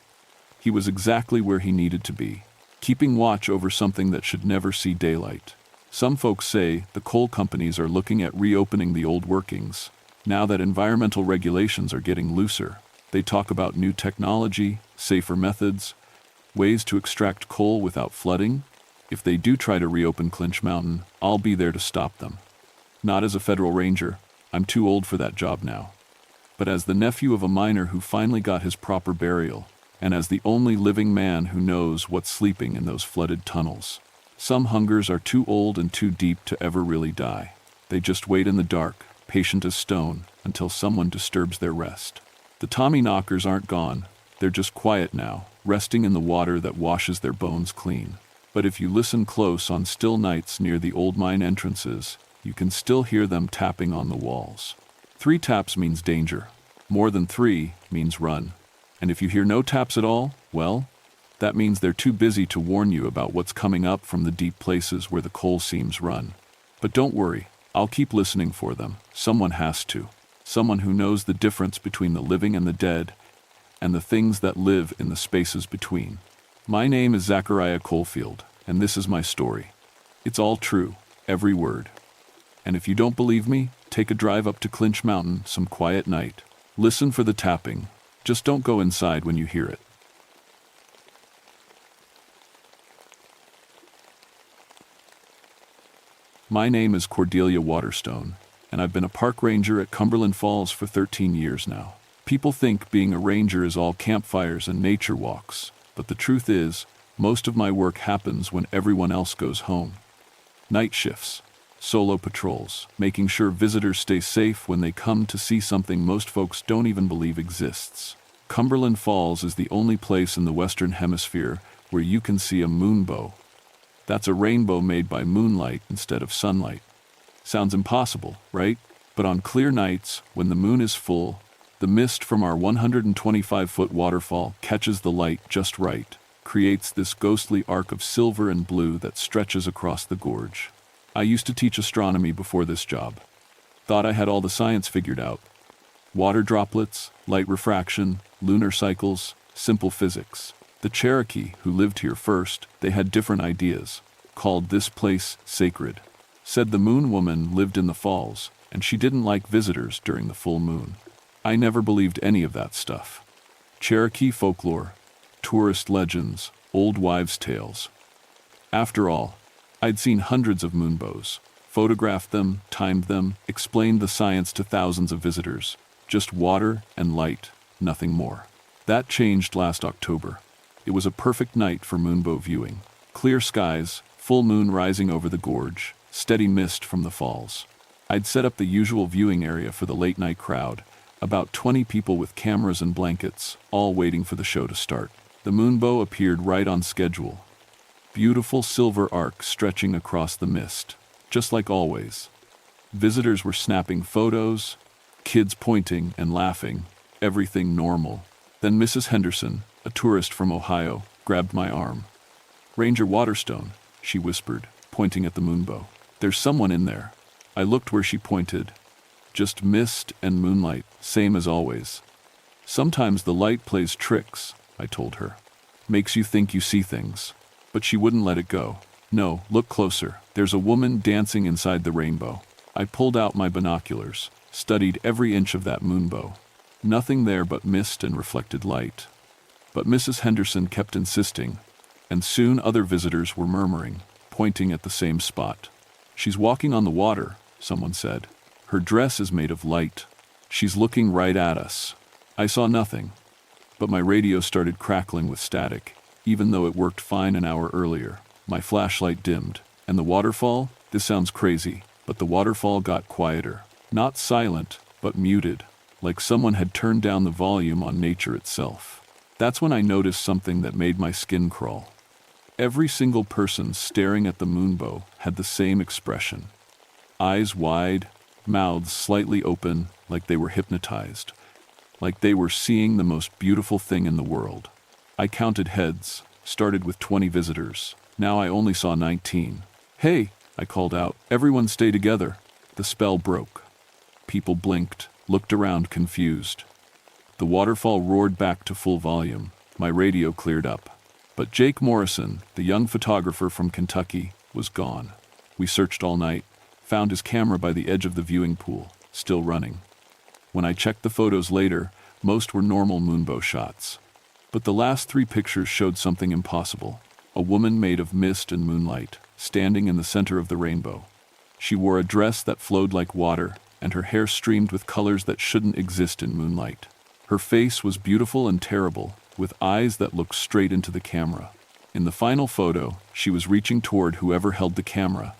He was exactly where he needed to be, keeping watch over something that should never see daylight. Some folks say the coal companies are looking at reopening the old workings. Now that environmental regulations are getting looser, they talk about new technology, safer methods, ways to extract coal without flooding. If they do try to reopen Clinch Mountain, I'll be there to stop them. Not as a federal ranger, I'm too old for that job now. But as the nephew of a miner who finally got his proper burial, and as the only living man who knows what's sleeping in those flooded tunnels. Some hungers are too old and too deep to ever really die. They just wait in the dark, patient as stone, until someone disturbs their rest. The Tommy knockers aren't gone. They're just quiet now, resting in the water that washes their bones clean. But if you listen close on still nights near the old mine entrances, you can still hear them tapping on the walls. 3 taps means danger. More than 3 means run. And if you hear no taps at all, well, that means they're too busy to warn you about what's coming up from the deep places where the coal seams run. But don't worry, I'll keep listening for them. Someone has to. Someone who knows the difference between the living and the dead, and the things that live in the spaces between. My name is Zachariah Coalfield, and this is my story. It's all true, every word. And if you don't believe me, take a drive up to Clinch Mountain some quiet night. Listen for the tapping. Just don't go inside when you hear it. My name is Cordelia Waterstone, and I've been a park ranger at Cumberland Falls for 13 years now. People think being a ranger is all campfires and nature walks, but the truth is, most of my work happens when everyone else goes home. Night shifts, solo patrols, making sure visitors stay safe when they come to see something most folks don't even believe exists. Cumberland Falls is the only place in the Western Hemisphere where you can see a moonbow. That's a rainbow made by moonlight instead of sunlight. Sounds impossible, right? But on clear nights, when the moon is full, the mist from our 125-foot waterfall catches the light just right, creates this ghostly arc of silver and blue that stretches across the gorge. I used to teach astronomy before this job. Thought I had all the science figured out. Water droplets, light refraction, lunar cycles, simple physics. The Cherokee, who lived here first, they had different ideas, called this place sacred. Said the moonwoman lived in the falls, and she didn't like visitors during the full moon. I never believed any of that stuff. Cherokee folklore, tourist legends, old wives' tales. After all, I'd seen hundreds of moonbows, photographed them, timed them, explained the science to thousands of visitors. Just water and light, nothing more. That changed last October. It was a perfect night for moonbow viewing. Clear skies, full moon rising over the gorge, steady mist from the falls. I'd set up the usual viewing area for the late-night crowd, about 20 people with cameras and blankets, all waiting for the show to start. The moonbow appeared right on schedule. Beautiful silver arc stretching across the mist, just like always. Visitors were snapping photos, kids pointing and laughing, everything normal. Then Mrs. Henderson, a tourist from Ohio, grabbed my arm. "Ranger Waterstone," she whispered, pointing at the moonbow. "There's someone in there." I looked where she pointed. Just mist and moonlight, same as always. "Sometimes the light plays tricks," I told her. "Makes you think you see things." But she wouldn't let it go. "No, look closer. There's a woman dancing inside the rainbow." I pulled out my binoculars, studied every inch of that moonbow. Nothing there but mist and reflected light. But Mrs. Henderson kept insisting, and soon other visitors were murmuring, pointing at the same spot. "She's walking on the water," someone said. "Her dress is made of light. She's looking right at us." I saw nothing, but my radio started crackling with static, even though it worked fine an hour earlier. My flashlight dimmed, and the waterfall? This sounds crazy, but the waterfall got quieter. Not silent, but muted, like someone had turned down the volume on nature itself. That's when I noticed something that made my skin crawl. Every single person staring at the moonbow had the same expression. Eyes wide, mouths slightly open, like they were hypnotized, like they were seeing the most beautiful thing in the world. I counted heads, started with 20 visitors. Now I only saw 19. "Hey," I called out, "everyone stay together." The spell broke. People blinked, looked around confused. The waterfall roared back to full volume. My radio cleared up. But Jake Morrison, the young photographer from Kentucky, was gone. We searched all night, found his camera by the edge of the viewing pool, still running. When I checked the photos later, most were normal moonbow shots. But the last 3 pictures showed something impossible. A woman made of mist and moonlight, standing in the center of the rainbow. She wore a dress that flowed like water, and her hair streamed with colors that shouldn't exist in moonlight. Her face was beautiful and terrible, with eyes that looked straight into the camera. In the final photo, she was reaching toward whoever held the camera,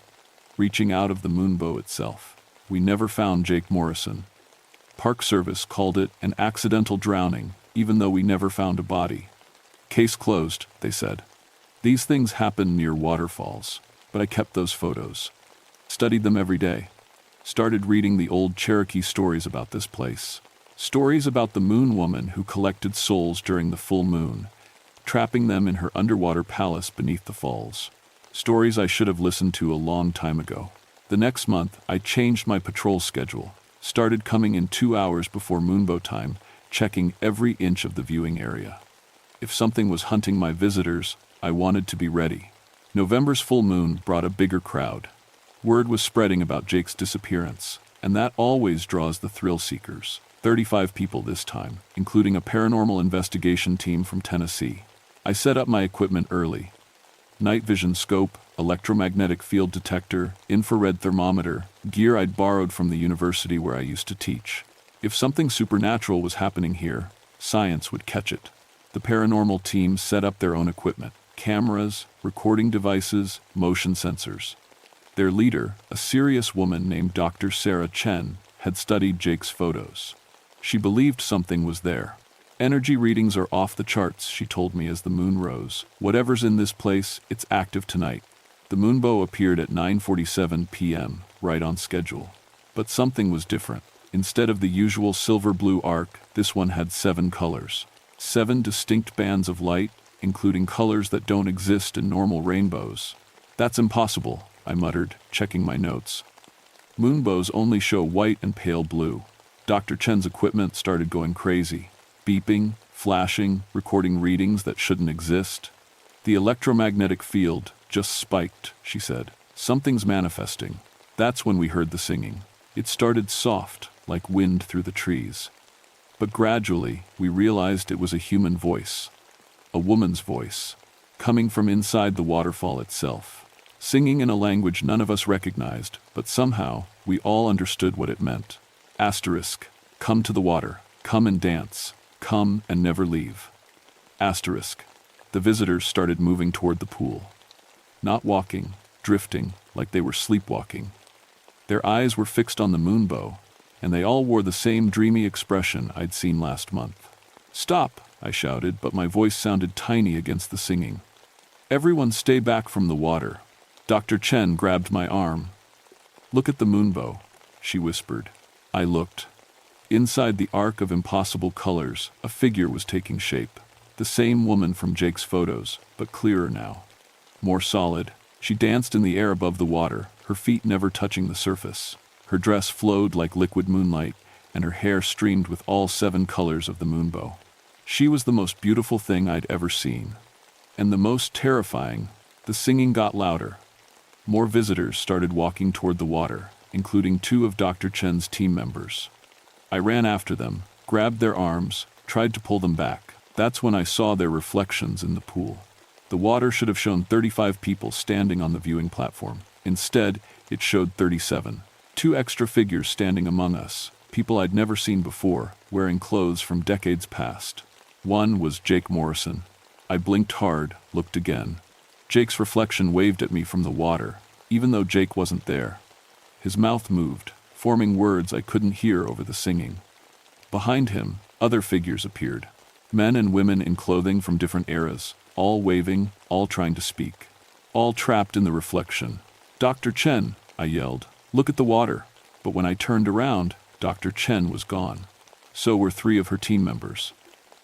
reaching out of the moonbow itself. We never found Jake Morrison. Park Service called it an accidental drowning, even though we never found a body. "Case closed," they said. These things happen near waterfalls, but I kept those photos. Studied them every day. Started reading the old Cherokee stories about this place. Stories about the moonwoman who collected souls during the full moon, trapping them in her underwater palace beneath the falls. Stories I should have listened to a long time ago. The next month, I changed my patrol schedule, started coming in 2 hours before moonbow time, checking every inch of the viewing area. If something was hunting my visitors, I wanted to be ready. November's full moon brought a bigger crowd. Word was spreading about Jake's disappearance. And that always draws the thrill seekers. 35 people this time, including a paranormal investigation team from Tennessee. I set up my equipment early. Night vision scope, electromagnetic field detector, infrared thermometer, gear I'd borrowed from the university where I used to teach. If something supernatural was happening here, science would catch it. The paranormal team set up their own equipment: cameras, recording devices, motion sensors. Their leader, a serious woman named Dr. Sarah Chen, had studied Jake's photos. She believed something was there. Energy readings are off the charts, she told me as the moon rose. Whatever's in this place, it's active tonight. The moonbow appeared at 9:47 p.m., right on schedule. But something was different. Instead of the usual silver-blue arc, this one had 7 colors. 7 distinct bands of light, including colors that don't exist in normal rainbows. That's impossible, I muttered, checking my notes. Moonbows only show white and pale blue. Dr. Chen's equipment started going crazy. Beeping, flashing, recording readings that shouldn't exist. The electromagnetic field just spiked, she said. Something's manifesting. That's when we heard the singing. It started soft, like wind through the trees. But gradually, we realized it was a human voice. A woman's voice, coming from inside the waterfall itself. Singing in a language none of us recognized, but somehow, we all understood what it meant. Asterisk, come to the water, come and dance, come and never leave. Asterisk, the visitors started moving toward the pool. Not walking, drifting, like they were sleepwalking. Their eyes were fixed on the moonbow, and they all wore the same dreamy expression I'd seen last month. Stop, I shouted, but my voice sounded tiny against the singing. Everyone stay back from the water. Dr. Chen grabbed my arm. Look at the moonbow, she whispered. I looked. Inside the arc of impossible colors, a figure was taking shape. The same woman from Jake's photos, but clearer now. More solid. She danced in the air above the water, her feet never touching the surface. Her dress flowed like liquid moonlight, and her hair streamed with all 7 colors of the moonbow. She was the most beautiful thing I'd ever seen. And the most terrifying, the singing got louder. More visitors started walking toward the water, including 2 of Dr. Chen's team members. I ran after them, grabbed their arms, tried to pull them back. That's when I saw their reflections in the pool. The water should have shown 35 people standing on the viewing platform. Instead, it showed 37. 2 extra figures standing among us, people I'd never seen before, wearing clothes from decades past. One was Jake Morrison. I blinked hard, looked again. Jake's reflection waved at me from the water, even though Jake wasn't there. His mouth moved, forming words I couldn't hear over the singing. Behind him, other figures appeared. Men and women in clothing from different eras, all waving, all trying to speak. All trapped in the reflection. Dr. Chen, I yelled. Look at the water. But when I turned around, Dr. Chen was gone. So were 3 of her team members.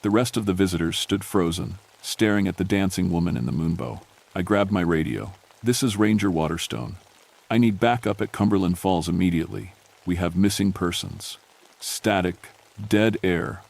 The rest of the visitors stood frozen, staring at the dancing woman in the moonbow. I grabbed my radio. This is Ranger Waterstone. I need backup at Cumberland Falls immediately. We have missing persons. Static, dead air.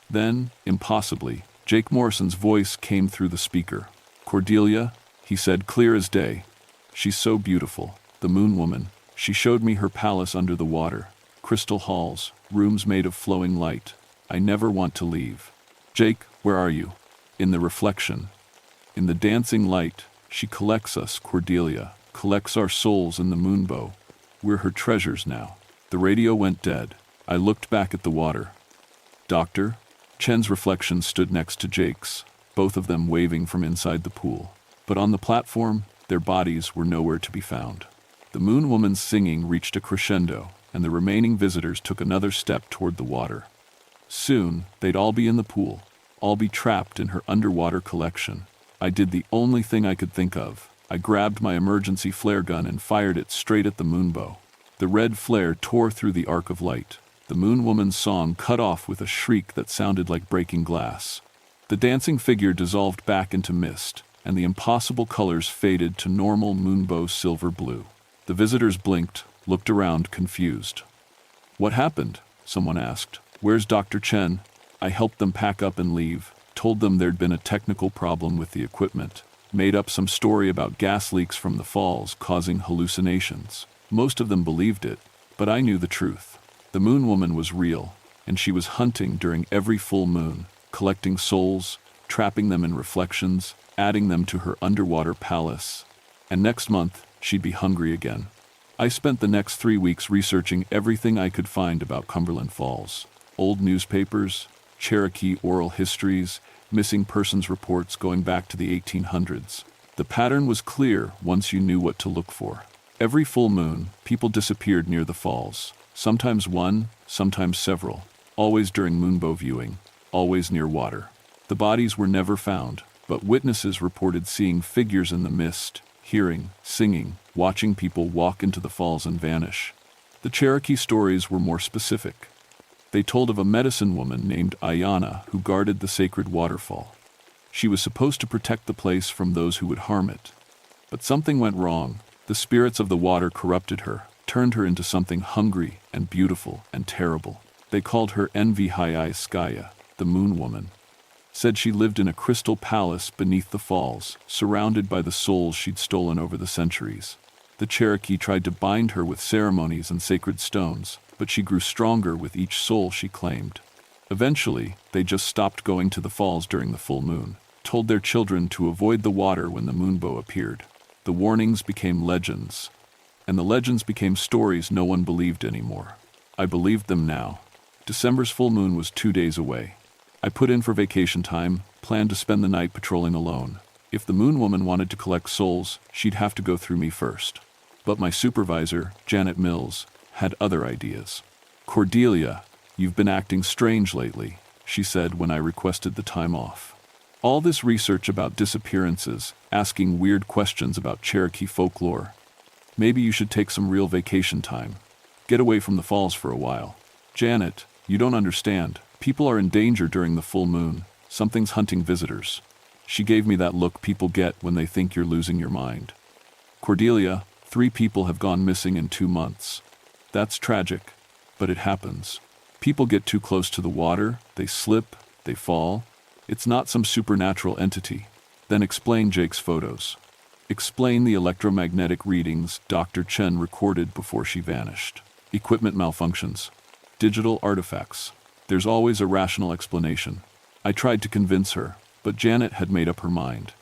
Then, impossibly, Jake Morrison's voice came through the speaker. Cordelia, he said, clear as day. She's so beautiful, the moonwoman. She showed me her palace under the water. Crystal halls, rooms made of flowing light. I never want to leave. Jake, where are you? In the reflection. In the dancing light, she collects us, Cordelia, collects our souls in the moonbow. We're her treasures now. The radio went dead. I looked back at the water. Doctor? Chen's reflection stood next to Jake's, both of them waving from inside the pool. But on the platform, their bodies were nowhere to be found. The moonwoman's singing reached a crescendo, and the remaining visitors took another step toward the water. Soon, they'd all be in the pool, all be trapped in her underwater collection. I did the only thing I could think of. I grabbed my emergency flare gun and fired it straight at the moonbow. The red flare tore through the arc of light. The moonwoman's song cut off with a shriek that sounded like breaking glass. The dancing figure dissolved back into mist, and the impossible colors faded to normal moonbow silver blue. The visitors blinked, looked around confused. What happened? Someone asked. Where's Dr. Chen? I helped them pack up and leave, told them there'd been a technical problem with the equipment, made up some story about gas leaks from the falls causing hallucinations. Most of them believed it, But I knew the truth. The moon woman was real, and she was hunting during every full moon, collecting souls, trapping them in reflections, adding them to her underwater palace. And next month, she'd be hungry again. I spent the next 3 weeks researching everything I could find about Cumberland Falls. Old newspapers, Cherokee oral histories, missing persons reports going back to the 1800s. The pattern was clear once you knew what to look for. Every full moon, people disappeared near the falls. Sometimes one, sometimes several. Always during moonbow viewing. Always near water. The bodies were never found, but witnesses reported seeing figures in the mist, hearing, singing, watching people walk into the falls and vanish. The Cherokee stories were more specific. They told of a medicine woman named Ayana who guarded the sacred waterfall. She was supposed to protect the place from those who would harm it. But something went wrong. The spirits of the water corrupted her, turned her into something hungry and beautiful and terrible. They called her Envihayskaya, the moon woman. Said she lived in a crystal palace beneath the falls, surrounded by the souls she'd stolen over the centuries. The Cherokee tried to bind her with ceremonies and sacred stones, but she grew stronger with each soul she claimed. Eventually, they just stopped going to the falls during the full moon, told their children to avoid the water when the moonbow appeared. The warnings became legends, and the legends became stories no one believed anymore. I believed them now. December's full moon was 2 days away. I put in for vacation time, planned to spend the night patrolling alone. If the moon woman wanted to collect souls, she'd have to go through me first. But my supervisor, Janet Mills, had other ideas. "Cordelia, you've been acting strange lately," she said when I requested the time off. All this research about disappearances, asking weird questions about Cherokee folklore. Maybe you should take some real vacation time. Get away from the falls for a while. "Janet, you don't understand. People are in danger during the full moon. Something's hunting visitors." She gave me that look people get when they think you're losing your mind. "Cordelia, 3 people have gone missing in 2 months. That's tragic, but it happens. People get too close to the water, they slip, they fall. It's not some supernatural entity." Then explain Jake's photos. Explain the electromagnetic readings Dr. Chen recorded before she vanished. Equipment malfunctions. Digital artifacts. There's always a rational explanation. I tried to convince her, but Janet had made up her mind.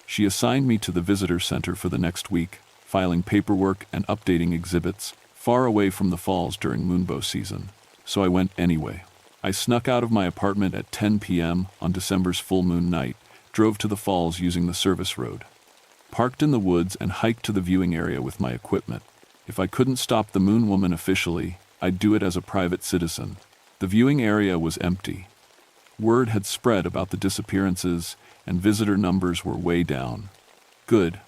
She assigned me to the visitor center for the next week, filing paperwork and updating exhibits, far away from the falls during moonbow season. So I went anyway. I snuck out of my apartment at 10 p.m. on December's full moon night, drove to the falls using the service road. Parked in the woods and hiked to the viewing area with my equipment. If I couldn't stop the moon woman officially, I'd do it as a private citizen. The viewing area was empty. Word had spread about the disappearances, and visitor numbers were way down. Good.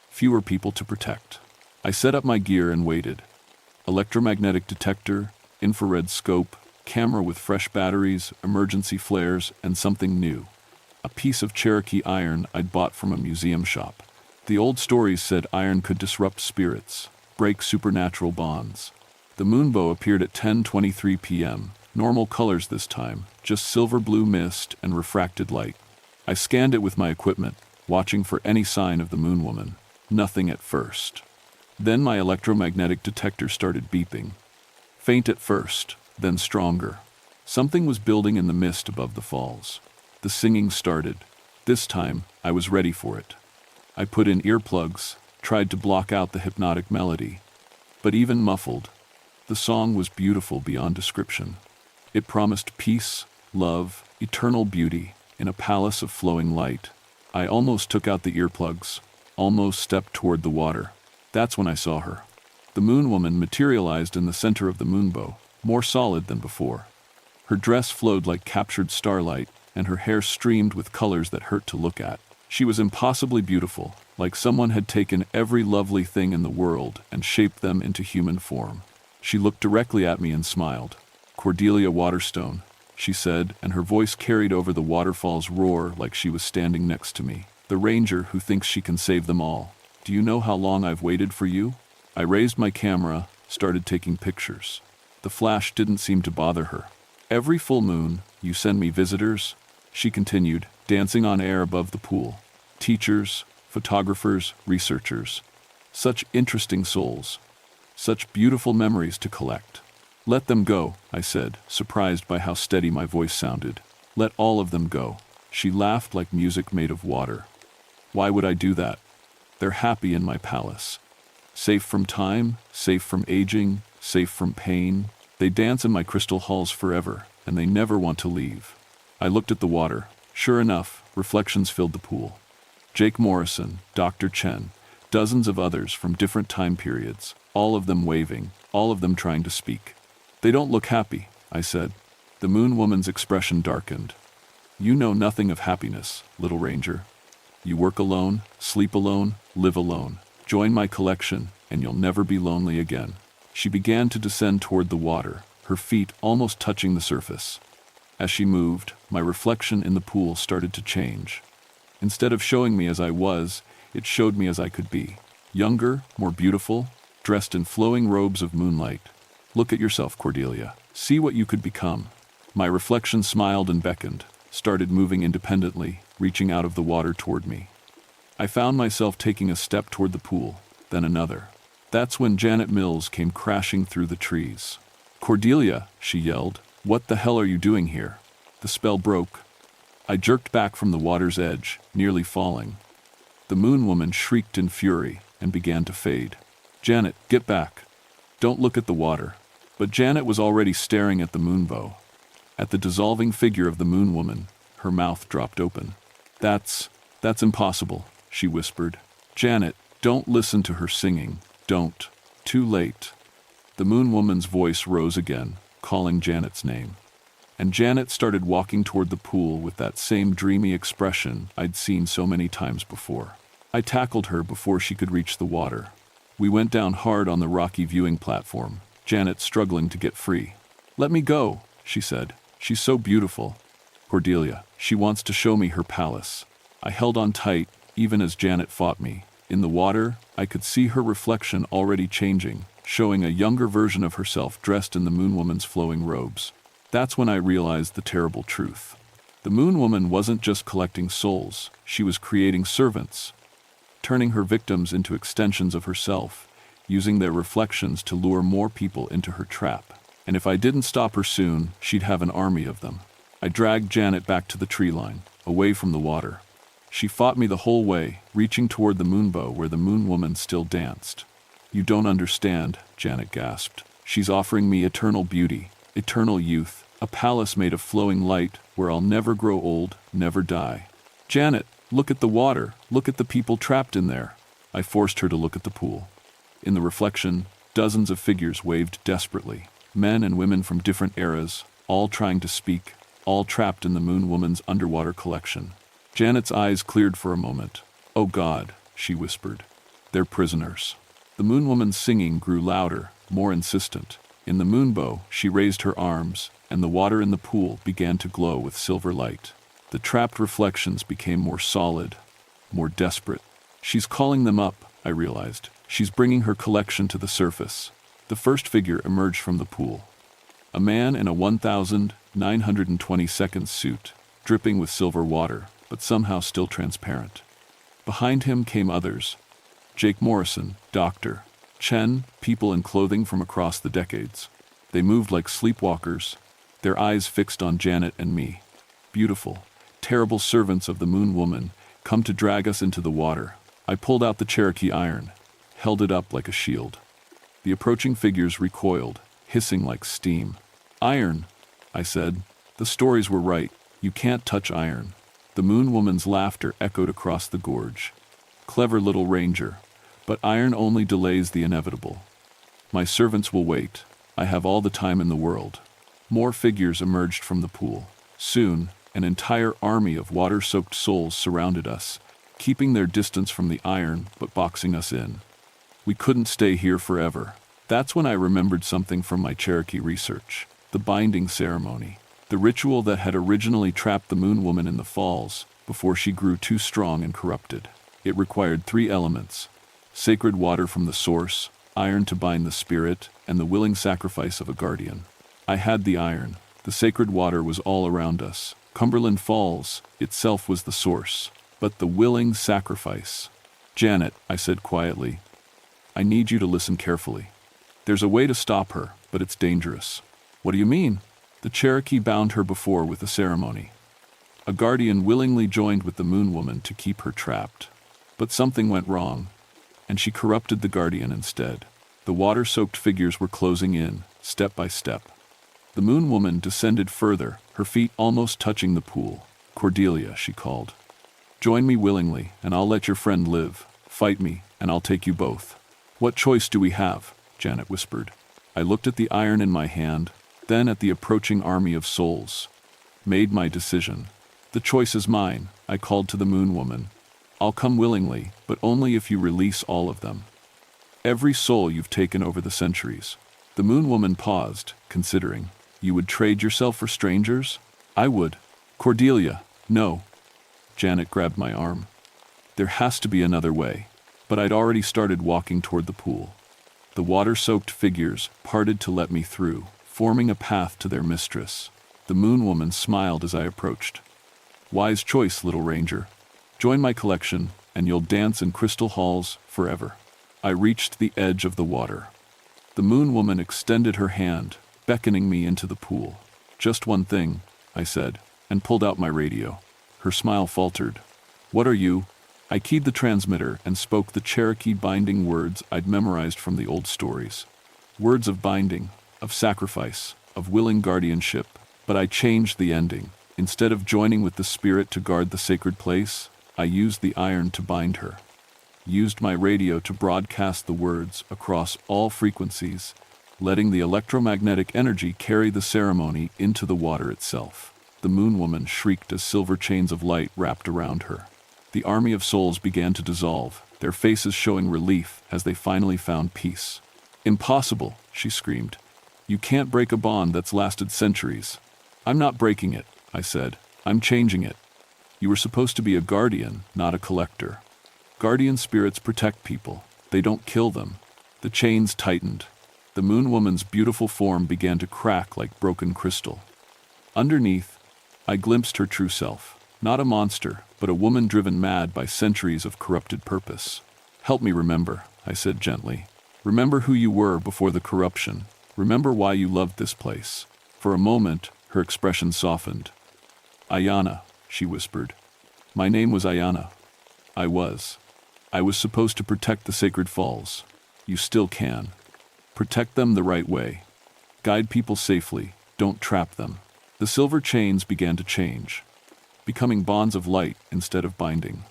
Fewer people to protect. I set up my gear and waited. Electromagnetic detector, infrared scope, camera with fresh batteries, emergency flares, and something new. A piece of Cherokee iron I'd bought from a museum shop. The old stories said iron could disrupt spirits, break supernatural bonds. The moonbow appeared at 10:23 p.m., normal colors this time, just silver blue mist and refracted light. I scanned it with my equipment, watching for any sign of the moon woman. Nothing at first. Then my electromagnetic detector started beeping. Faint at first, then stronger. Something was building in the mist above the falls. The singing started. This time, I was ready for it. I put in earplugs, tried to block out the hypnotic melody. But even muffled, the song was beautiful beyond description. It promised peace, love, eternal beauty, in a palace of flowing light. I almost took out the earplugs, almost stepped toward the water. That's when I saw her. The moon woman materialized in the center of the moonbow, more solid than before. Her dress flowed like captured starlight, and her hair streamed with colors that hurt to look at. She was impossibly beautiful, like someone had taken every lovely thing in the world and shaped them into human form. She looked directly at me and smiled. "Cordelia Waterstone," she said, and her voice carried over the waterfall's roar like she was standing next to me. "The ranger who thinks she can save them all. Do you know how long I've waited for you?" I raised my camera, started taking pictures. The flash didn't seem to bother her. "Every full moon, you send me visitors," she continued, dancing on air above the pool. "Teachers, photographers, researchers. Such interesting souls. Such beautiful memories to collect. Let them go, I said, surprised by how steady my voice sounded. Let all of them go. She laughed like music made of water. Why would I do that? They're happy in my palace. Safe from time, safe from aging, safe from pain. They dance in my crystal halls forever, and they never want to leave. I looked at the water. Sure enough, reflections filled the pool. Jake Morrison, Dr. Chen, dozens of others from different time periods, all of them waving, all of them trying to speak. They don't look happy, I said. The moon woman's expression darkened. You know nothing of happiness, little ranger. You work alone, sleep alone, live alone. Join my collection, and you'll never be lonely again. She began to descend toward the water, her feet almost touching the surface. As she moved, my reflection in the pool started to change. Instead of showing me as I was, it showed me as I could be. Younger, more beautiful, dressed in flowing robes of moonlight. Look at yourself, Cordelia. See what you could become. My reflection smiled and beckoned, started moving independently, reaching out of the water toward me. I found myself taking a step toward the pool, then another. That's when Janet Mills came crashing through the trees. Cordelia, she yelled, what the hell are you doing here? The spell broke. I jerked back from the water's edge, nearly falling. The moon woman shrieked in fury and began to fade. Janet, get back. Don't look at the water. But Janet was already staring at the moonbow. At the dissolving figure of the moon woman, her mouth dropped open. That's impossible, she whispered. Janet, don't listen to her singing. Don't. Too late. The moon woman's voice rose again, calling Janet's name. And Janet started walking toward the pool with that same dreamy expression I'd seen so many times before. I tackled her before she could reach the water. We went down hard on the rocky viewing platform, Janet struggling to get free. Let me go, she said. She's so beautiful. Cordelia, she wants to show me her palace. I held on tight, even as Janet fought me. In the water, I could see her reflection already changing, showing a younger version of herself dressed in the moon woman's flowing robes. That's when I realized the terrible truth. The moon woman wasn't just collecting souls, she was creating servants, turning her victims into extensions of herself, using their reflections to lure more people into her trap. And if I didn't stop her soon, she'd have an army of them. I dragged Janet back to the tree line, away from the water. She fought me the whole way, reaching toward the moonbow where the moon woman still danced. You don't understand, Janet gasped. She's offering me eternal beauty, eternal youth, a palace made of flowing light where I'll never grow old, never die. Janet, look at the water, look at the people trapped in there. I forced her to look at the pool. In the reflection, dozens of figures waved desperately. Men and women from different eras, all trying to speak, all trapped in the moon woman's underwater collection. Janet's eyes cleared for a moment. Oh God, she whispered. They're prisoners. The moon woman's singing grew louder, more insistent. In the moonbow, she raised her arms, and the water in the pool began to glow with silver light. The trapped reflections became more solid, more desperate. She's calling them up, I realized. She's bringing her collection to the surface. The first figure emerged from the pool. A man in a 1,922nd suit, dripping with silver water, but somehow still transparent. Behind him came others. Jake Morrison, Dr. Chen, people in clothing from across the decades. They moved like sleepwalkers, their eyes fixed on Janet and me. Beautiful, terrible servants of the moon woman, come to drag us into the water. I pulled out the Cherokee iron, held it up like a shield. The approaching figures recoiled, hissing like steam. Iron, I said. The stories were right. You can't touch iron. The moon woman's laughter echoed across the gorge. Clever little ranger, but iron only delays the inevitable. My servants will wait. I have all the time in the world. More figures emerged from the pool. Soon, an entire army of water-soaked souls surrounded us, keeping their distance from the iron but boxing us in. We couldn't stay here forever. That's when I remembered something from my Cherokee research. The binding ceremony. The ritual that had originally trapped the moon woman in the falls before she grew too strong and corrupted. It required 3 elements: sacred water from the source, iron to bind the spirit, and the willing sacrifice of a guardian. I had the iron. The sacred water was all around us. Cumberland Falls itself was the source. But the willing sacrifice. Janet, I said quietly, I need you to listen carefully. There's a way to stop her, but it's dangerous. What do you mean? The Cherokee bound her before with a ceremony. A guardian willingly joined with the moonwoman to keep her trapped. But something went wrong, and she corrupted the guardian instead. The water-soaked figures were closing in, step by step. The moonwoman descended further, her feet almost touching the pool. Cordelia, she called. Join me willingly, and I'll let your friend live. Fight me, and I'll take you both. What choice do we have? Janet whispered. I looked at the iron in my hand, then at the approaching army of souls. Made my decision. The choice is mine, I called to the moonwoman. I'll come willingly, but only if you release all of them. Every soul you've taken over the centuries. The moonwoman paused, considering. You would trade yourself for strangers? I would. Cordelia, no. Janet grabbed my arm. There has to be another way. But I'd already started walking toward the pool. The water-soaked figures parted to let me through, forming a path to their mistress. The moonwoman smiled as I approached. Wise choice, little ranger. Join my collection, and you'll dance in crystal halls forever. I reached the edge of the water. The moonwoman extended her hand, beckoning me into the pool. Just one thing, I said, and pulled out my radio. Her smile faltered. What are you? I keyed the transmitter and spoke the Cherokee binding words I'd memorized from the old stories. Words of binding, of sacrifice, of willing guardianship. But I changed the ending. Instead of joining with the spirit to guard the sacred place, I used the iron to bind her. Used my radio to broadcast the words across all frequencies, letting the electromagnetic energy carry the ceremony into the water itself. The moonwoman shrieked as silver chains of light wrapped around her. The army of souls began to dissolve, their faces showing relief as they finally found peace. Impossible, she screamed. You can't break a bond that's lasted centuries. I'm not breaking it, I said. I'm changing it. You were supposed to be a guardian, not a collector. Guardian spirits protect people. They don't kill them. The chains tightened. The moonwoman's beautiful form began to crack like broken crystal. Underneath, I glimpsed her true self. Not a monster, but a woman driven mad by centuries of corrupted purpose. Help me remember, I said gently. Remember who you were before the corruption. Remember why you loved this place. For a moment, her expression softened. Ayana, she whispered. My name was Ayana. I was supposed to protect the sacred falls. You still can. Protect them the right way. Guide people safely, don't trap them. The silver chains began to change, becoming bonds of light instead of binding.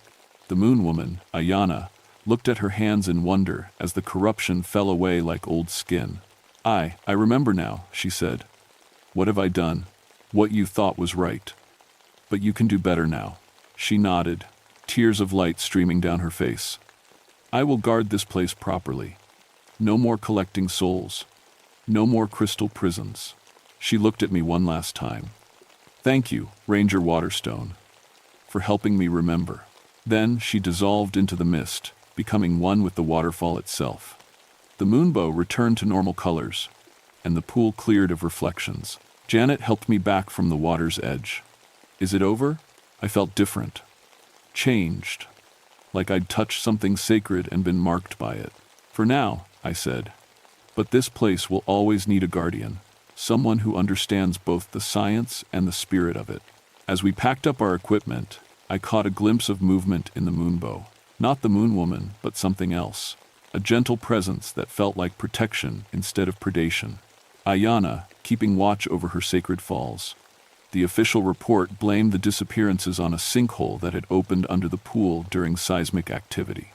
The moonwoman, Ayana, looked at her hands in wonder as the corruption fell away like old skin. I remember now, she said. What have I done? What you thought was right. But you can do better now. She nodded, tears of light streaming down her face. I will guard this place properly. No more collecting souls. No more crystal prisons. She looked at me one last time. Thank you, Ranger Waterstone, for helping me remember. Then she dissolved into the mist, becoming one with the waterfall itself. The moonbow returned to normal colors, and the pool cleared of reflections. Janet helped me back from the water's edge. Is it over? I felt different. Changed. Like I'd touched something sacred and been marked by it. For now, I said. But this place will always need a guardian. Someone who understands both the science and the spirit of it. As we packed up our equipment, I caught a glimpse of movement in the moonbow. Not the moonwoman, but something else. A gentle presence that felt like protection instead of predation. Ayana, keeping watch over her sacred falls. The official report blamed the disappearances on a sinkhole that had opened under the pool during seismic activity.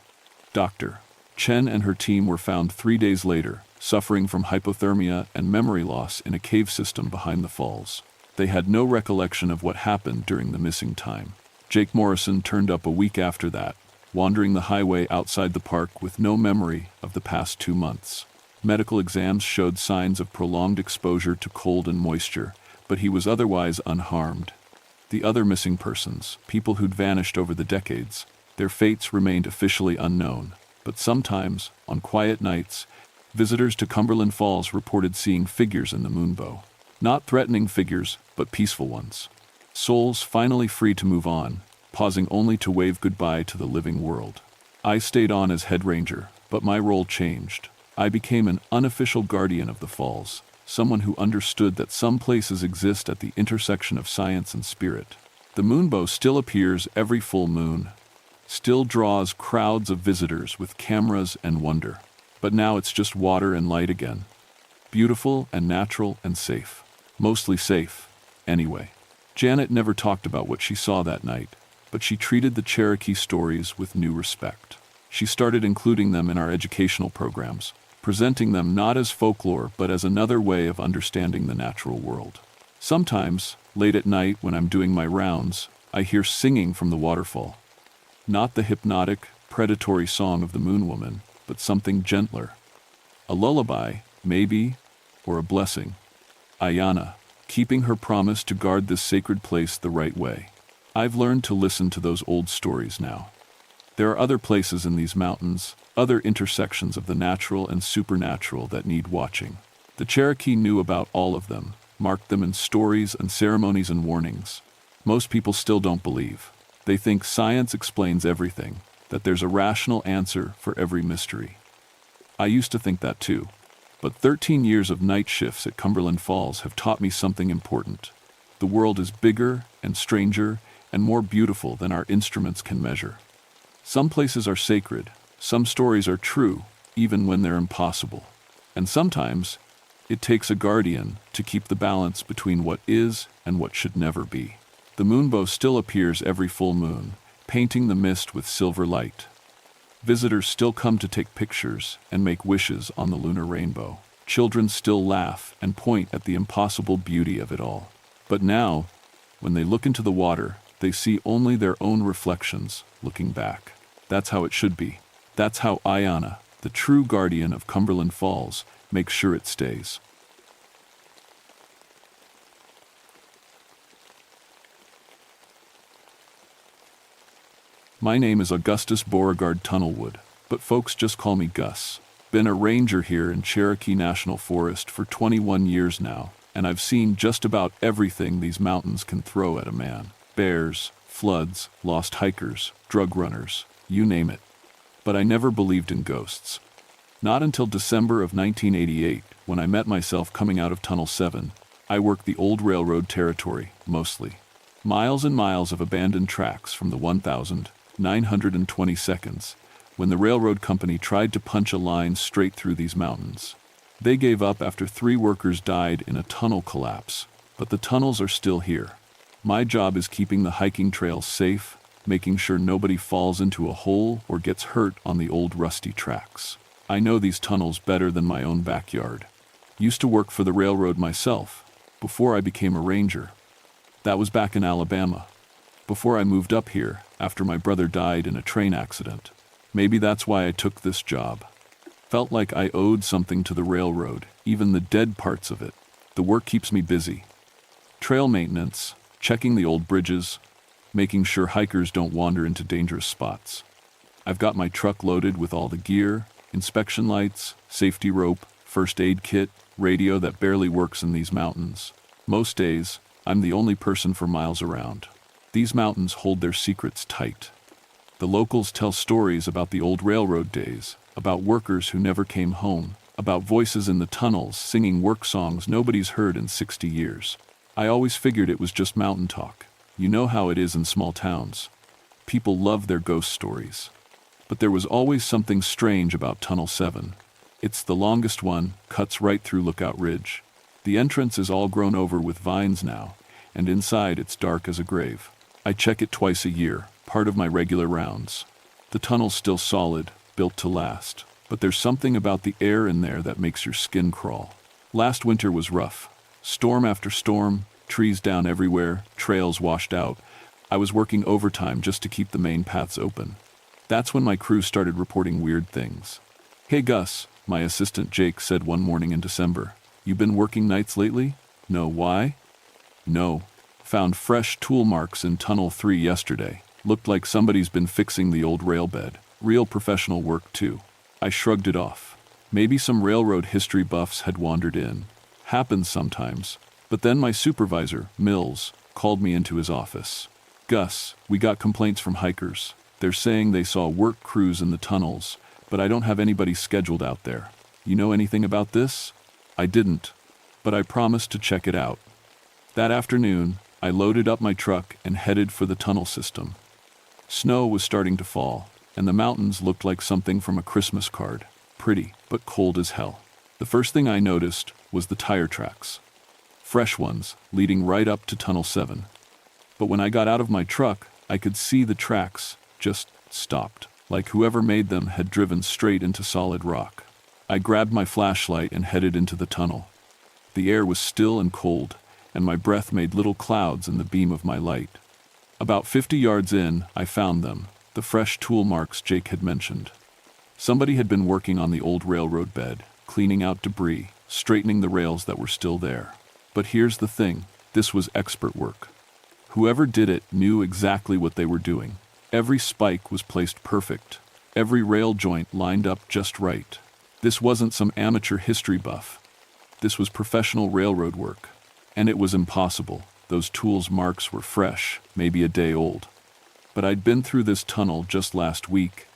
Dr. Chen and her team were found 3 days later, suffering from hypothermia and memory loss in a cave system behind the falls. They had no recollection of what happened during the missing time. Jake Morrison turned up a week after that, wandering the highway outside the park with no memory of the past 2 months. Medical exams showed signs of prolonged exposure to cold and moisture, but he was otherwise unharmed. The other missing persons, people who'd vanished over the decades, their fates remained officially unknown. But sometimes, on quiet nights, visitors to Cumberland Falls reported seeing figures in the moonbow. Not threatening figures, but peaceful ones. Souls finally free to move on, pausing only to wave goodbye to the living world. I stayed on as head ranger, but my role changed. I became an unofficial guardian of the falls, someone who understood that some places exist at the intersection of science and spirit. The moonbow still appears every full moon, still draws crowds of visitors with cameras and wonder. But now it's just water and light again. Beautiful and natural and safe. Mostly safe, anyway. Janet never talked about what she saw that night, but she treated the Cherokee stories with new respect. She started including them in our educational programs, presenting them not as folklore but as another way of understanding the natural world. Sometimes, late at night when I'm doing my rounds, I hear singing from the waterfall. Not the hypnotic, predatory song of the moonwoman, but something gentler. A lullaby, maybe, or a blessing. Ayana, keeping her promise to guard this sacred place the right way. I've learned to listen to those old stories now. There are other places in these mountains, other intersections of the natural and supernatural that need watching. The Cherokee knew about all of them, marked them in stories and ceremonies and warnings. Most people still don't believe. They think science explains everything, that there's a rational answer for every mystery. I used to think that too. But 13 years of night shifts at Cumberland Falls have taught me something important. The world is bigger and stranger and more beautiful than our instruments can measure. Some places are sacred, some stories are true, even when they're impossible. And sometimes, it takes a guardian to keep the balance between what is and what should never be. The moonbow still appears every full moon, painting the mist with silver light. Visitors still come to take pictures and make wishes on the lunar rainbow. Children still laugh and point at the impossible beauty of it all. But now, when they look into the water, they see only their own reflections looking back. That's how it should be. That's how Ayana, the true guardian of Cumberland Falls, makes sure it stays. My name is Augustus Beauregard Tunnelwood, but folks just call me Gus. Been a ranger here in Cherokee National Forest for 21 years now, and I've seen just about everything these mountains can throw at a man. Bears, floods, lost hikers, drug runners, you name it. But I never believed in ghosts. Not until December of 1988, when I met myself coming out of Tunnel 7. I worked the old railroad territory, mostly. Miles and miles of abandoned tracks from the 1,920 seconds, when the railroad company tried to punch a line straight through these mountains. They gave up after 3 workers died in a tunnel collapse, but the tunnels are still here. My job is keeping the hiking trails safe, making sure nobody falls into a hole or gets hurt on the old rusty tracks. I know these tunnels better than my own backyard. Used to work for the railroad myself, before I became a ranger. That was back in Alabama, before I moved up here after my brother died in a train accident. Maybe that's why I took this job. Felt like I owed something to the railroad, even the dead parts of it. The work keeps me busy. Trail maintenance, checking the old bridges, making sure hikers don't wander into dangerous spots. I've got my truck loaded with all the gear, inspection lights, safety rope, first aid kit, radio that barely works in these mountains. Most days, I'm the only person for miles around. These mountains hold their secrets tight. The locals tell stories about the old railroad days, about workers who never came home, about voices in the tunnels singing work songs nobody's heard in 60 years. I always figured it was just mountain talk. You know how it is in small towns. People love their ghost stories. But there was always something strange about Tunnel 7. It's the longest one, cuts right through Lookout Ridge. The entrance is all grown over with vines now, and inside it's dark as a grave. I check it twice a year, part of my regular rounds. The tunnel's still solid, built to last, but there's something about the air in there that makes your skin crawl. Last winter was rough. Storm after storm, trees down everywhere, trails washed out. I was working overtime just to keep the main paths open. That's when my crew started reporting weird things. "Hey Gus," my assistant Jake said one morning in December. "You been working nights lately?" "No, why?" "No. Found fresh tool marks in Tunnel 3 yesterday. Looked like somebody's been fixing the old rail bed. Real professional work too." I shrugged it off. Maybe some railroad history buffs had wandered in. Happens sometimes. But then my supervisor, Mills, called me into his office. "Gus, we got complaints from hikers. They're saying they saw work crews in the tunnels, but I don't have anybody scheduled out there." "You know anything about this?" I didn't, but I promised to check it out. That afternoon, I loaded up my truck and headed for the tunnel system. Snow was starting to fall, and the mountains looked like something from a Christmas card. Pretty, but cold as hell. The first thing I noticed was the tire tracks. Fresh ones, leading right up to Tunnel 7. But when I got out of my truck, I could see the tracks just stopped, like whoever made them had driven straight into solid rock. I grabbed my flashlight and headed into the tunnel. The air was still and cold, and my breath made little clouds in the beam of my light. About 50 yards in, I found them, the fresh tool marks Jake had mentioned. Somebody had been working on the old railroad bed, cleaning out debris, straightening the rails that were still there. But here's the thing, this was expert work. Whoever did it knew exactly what they were doing. Every spike was placed perfect. Every rail joint lined up just right. This wasn't some amateur history buff. This was professional railroad work. And it was impossible. Those tools' marks were fresh, maybe a day old. But I'd been through this tunnel just last week,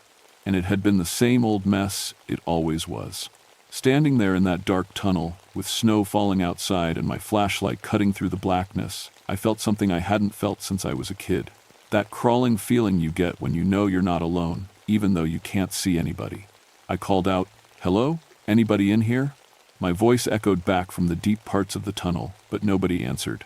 and it had been the same old mess it always was. Standing there in that dark tunnel, with snow falling outside and my flashlight cutting through the blackness, I felt something I hadn't felt since I was a kid. That crawling feeling you get when you know you're not alone, even though you can't see anybody. I called out, "Hello? Anybody in here?" My voice echoed back from the deep parts of the tunnel, but nobody answered.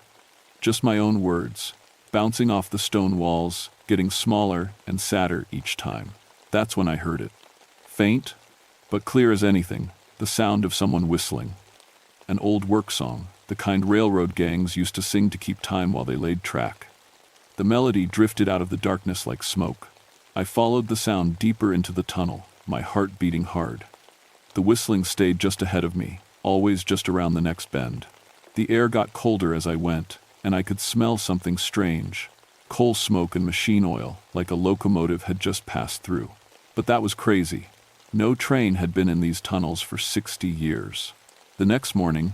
Just my own words, bouncing off the stone walls, getting smaller and sadder each time. That's when I heard it. Faint, but clear as anything, the sound of someone whistling. An old work song, the kind railroad gangs used to sing to keep time while they laid track. The melody drifted out of the darkness like smoke. I followed the sound deeper into the tunnel, my heart beating hard. The whistling stayed just ahead of me, always just around the next bend. The air got colder as I went, and I could smell something strange. Coal smoke and machine oil, like a locomotive had just passed through. But that was crazy. No train had been in these tunnels for 60 years. The next morning,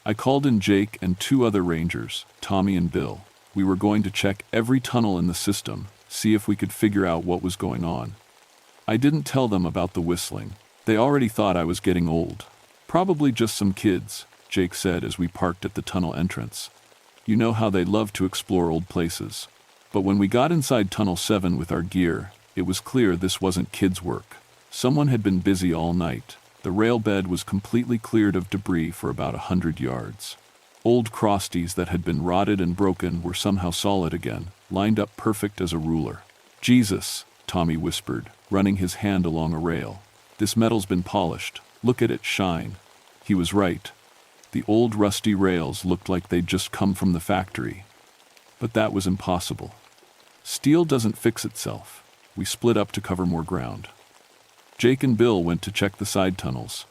I called in Jake and 2 other rangers, Tommy and Bill. We were going to check every tunnel in the system, see if we could figure out what was going on. I didn't tell them about the whistling. They already thought I was getting old. Probably just some kids, Jake said as we parked at the tunnel entrance. You know how they love to explore old places. But when we got inside Tunnel 7 with our gear, it was clear this wasn't kids' work. Someone had been busy all night. The rail bed was completely cleared of debris for about 100 yards. Old crosties that had been rotted and broken were somehow solid again, lined up perfect as a ruler. "Jesus," Tommy whispered, running his hand along a rail. "This metal's been polished. Look at it shine." He was right. The old rusty rails looked like they'd just come from the factory. But that was impossible. Steel doesn't fix itself. We split up to cover more ground. Jake and Bill went to check the side tunnels.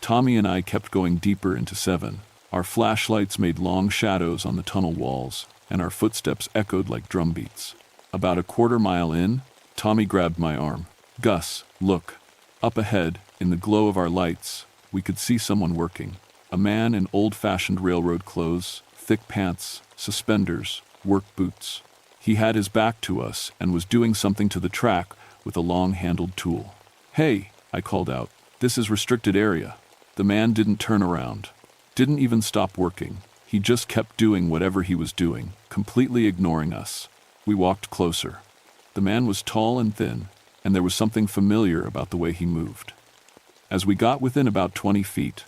Tommy and I kept going deeper into 7. Our flashlights made long shadows on the tunnel walls, and our footsteps echoed like drum beats. About a quarter mile in, Tommy grabbed my arm. "Gus, look." Up ahead, in the glow of our lights, we could see someone working. A man in old-fashioned railroad clothes, thick pants, suspenders, work boots. He had his back to us and was doing something to the track with a long-handled tool. "Hey," I called out, "this is restricted area." The man didn't turn around, didn't even stop working. He just kept doing whatever he was doing, completely ignoring us. We walked closer. The man was tall and thin, and there was something familiar about the way he moved. As we got within about 20 feet,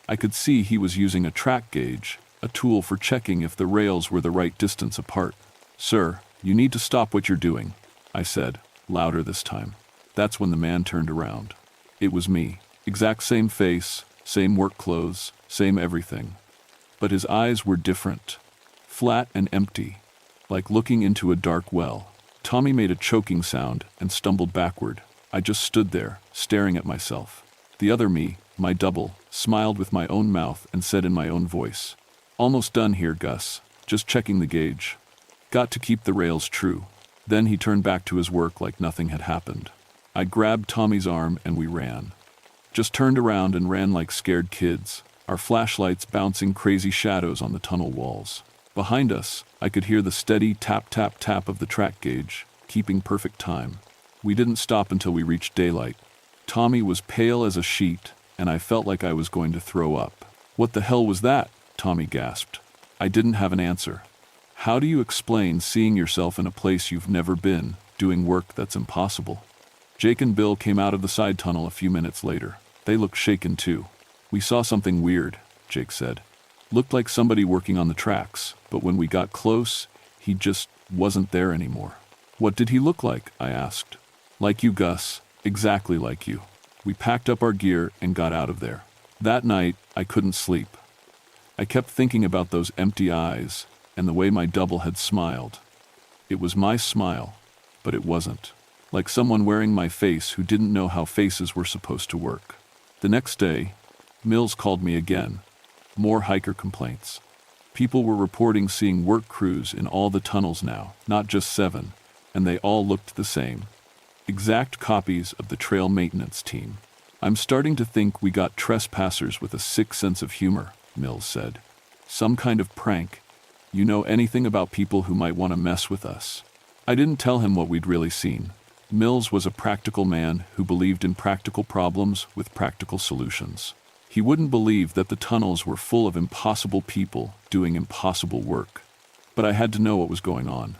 I could see he was using a track gauge, a tool for checking if the rails were the right distance apart. "Sir, you need to stop what you're doing," I said, louder this time. That's when the man turned around. It was me. Exact same face, same work clothes, same everything. But his eyes were different. Flat and empty, like looking into a dark well. Tommy made a choking sound and stumbled backward. I just stood there, staring at myself. The other me, my double, smiled with my own mouth and said in my own voice, "Almost done here, Gus. Just checking the gauge. Got to keep the rails true." Then he turned back to his work like nothing had happened. I grabbed Tommy's arm and we ran. Just turned around and ran like scared kids, our flashlights bouncing crazy shadows on the tunnel walls. Behind us, I could hear the steady tap-tap-tap of the track gauge, keeping perfect time. We didn't stop until we reached daylight. Tommy was pale as a sheet, and I felt like I was going to throw up. "What the hell was that?" Tommy gasped. I didn't have an answer. How do you explain seeing yourself in a place you've never been, doing work that's impossible? Jake and Bill came out of the side tunnel a few minutes later. They looked shaken too. "We saw something weird," Jake said. "Looked like somebody working on the tracks, but when we got close, he just wasn't there anymore." "What did he look like?" I asked. "Like you, Gus. Exactly like you." We packed up our gear and got out of there. That night, I couldn't sleep. I kept thinking about those empty eyes and the way my double had smiled. It was my smile, but it wasn't. Like someone wearing my face who didn't know how faces were supposed to work. The next day, Mills called me again. More hiker complaints. People were reporting seeing work crews in all the tunnels now, not just 7, and they all looked the same. Exact copies of the trail maintenance team. "I'm starting to think we got trespassers with a sick sense of humor," Mills said. "Some kind of prank. You know anything about people who might want to mess with us?" I didn't tell him what we'd really seen. Mills was a practical man who believed in practical problems with practical solutions. He wouldn't believe that the tunnels were full of impossible people doing impossible work. But I had to know what was going on.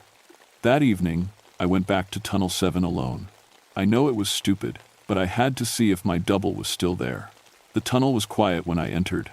That evening, I went back to Tunnel 7 alone. I know it was stupid, but I had to see if my double was still there. The tunnel was quiet when I entered.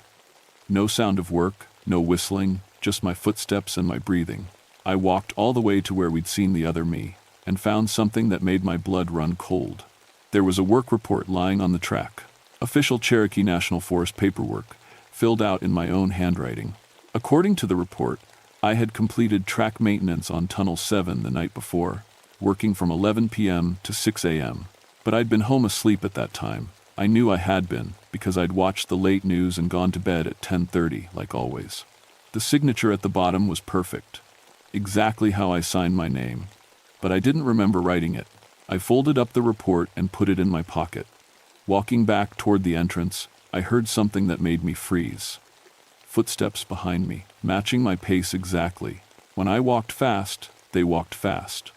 No sound of work, no whistling, just my footsteps and my breathing. I walked all the way to where we'd seen the other me, and found something that made my blood run cold. There was a work report lying on the track. Official Cherokee National Forest paperwork, filled out in my own handwriting. According to the report, I had completed track maintenance on Tunnel 7 the night before, working from 11 p.m. to 6 a.m. But I'd been home asleep at that time. I knew I had been, because I'd watched the late news and gone to bed at 10:30, like always. The signature at the bottom was perfect. Exactly how I signed my name. But I didn't remember writing it. I folded up the report and put it in my pocket. Walking back toward the entrance, I heard something that made me freeze. Footsteps behind me, matching my pace exactly. When I walked fast, they walked fast.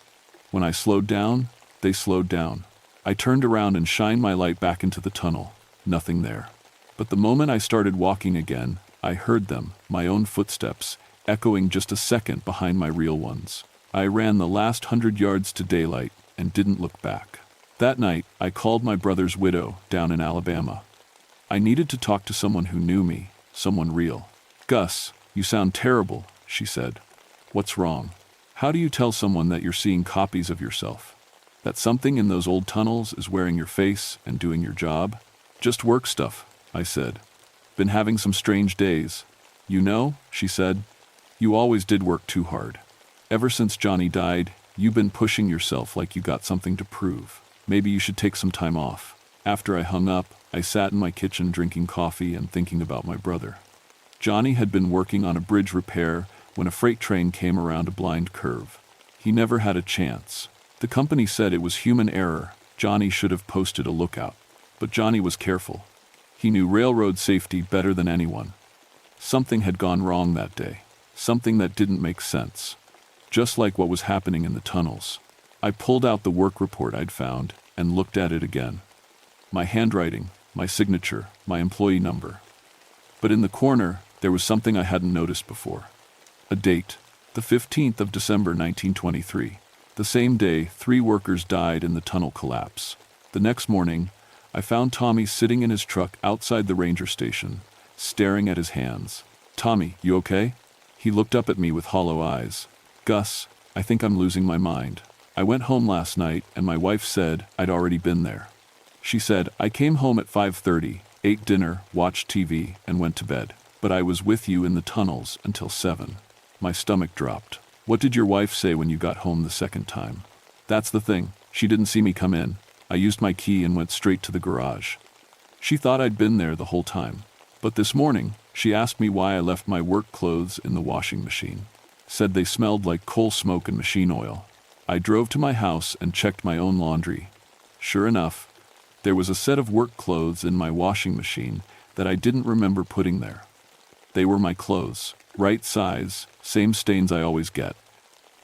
When I slowed down, they slowed down. I turned around and shined my light back into the tunnel. Nothing there. But the moment I started walking again, I heard them, my own footsteps, echoing just a second behind my real ones. I ran the last 100 yards to daylight and didn't look back. That night, I called my brother's widow down in Alabama. I needed to talk to someone who knew me, someone real. "Gus, you sound terrible," she said. "What's wrong? How do you tell someone that you're seeing copies of yourself? That something in those old tunnels is wearing your face and doing your job?" "Just work stuff," I said. "Been having some strange days." "You know," she said, "you always did work too hard. Ever since Johnny died, you've been pushing yourself like you got something to prove. Maybe you should take some time off." After I hung up, I sat in my kitchen drinking coffee and thinking about my brother. Johnny had been working on a bridge repair when a freight train came around a blind curve. He never had a chance. The company said it was human error. Johnny should have posted a lookout. But Johnny was careful. He knew railroad safety better than anyone. Something had gone wrong that day. Something that didn't make sense. Just like what was happening in the tunnels. I pulled out the work report I'd found and looked at it again. My handwriting, my signature, my employee number. But in the corner, there was something I hadn't noticed before. A date, the 15th of December 1923. The same day, 3 workers died in the tunnel collapse. The next morning, I found Tommy sitting in his truck outside the ranger station, staring at his hands. "Tommy, you okay?" He looked up at me with hollow eyes. "Gus, I think I'm losing my mind. I went home last night and my wife said I'd already been there. She said, I came home at 5:30, ate dinner, watched TV, and went to bed. But I was with you in the tunnels until 7. My stomach dropped. What did your wife say when you got home the second time? That's the thing. She didn't see me come in. I used my key and went straight to the garage. She thought I'd been there the whole time. But this morning, she asked me why I left my work clothes in the washing machine. Said they smelled like coal smoke and machine oil. I drove to my house and checked my own laundry. Sure enough, there was a set of work clothes in my washing machine that I didn't remember putting there. They were my clothes, right size, same stains I always get.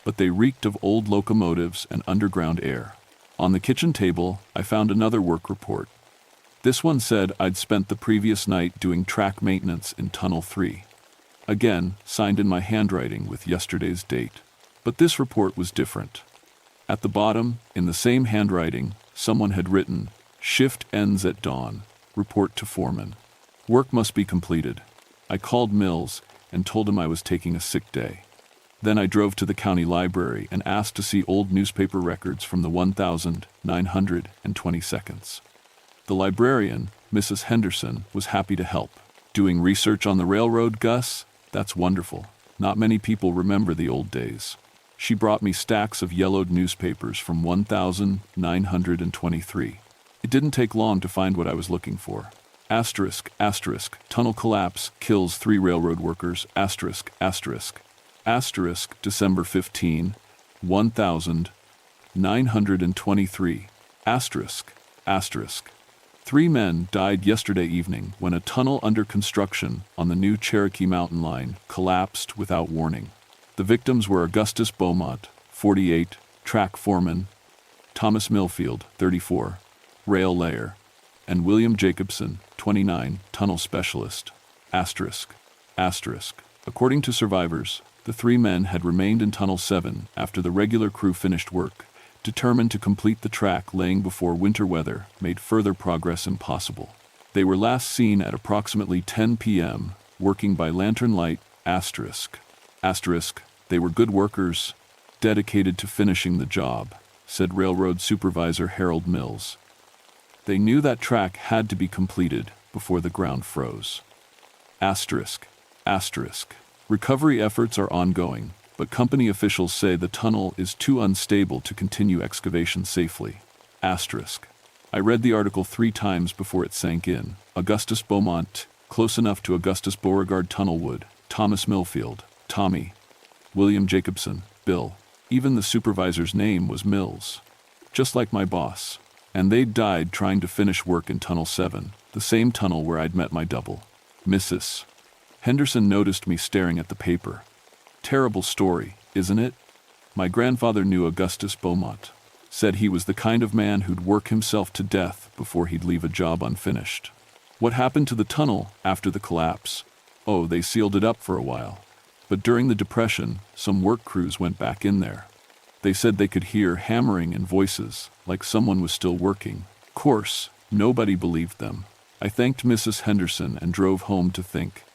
But they reeked of old locomotives and underground air. On the kitchen table, I found another work report. This one said I'd spent the previous night doing track maintenance in Tunnel 3. Again, signed in my handwriting with yesterday's date. But this report was different. At the bottom, in the same handwriting, someone had written, "Shift ends at dawn. Report to foreman. Work must be completed." I called Mills and told him I was taking a sick day. Then I drove to the county library and asked to see old newspaper records from the 1922. The librarian, Mrs. Henderson, was happy to help. "Doing research on the railroad, Gus? That's wonderful. Not many people remember the old days." She brought me stacks of yellowed newspapers from 1923. It didn't take long to find what I was looking for. Asterisk, asterisk, tunnel collapse, kills 3 railroad workers, asterisk, asterisk. Asterisk, December 15, 1923. Asterisk, asterisk. 3 men died yesterday evening when a tunnel under construction on the new Cherokee Mountain line collapsed without warning. The victims were Augustus Beaumont, 48, track foreman, Thomas Millfield, 34, rail layer, and William Jacobson, 29, tunnel specialist. Asterisk, asterisk. According to survivors, the 3 men had remained in Tunnel 7 after the regular crew finished work, determined to complete the track laying before winter weather made further progress impossible. They were last seen at approximately 10 p.m., working by lantern light, asterisk. Asterisk, they were good workers, dedicated to finishing the job, said Railroad Supervisor Harold Mills. They knew that track had to be completed before the ground froze. Asterisk, asterisk. Recovery efforts are ongoing, but company officials say the tunnel is too unstable to continue excavation safely. Asterisk. I read the article 3 times before it sank in. Augustus Beaumont, close enough to Augustus Beauregard Tunnelwood, Thomas Millfield, Tommy, William Jacobson, Bill. Even the supervisor's name was Mills. Just like my boss. And they'd died trying to finish work in Tunnel 7, the same tunnel where I'd met my double. Mrs. Henderson noticed me staring at the paper. Terrible story, isn't it? My grandfather knew Augustus Beaumont. Said he was the kind of man who'd work himself to death before he'd leave a job unfinished. What happened to the tunnel after the collapse? Oh, they sealed it up for a while. But during the Depression, some work crews went back in there. They said they could hear hammering and voices, like someone was still working. Of course, nobody believed them. I thanked Mrs. Henderson and drove home to think.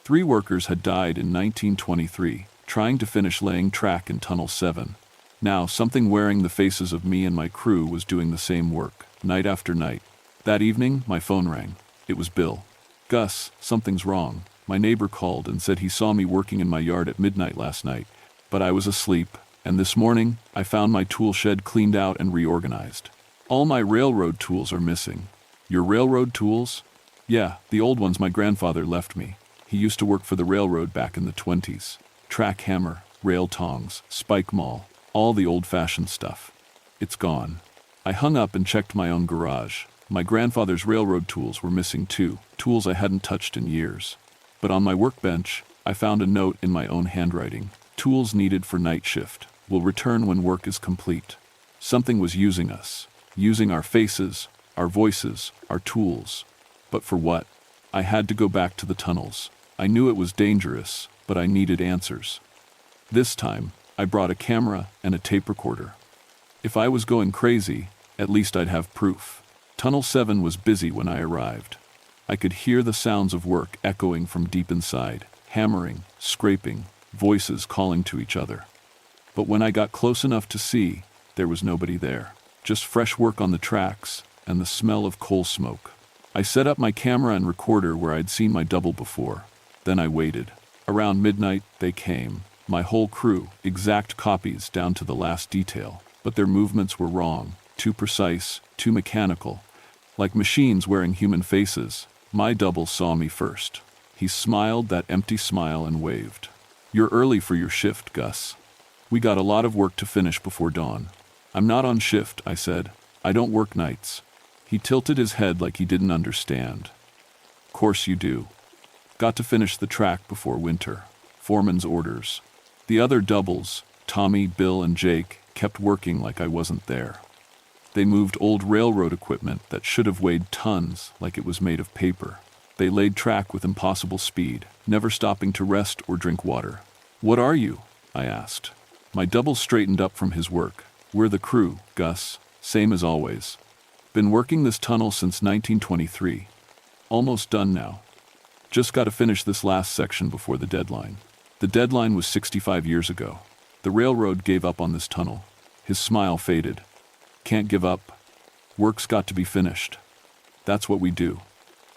3 workers had died in 1923, trying to finish laying track in Tunnel 7. Now, something wearing the faces of me and my crew was doing the same work, night after night. That evening, my phone rang. It was Bill. "Gus, something's wrong." My neighbor called and said he saw me working in my yard at midnight last night, but I was asleep, and this morning, I found my tool shed cleaned out and reorganized. All my railroad tools are missing. "Your railroad tools?" "Yeah, the old ones my grandfather left me. He used to work for the railroad back in the 20s. Track hammer, rail tongs, spike maul, all the old-fashioned stuff. It's gone." I hung up and checked my own garage. My grandfather's railroad tools were missing too, tools I hadn't touched in years. But on my workbench, I found a note in my own handwriting. "Tools needed for night shift. Will return when work is complete." Something was using us, using our faces, our voices, our tools. But for what? I had to go back to the tunnels. I knew it was dangerous, but I needed answers. This time, I brought a camera and a tape recorder. If I was going crazy, at least I'd have proof. Tunnel 7 was busy when I arrived. I could hear the sounds of work echoing from deep inside, hammering, scraping, voices calling to each other. But when I got close enough to see, there was nobody there. Just fresh work on the tracks and the smell of coal smoke. I set up my camera and recorder where I'd seen my double before. Then I waited. Around midnight, they came. My whole crew, exact copies down to the last detail. But their movements were wrong, too precise, too mechanical. Like machines wearing human faces. My double saw me first. He smiled that empty smile and waved. "You're early for your shift, Gus. We got a lot of work to finish before dawn." "I'm not on shift," I said. "I don't work nights." He tilted his head like he didn't understand. "Course you do. Got to finish the track before winter. Foreman's orders." The other doubles, Tommy, Bill, and Jake, kept working like I wasn't there. They moved old railroad equipment that should have weighed tons like it was made of paper. They laid track with impossible speed, never stopping to rest or drink water. "What are you?" I asked. My double straightened up from his work. "We're the crew, Gus. Same as always. Been working this tunnel since 1923. Almost done now. Just got to finish this last section before the deadline." The deadline was 65 years ago. The railroad gave up on this tunnel. His smile faded. "Can't give up. Work's got to be finished. That's what we do.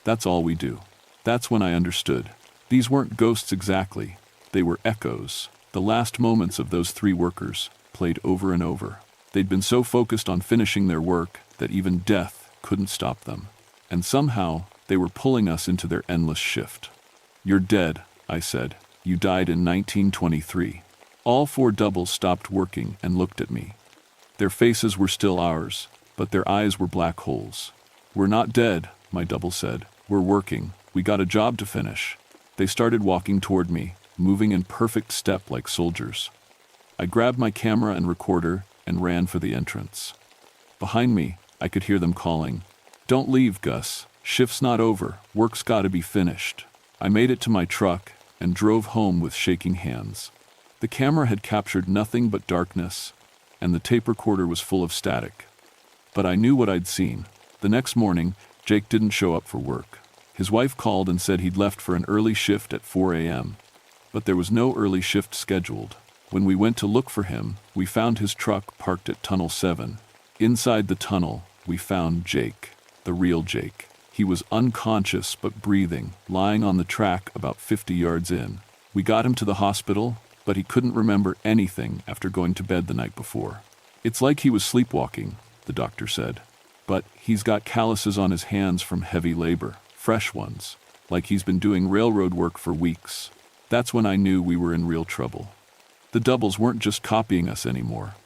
That's all we do." That's when I understood. These weren't ghosts exactly. They were echoes. The last moments of those three workers, played over and over. They'd been so focused on finishing their work that even death couldn't stop them. And somehow, they were pulling us into their endless shift. "You're dead," I said. "You died in 1923. All four doubles stopped working and looked at me. Their faces were still ours, but their eyes were black holes. "We're not dead," my double said. "We're working. We got a job to finish." They started walking toward me, moving in perfect step like soldiers. I grabbed my camera and recorder and ran for the entrance. Behind me, I could hear them calling, "Don't leave, Gus. Shift's not over. Work's got to be finished." I made it to my truck and drove home with shaking hands. The camera had captured nothing but darkness, and the tape recorder was full of static. But I knew what I'd seen. The next morning, Jake didn't show up for work. His wife called and said he'd left for an early shift at 4 a.m. But there was no early shift scheduled. When we went to look for him, we found his truck parked at Tunnel 7. Inside the tunnel, we found Jake, the real Jake. He was unconscious but breathing, lying on the track about 50 yards in. We got him to the hospital, but he couldn't remember anything after going to bed the night before. "It's like he was sleepwalking," the doctor said. "But he's got calluses on his hands from heavy labor, fresh ones, like he's been doing railroad work for weeks." That's when I knew we were in real trouble. The doubles weren't just copying us anymore.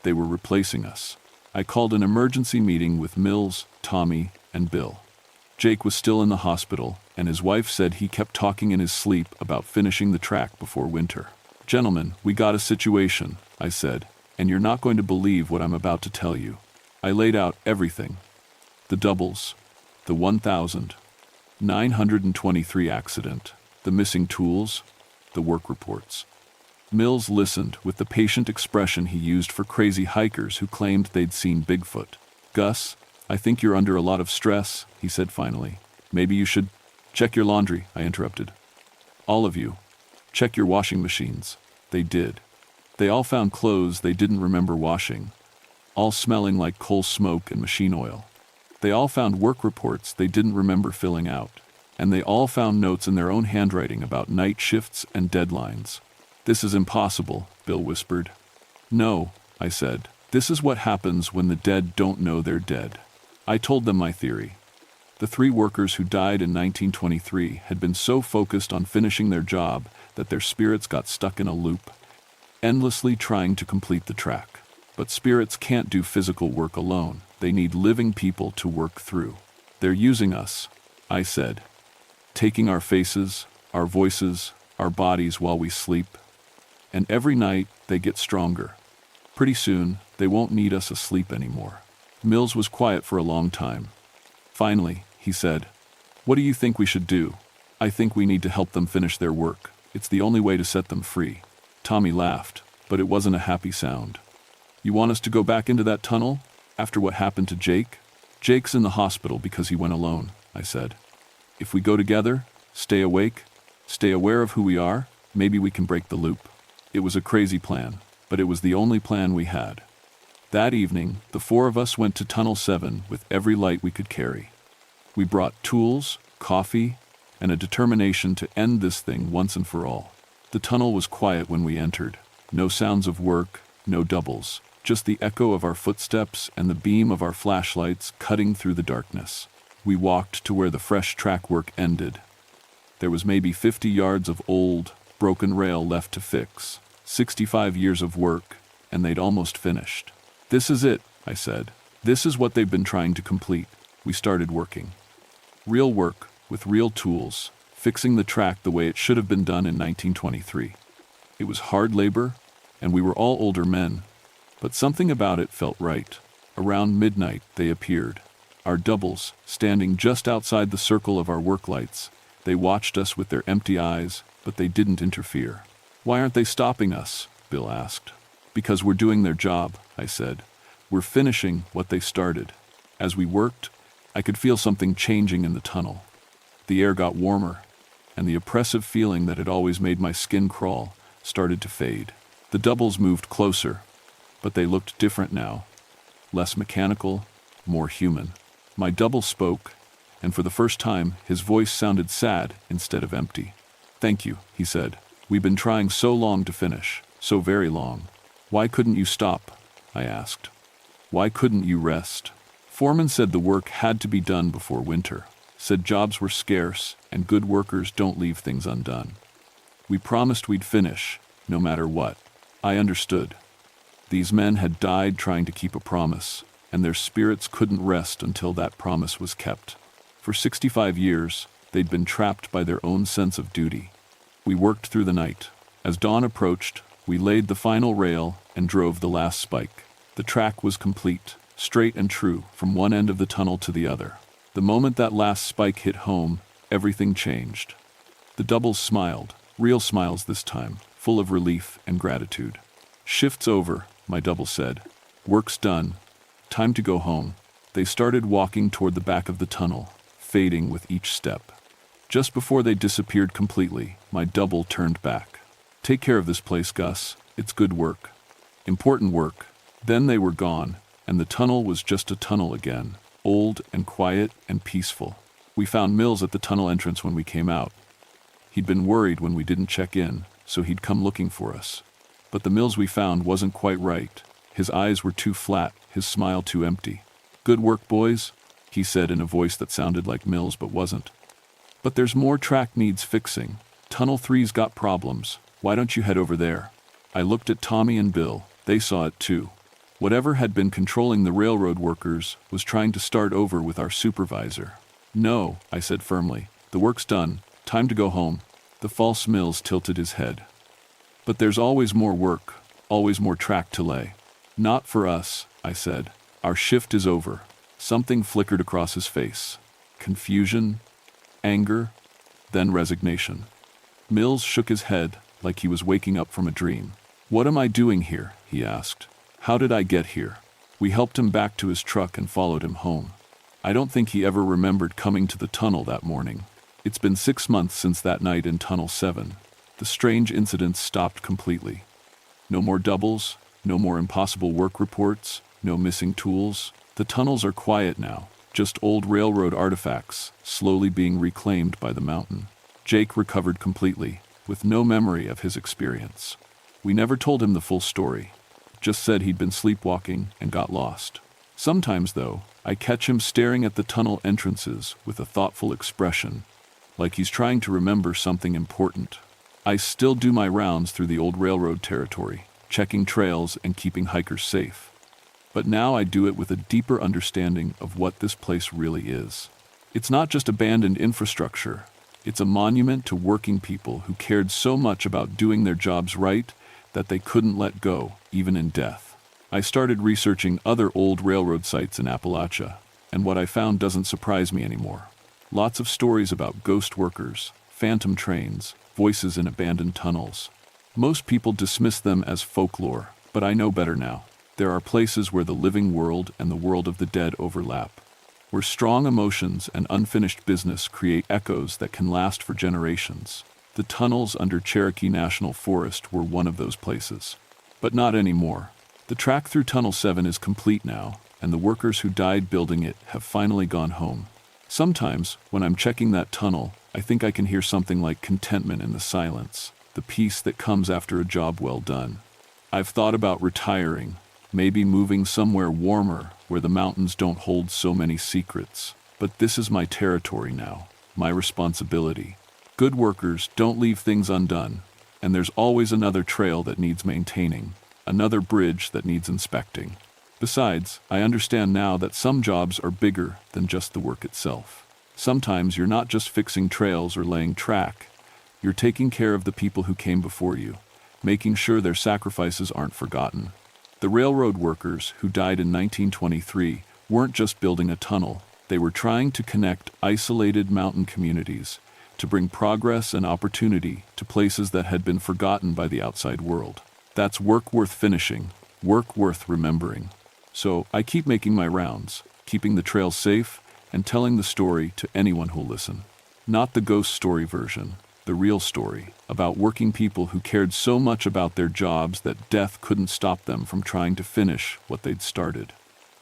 They were replacing us. I called an emergency meeting with Mills, Tommy, and Bill. Jake was still in the hospital, and his wife said he kept talking in his sleep about finishing the track before winter. "Gentlemen, we got a situation," I said, "and you're not going to believe what I'm about to tell you." I laid out everything. The doubles, the 1,923 accident, the missing tools, the work reports. Mills listened with the patient expression he used for crazy hikers who claimed they'd seen Bigfoot. "Gus, I think you're under a lot of stress," he said finally. "Maybe you should—" "Check your laundry," I interrupted. "All of you. Check your washing machines." They did. They all found clothes they didn't remember washing, all smelling like coal smoke and machine oil. They all found work reports they didn't remember filling out. And they all found notes in their own handwriting about night shifts and deadlines. "This is impossible," Bill whispered. "No," I said. "This is what happens when the dead don't know they're dead." I told them my theory. The three workers who died in 1923 had been so focused on finishing their job that their spirits got stuck in a loop, endlessly trying to complete the track. But spirits can't do physical work alone. They need living people to work through. "They're using us," I said. "Taking our faces, our voices, our bodies while we sleep. And every night, they get stronger. Pretty soon, they won't need us asleep anymore." Mills was quiet for a long time. Finally, he said, "What do you think we should do?" "I think we need to help them finish their work. It's the only way to set them free." Tommy laughed, but it wasn't a happy sound. "You want us to go back into that tunnel? After what happened to Jake?" "Jake's in the hospital because he went alone," I said. "If we go together, stay awake, stay aware of who we are, maybe we can break the loop." It was a crazy plan, but it was the only plan we had. That evening, the four of us went to Tunnel 7 with every light we could carry. We brought tools, coffee, and a determination to end this thing once and for all. The tunnel was quiet when we entered. No sounds of work, no doubles, just the echo of our footsteps and the beam of our flashlights cutting through the darkness. We walked to where the fresh track work ended. There was maybe 50 yards of old, broken rail left to fix, 65 years of work, and they'd almost finished. "This is it," I said. "This is what they've been trying to complete." We started working. Real work, with real tools, fixing the track the way it should have been done in 1923. It was hard labor, and we were all older men, but something about it felt right. Around midnight, they appeared. Our doubles, standing just outside the circle of our work lights. They watched us with their empty eyes, but they didn't interfere. "Why aren't they stopping us?" Bill asked. "Because we're doing their job," I said. "We're finishing what they started." As we worked, I could feel something changing in the tunnel. The air got warmer, and the oppressive feeling that had always made my skin crawl started to fade. The doubles moved closer, but they looked different now. Less mechanical, more human. My double spoke, and for the first time, his voice sounded sad instead of empty. "Thank you," he said. "We've been trying so long to finish, so very long." "Why couldn't you stop?" I asked. "Why couldn't you rest?" Foreman said the work had to be done before winter, said jobs were scarce and good workers don't leave things undone. We promised we'd finish, no matter what. I understood. These men had died trying to keep a promise, and their spirits couldn't rest until that promise was kept. For 65 years, they'd been trapped by their own sense of duty. We worked through the night. As dawn approached, we laid the final rail and drove the last spike. The track was complete, straight and true, from one end of the tunnel to the other. The moment that last spike hit home, everything changed. The doubles smiled, real smiles this time, full of relief and gratitude. "Shift's over," my double said. "Work's done. Time to go home." They started walking toward the back of the tunnel, fading with each step. Just before they disappeared completely, my double turned back. "Take care of this place, Gus. It's good work. Important work." Then they were gone, and the tunnel was just a tunnel again, old and quiet and peaceful. We found Mills at the tunnel entrance when we came out. He'd been worried when we didn't check in, so he'd come looking for us. But the Mills we found wasn't quite right. His eyes were too flat, his smile too empty. "Good work, boys," he said in a voice that sounded like Mills but wasn't. "But there's more track needs fixing. Tunnel 3's got problems. Why don't you head over there?" I looked at Tommy and Bill. They saw it too. Whatever had been controlling the railroad workers was trying to start over with our supervisor. "No," I said firmly. "The work's done. Time to go home." The false Mills tilted his head. "But there's always more work, always more track to lay." "Not for us," I said. "Our shift is over." Something flickered across his face. Confusion, anger, then resignation. Mills shook his head like he was waking up from a dream. "What am I doing here?" he asked. "How did I get here?" We helped him back to his truck and followed him home. I don't think he ever remembered coming to the tunnel that morning. It's been 6 months since that night in Tunnel 7. The strange incidents stopped completely. No more doubles, no more impossible work reports, no missing tools. The tunnels are quiet now, just old railroad artifacts, slowly being reclaimed by the mountain. Jake recovered completely, with no memory of his experience. We never told him the full story, just said he'd been sleepwalking and got lost. Sometimes, though, I catch him staring at the tunnel entrances with a thoughtful expression, like he's trying to remember something important. I still do my rounds through the old railroad territory, checking trails and keeping hikers safe. But now I do it with a deeper understanding of what this place really is. It's not just abandoned infrastructure. It's a monument to working people who cared so much about doing their jobs right that they couldn't let go, even in death. I started researching other old railroad sites in Appalachia, and what I found doesn't surprise me anymore. Lots of stories about ghost workers, phantom trains, voices in abandoned tunnels. Most people dismiss them as folklore, but I know better now. There are places where the living world and the world of the dead overlap, where strong emotions and unfinished business create echoes that can last for generations. The tunnels under Cherokee National Forest were one of those places. But not anymore. The track through Tunnel 7 is complete now, and the workers who died building it have finally gone home. Sometimes, when I'm checking that tunnel, I think I can hear something like contentment in the silence, the peace that comes after a job well done. I've thought about retiring, maybe moving somewhere warmer where the mountains don't hold so many secrets. But this is my territory now, my responsibility. Good workers don't leave things undone, and there's always another trail that needs maintaining, another bridge that needs inspecting. Besides, I understand now that some jobs are bigger than just the work itself. Sometimes you're not just fixing trails or laying track, you're taking care of the people who came before you, making sure their sacrifices aren't forgotten. The railroad workers who died in 1923 weren't just building a tunnel, they were trying to connect isolated mountain communities, to bring progress and opportunity to places that had been forgotten by the outside world. That's work worth finishing, work worth remembering. So I keep making my rounds, keeping the trails safe, and telling the story to anyone who'll listen. Not the ghost story version, the real story, about working people who cared so much about their jobs that death couldn't stop them from trying to finish what they'd started.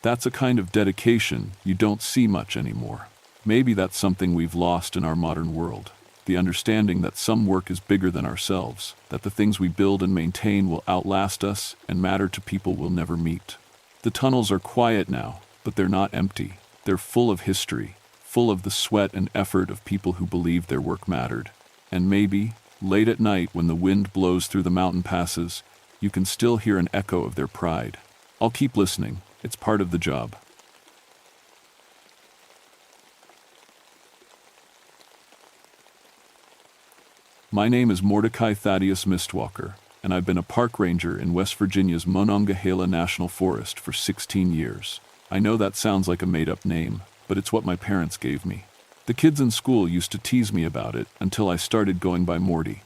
That's a kind of dedication you don't see much anymore. Maybe that's something we've lost in our modern world. The understanding that some work is bigger than ourselves, that the things we build and maintain will outlast us and matter to people we'll never meet. The tunnels are quiet now, but they're not empty. They're full of history, full of the sweat and effort of people who believed their work mattered. And maybe, late at night when the wind blows through the mountain passes, you can still hear an echo of their pride. I'll keep listening. It's part of the job. My name is Mordecai Thaddeus Mistwalker, and I've been a park ranger in West Virginia's Monongahela National Forest for 16 years. I know that sounds like a made-up name, but it's what my parents gave me. The kids in school used to tease me about it until I started going by Morty.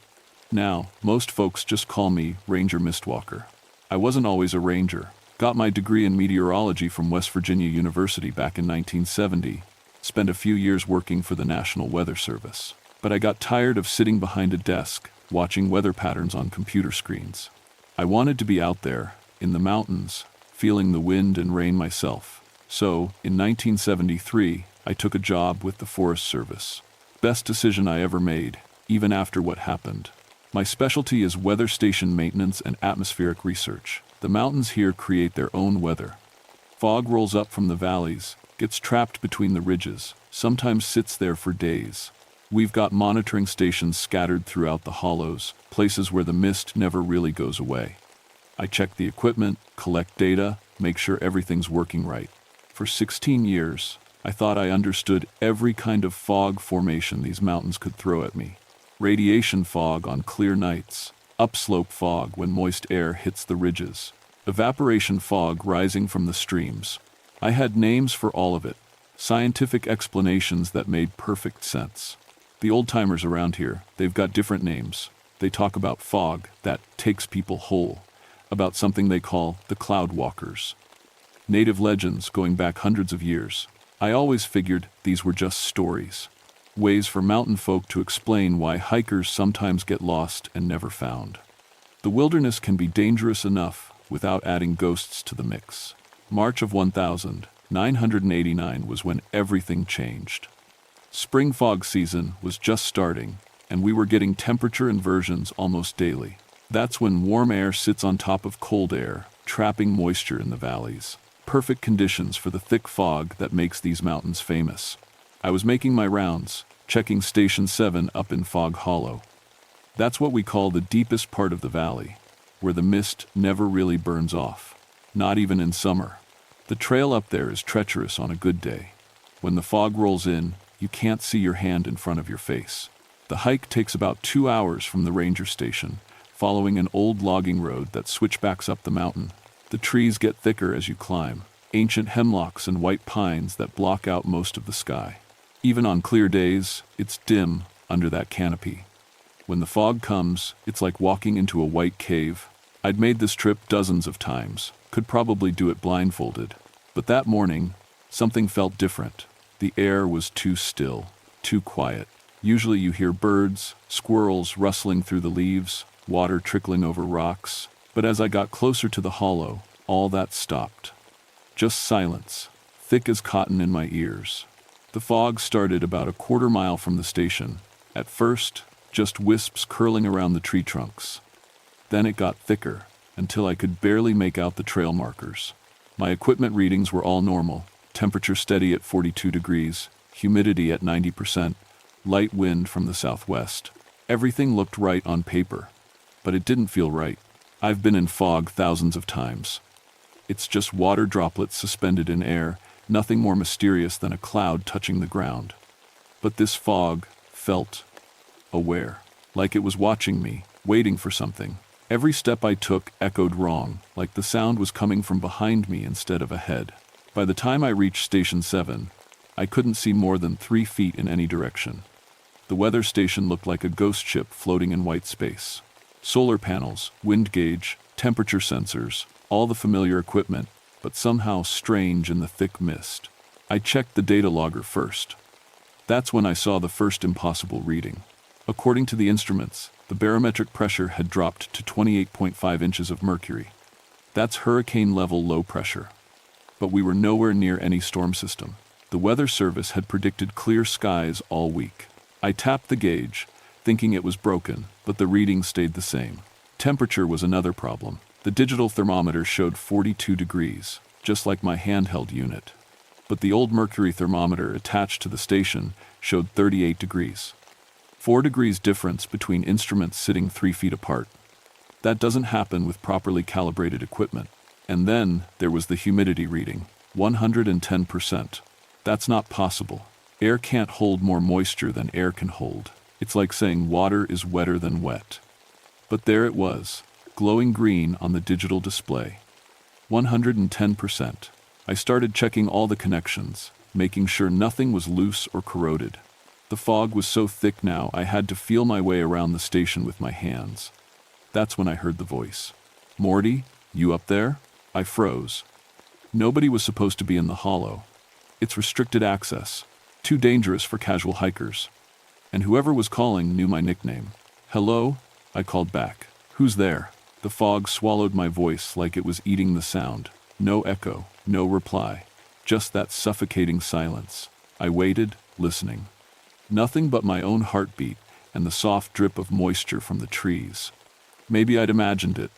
Now, most folks just call me Ranger Mistwalker. I wasn't always a ranger. Got my degree in meteorology from West Virginia University back in 1970. Spent a few years working for the National Weather Service. But I got tired of sitting behind a desk, watching weather patterns on computer screens. I wanted to be out there, in the mountains, feeling the wind and rain myself. So, in 1973, I took a job with the Forest Service. Best decision I ever made, even after what happened. My specialty is weather station maintenance and atmospheric research. The mountains here create their own weather. Fog rolls up from the valleys, gets trapped between the ridges, sometimes sits there for days. We've got monitoring stations scattered throughout the hollows, places where the mist never really goes away. I check the equipment, collect data, make sure everything's working right. For 16 years, I thought I understood every kind of fog formation these mountains could throw at me. Radiation fog on clear nights, upslope fog when moist air hits the ridges, evaporation fog rising from the streams. I had names for all of it, scientific explanations that made perfect sense. The old-timers around here, they've got different names. They talk about fog that takes people whole, about something they call the cloud walkers. Native legends going back hundreds of years. I always figured these were just stories, ways for mountain folk to explain why hikers sometimes get lost and never found. The wilderness can be dangerous enough without adding ghosts to the mix. March of 1989 was when everything changed. Spring fog season was just starting, and we were getting temperature inversions almost daily. That's when warm air sits on top of cold air, trapping moisture in the valleys. Perfect conditions for the thick fog that makes these mountains famous. I was making my rounds, checking Station 7 up in Fog Hollow. That's what we call the deepest part of the valley, where the mist never really burns off, not even in summer. The trail up there is treacherous on a good day. When the fog rolls in, you can't see your hand in front of your face. The hike takes about 2 hours from the ranger station, following an old logging road that switchbacks up the mountain. The trees get thicker as you climb, ancient hemlocks and white pines that block out most of the sky. Even on clear days, it's dim under that canopy. When the fog comes, it's like walking into a white cave. I'd made this trip dozens of times, could probably do it blindfolded. But that morning, something felt different. The air was too still, too quiet. Usually you hear birds, squirrels rustling through the leaves, water trickling over rocks. But as I got closer to the hollow, all that stopped. Just silence, thick as cotton in my ears. The fog started about a quarter mile from the station. At first, just wisps curling around the tree trunks. Then it got thicker, until I could barely make out the trail markers. My equipment readings were all normal. Temperature steady at 42 degrees, humidity at 90%, light wind from the southwest. Everything looked right on paper, but it didn't feel right. I've been in fog thousands of times. It's just water droplets suspended in air, nothing more mysterious than a cloud touching the ground. But this fog felt aware, like it was watching me, waiting for something. Every step I took echoed wrong, like the sound was coming from behind me instead of ahead. By the time I reached Station 7, I couldn't see more than 3 feet in any direction. The weather station looked like a ghost ship floating in white space. Solar panels, wind gauge, temperature sensors, all the familiar equipment, but somehow strange in the thick mist. I checked the data logger first. That's when I saw the first impossible reading. According to the instruments, the barometric pressure had dropped to 28.5 inches of mercury. That's hurricane-level low pressure. But we were nowhere near any storm system. The Weather Service had predicted clear skies all week. I tapped the gauge, thinking it was broken, but the reading stayed the same. Temperature was another problem. The digital thermometer showed 42 degrees, just like my handheld unit. But the old mercury thermometer attached to the station showed 38 degrees. 4 degrees difference between instruments sitting 3 feet apart. That doesn't happen with properly calibrated equipment. And then there was the humidity reading, 110%. That's not possible. Air can't hold more moisture than air can hold. It's like saying water is wetter than wet. But there it was, glowing green on the digital display. 110%. I started checking all the connections, making sure nothing was loose or corroded. The fog was so thick now I had to feel my way around the station with my hands. That's when I heard the voice. "Morty, you up there?" I froze. Nobody was supposed to be in the hollow. It's restricted access, too dangerous for casual hikers. And whoever was calling knew my nickname. "Hello?" I called back. "Who's there?" The fog swallowed my voice like it was eating the sound. No echo, no reply, just that suffocating silence. I waited, listening. Nothing but my own heartbeat and the soft drip of moisture from the trees. Maybe I'd imagined it.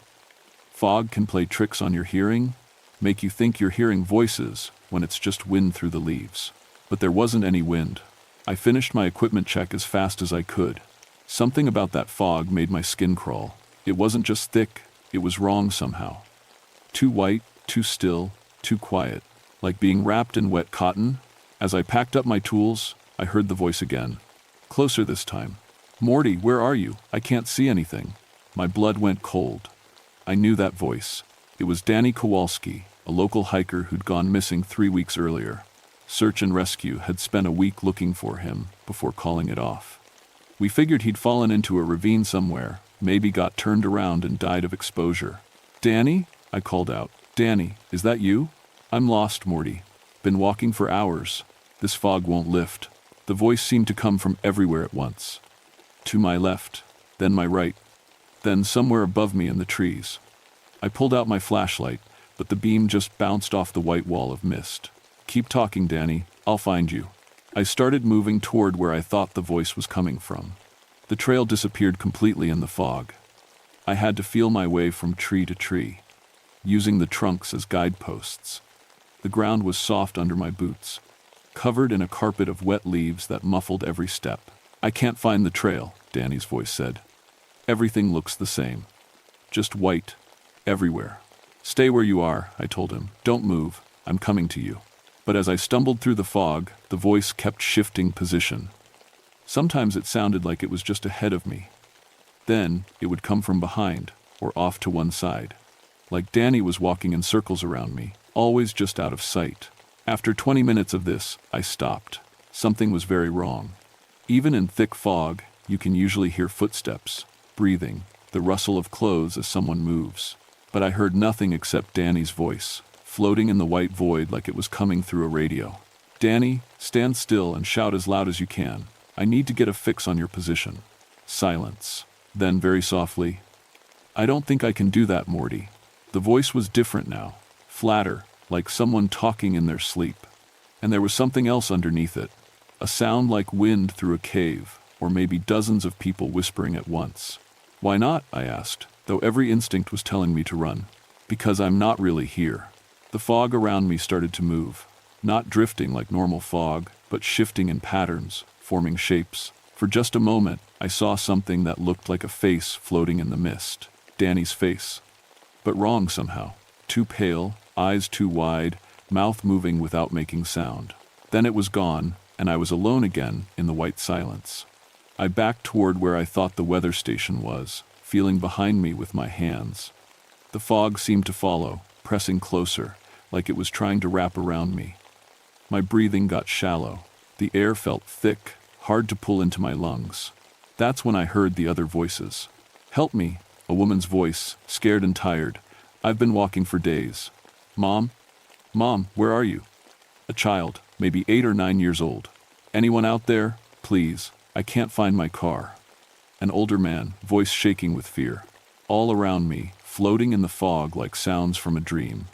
Fog can play tricks on your hearing, make you think you're hearing voices when it's just wind through the leaves. But there wasn't any wind. I finished my equipment check as fast as I could. Something about that fog made my skin crawl. It wasn't just thick, it was wrong somehow. Too white, too still, too quiet, like being wrapped in wet cotton. As I packed up my tools, I heard the voice again. Closer this time. "Morty, where are you? I can't see anything." My blood went cold. I knew that voice. It was Danny Kowalski, a local hiker who'd gone missing 3 weeks earlier. Search and Rescue had spent a week looking for him before calling it off. We figured he'd fallen into a ravine somewhere, maybe got turned around and died of exposure. "Danny?" I called out. "Danny, is that you?" "I'm lost, Morty. Been walking for hours. This fog won't lift." The voice seemed to come from everywhere at once. To my left, then my right, then somewhere above me in the trees. I pulled out my flashlight, but the beam just bounced off the white wall of mist. "Keep talking, Danny. I'll find you." I started moving toward where I thought the voice was coming from. The trail disappeared completely in the fog. I had to feel my way from tree to tree, using the trunks as guideposts. The ground was soft under my boots, covered in a carpet of wet leaves that muffled every step. "I can't find the trail," Danny's voice said. "Everything looks the same. Just white, everywhere." "Stay where you are," I told him. "Don't move. I'm coming to you." But as I stumbled through the fog, the voice kept shifting position. Sometimes it sounded like it was just ahead of me. Then it would come from behind, or off to one side. Like Danny was walking in circles around me, always just out of sight. After 20 minutes of this, I stopped. Something was very wrong. Even in thick fog, you can usually hear footsteps, breathing, the rustle of clothes as someone moves. But I heard nothing except Danny's voice, floating in the white void like it was coming through a radio. "Danny, stand still and shout as loud as you can. I need to get a fix on your position." Silence. Then very softly, "I don't think I can do that, Morty." The voice was different now, flatter, like someone talking in their sleep. And there was something else underneath it, a sound like wind through a cave, or maybe dozens of people whispering at once. "Why not?" I asked, though every instinct was telling me to run. "Because I'm not really here." The fog around me started to move, not drifting like normal fog, but shifting in patterns, forming shapes. For just a moment, I saw something that looked like a face floating in the mist. Danny's face. But wrong somehow. Too pale, eyes too wide, mouth moving without making sound. Then it was gone, and I was alone again in the white silence. I backed toward where I thought the weather station was, feeling behind me with my hands. The fog seemed to follow, pressing closer, like it was trying to wrap around me. My breathing got shallow. The air felt thick, hard to pull into my lungs. That's when I heard the other voices. "Help me," a woman's voice, scared and tired. "I've been walking for days." "Mom? Mom, where are you?" A child, maybe 8 or 9 years old. "Anyone out there? Please, I can't find my car." An older man, voice shaking with fear. All around me, floating in the fog like sounds from a dream.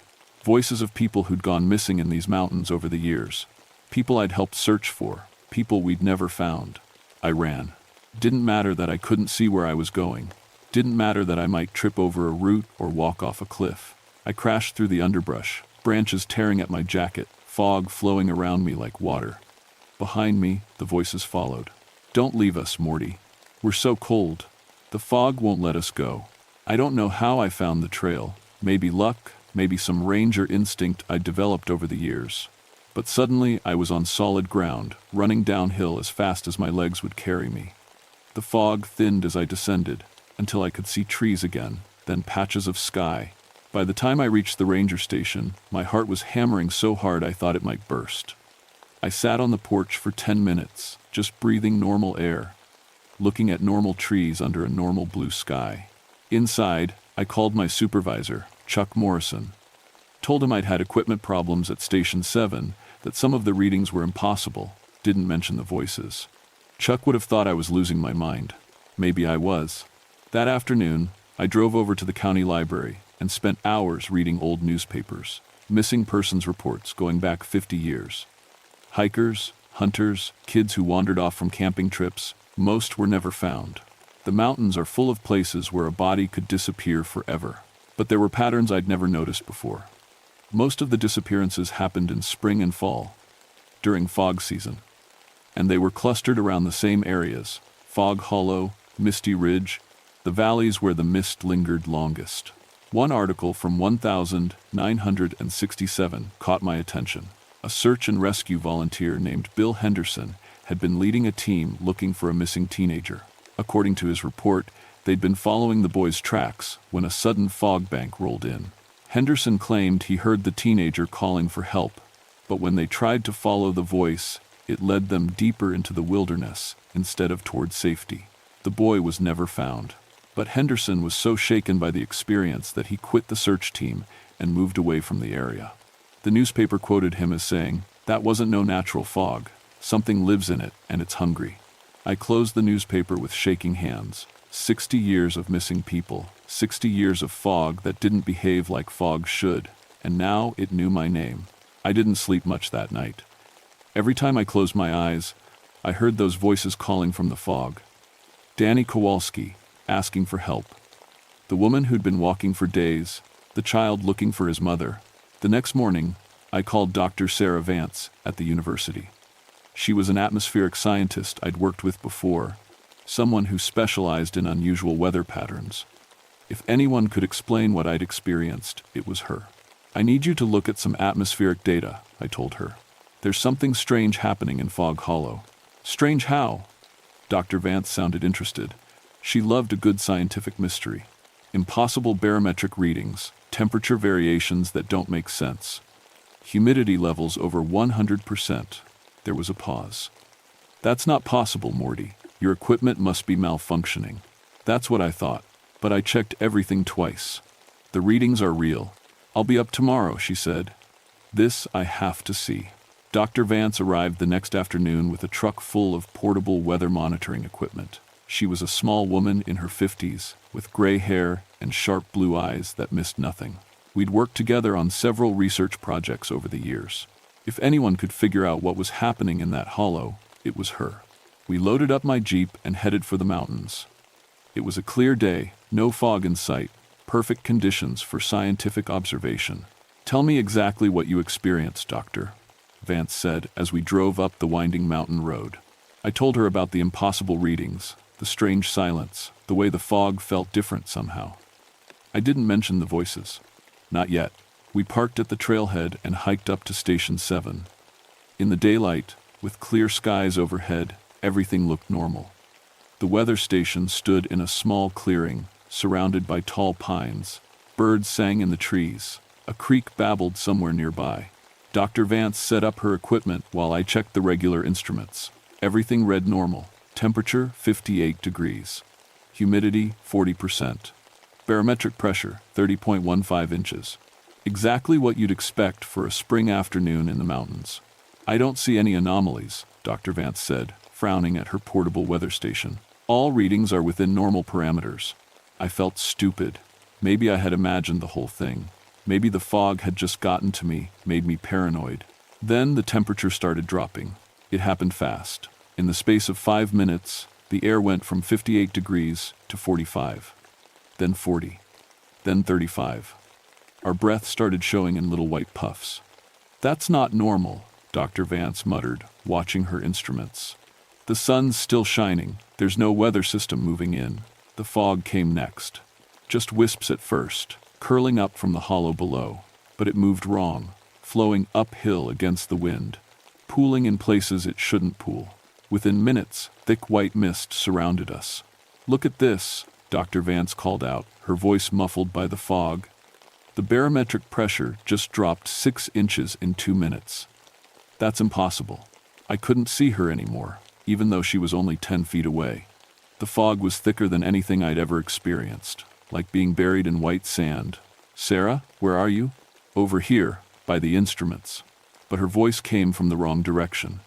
Voices of people who'd gone missing in these mountains over the years. People I'd helped search for, people we'd never found. I ran. Didn't matter that I couldn't see where I was going. Didn't matter that I might trip over a root or walk off a cliff. I crashed through the underbrush, branches tearing at my jacket, fog flowing around me like water. Behind me, the voices followed. "Don't leave us, Morty. We're so cold. The fog won't let us go." I don't know how I found the trail. Maybe luck, maybe some ranger instinct I'd developed over the years. But suddenly I was on solid ground, running downhill as fast as my legs would carry me. The fog thinned as I descended, until I could see trees again, then patches of sky. By the time I reached the ranger station, my heart was hammering so hard I thought it might burst. I sat on the porch for 10 minutes, just breathing normal air, looking at normal trees under a normal blue sky. Inside, I called my supervisor, Chuck Morrison. Told him I'd had equipment problems at Station 7, that some of the readings were impossible, didn't mention the voices. Chuck would have thought I was losing my mind. Maybe I was. That afternoon, I drove over to the county library and spent hours reading old newspapers, missing persons reports going back 50 years. Hikers, hunters, kids who wandered off from camping trips, most were never found. The mountains are full of places where a body could disappear forever. But there were patterns I'd never noticed before. Most of the disappearances happened in spring and fall, during fog season. And they were clustered around the same areas: Fog Hollow, Misty Ridge, the valleys where the mist lingered longest. One article from 1967 caught my attention. A search and rescue volunteer named Bill Henderson had been leading a team looking for a missing teenager. According to his report, they'd been following the boy's tracks when a sudden fog bank rolled in. Henderson claimed he heard the teenager calling for help, but when they tried to follow the voice, it led them deeper into the wilderness instead of toward safety. The boy was never found, but Henderson was so shaken by the experience that he quit the search team and moved away from the area. The newspaper quoted him as saying, "That wasn't no natural fog. Something lives in it, and it's hungry." I closed the newspaper with shaking hands. 60 years of missing people, 60 years of fog that didn't behave like fog should, and now it knew my name. I didn't sleep much that night. Every time I closed my eyes, I heard those voices calling from the fog. Danny Kowalski, asking for help. The woman who'd been walking for days, the child looking for his mother. The next morning, I called Dr. Sarah Vance at the university. She was an atmospheric scientist I'd worked with before, someone who specialized in unusual weather patterns. If anyone could explain what I'd experienced, it was her. "I need you to look at some atmospheric data," I told her. "There's something strange happening in Fog Hollow." "Strange how?" Dr. Vance sounded interested. She loved a good scientific mystery. Impossible barometric readings, temperature variations that don't make sense. Humidity levels over 100%. There was a pause. "That's not possible, Morty. Your equipment must be malfunctioning." That's what I thought, but I checked everything twice. "The readings are real. I'll be up tomorrow," she said. "This I have to see." Dr. Vance arrived the next afternoon with a truck full of portable weather monitoring equipment. She was a small woman in her 50s, with gray hair and sharp blue eyes that missed nothing. We'd worked together on several research projects over the years. If anyone could figure out what was happening in that hollow, it was her. We loaded up my Jeep and headed for the mountains. It was a clear day, no fog in sight, perfect conditions for scientific observation. "Tell me exactly what you experienced, Doctor," Vance said as we drove up the winding mountain road. I told her about the impossible readings, the strange silence, the way the fog felt different somehow. I didn't mention the voices. Not yet. We parked at the trailhead and hiked up to Station 7. In the daylight, with clear skies overhead, everything looked normal. The weather station stood in a small clearing, surrounded by tall pines. Birds sang in the trees. A creek babbled somewhere nearby. Dr. Vance set up her equipment while I checked the regular instruments. Everything read normal. Temperature, 58 degrees. Humidity, 40%. Barometric pressure, 30.15 inches. Exactly what you'd expect for a spring afternoon in the mountains. I don't see any anomalies, Dr. Vance said, frowning at her portable weather station. All readings are within normal parameters. I felt stupid. Maybe I had imagined the whole thing. Maybe the fog had just gotten to me, made me paranoid. Then the temperature started dropping. It happened fast. In the space of 5 minutes, the air went from 58 degrees to 45. Then 40. Then 35. Our breath started showing in little white puffs. That's not normal, Dr. Vance muttered, watching her instruments. The sun's still shining. There's no weather system moving in. The fog came next. Just wisps at first, curling up from the hollow below. But it moved wrong, flowing uphill against the wind, pooling in places it shouldn't pool. Within minutes, thick white mist surrounded us. Look at this, Dr. Vance called out, her voice muffled by the fog. The barometric pressure just dropped 6 inches in 2 minutes. That's impossible. I couldn't see her anymore, even though she was only 10 feet away. The fog was thicker than anything I'd ever experienced, like being buried in white sand. Sarah, where are you? Over here, by the instruments. But her voice came from the wrong direction.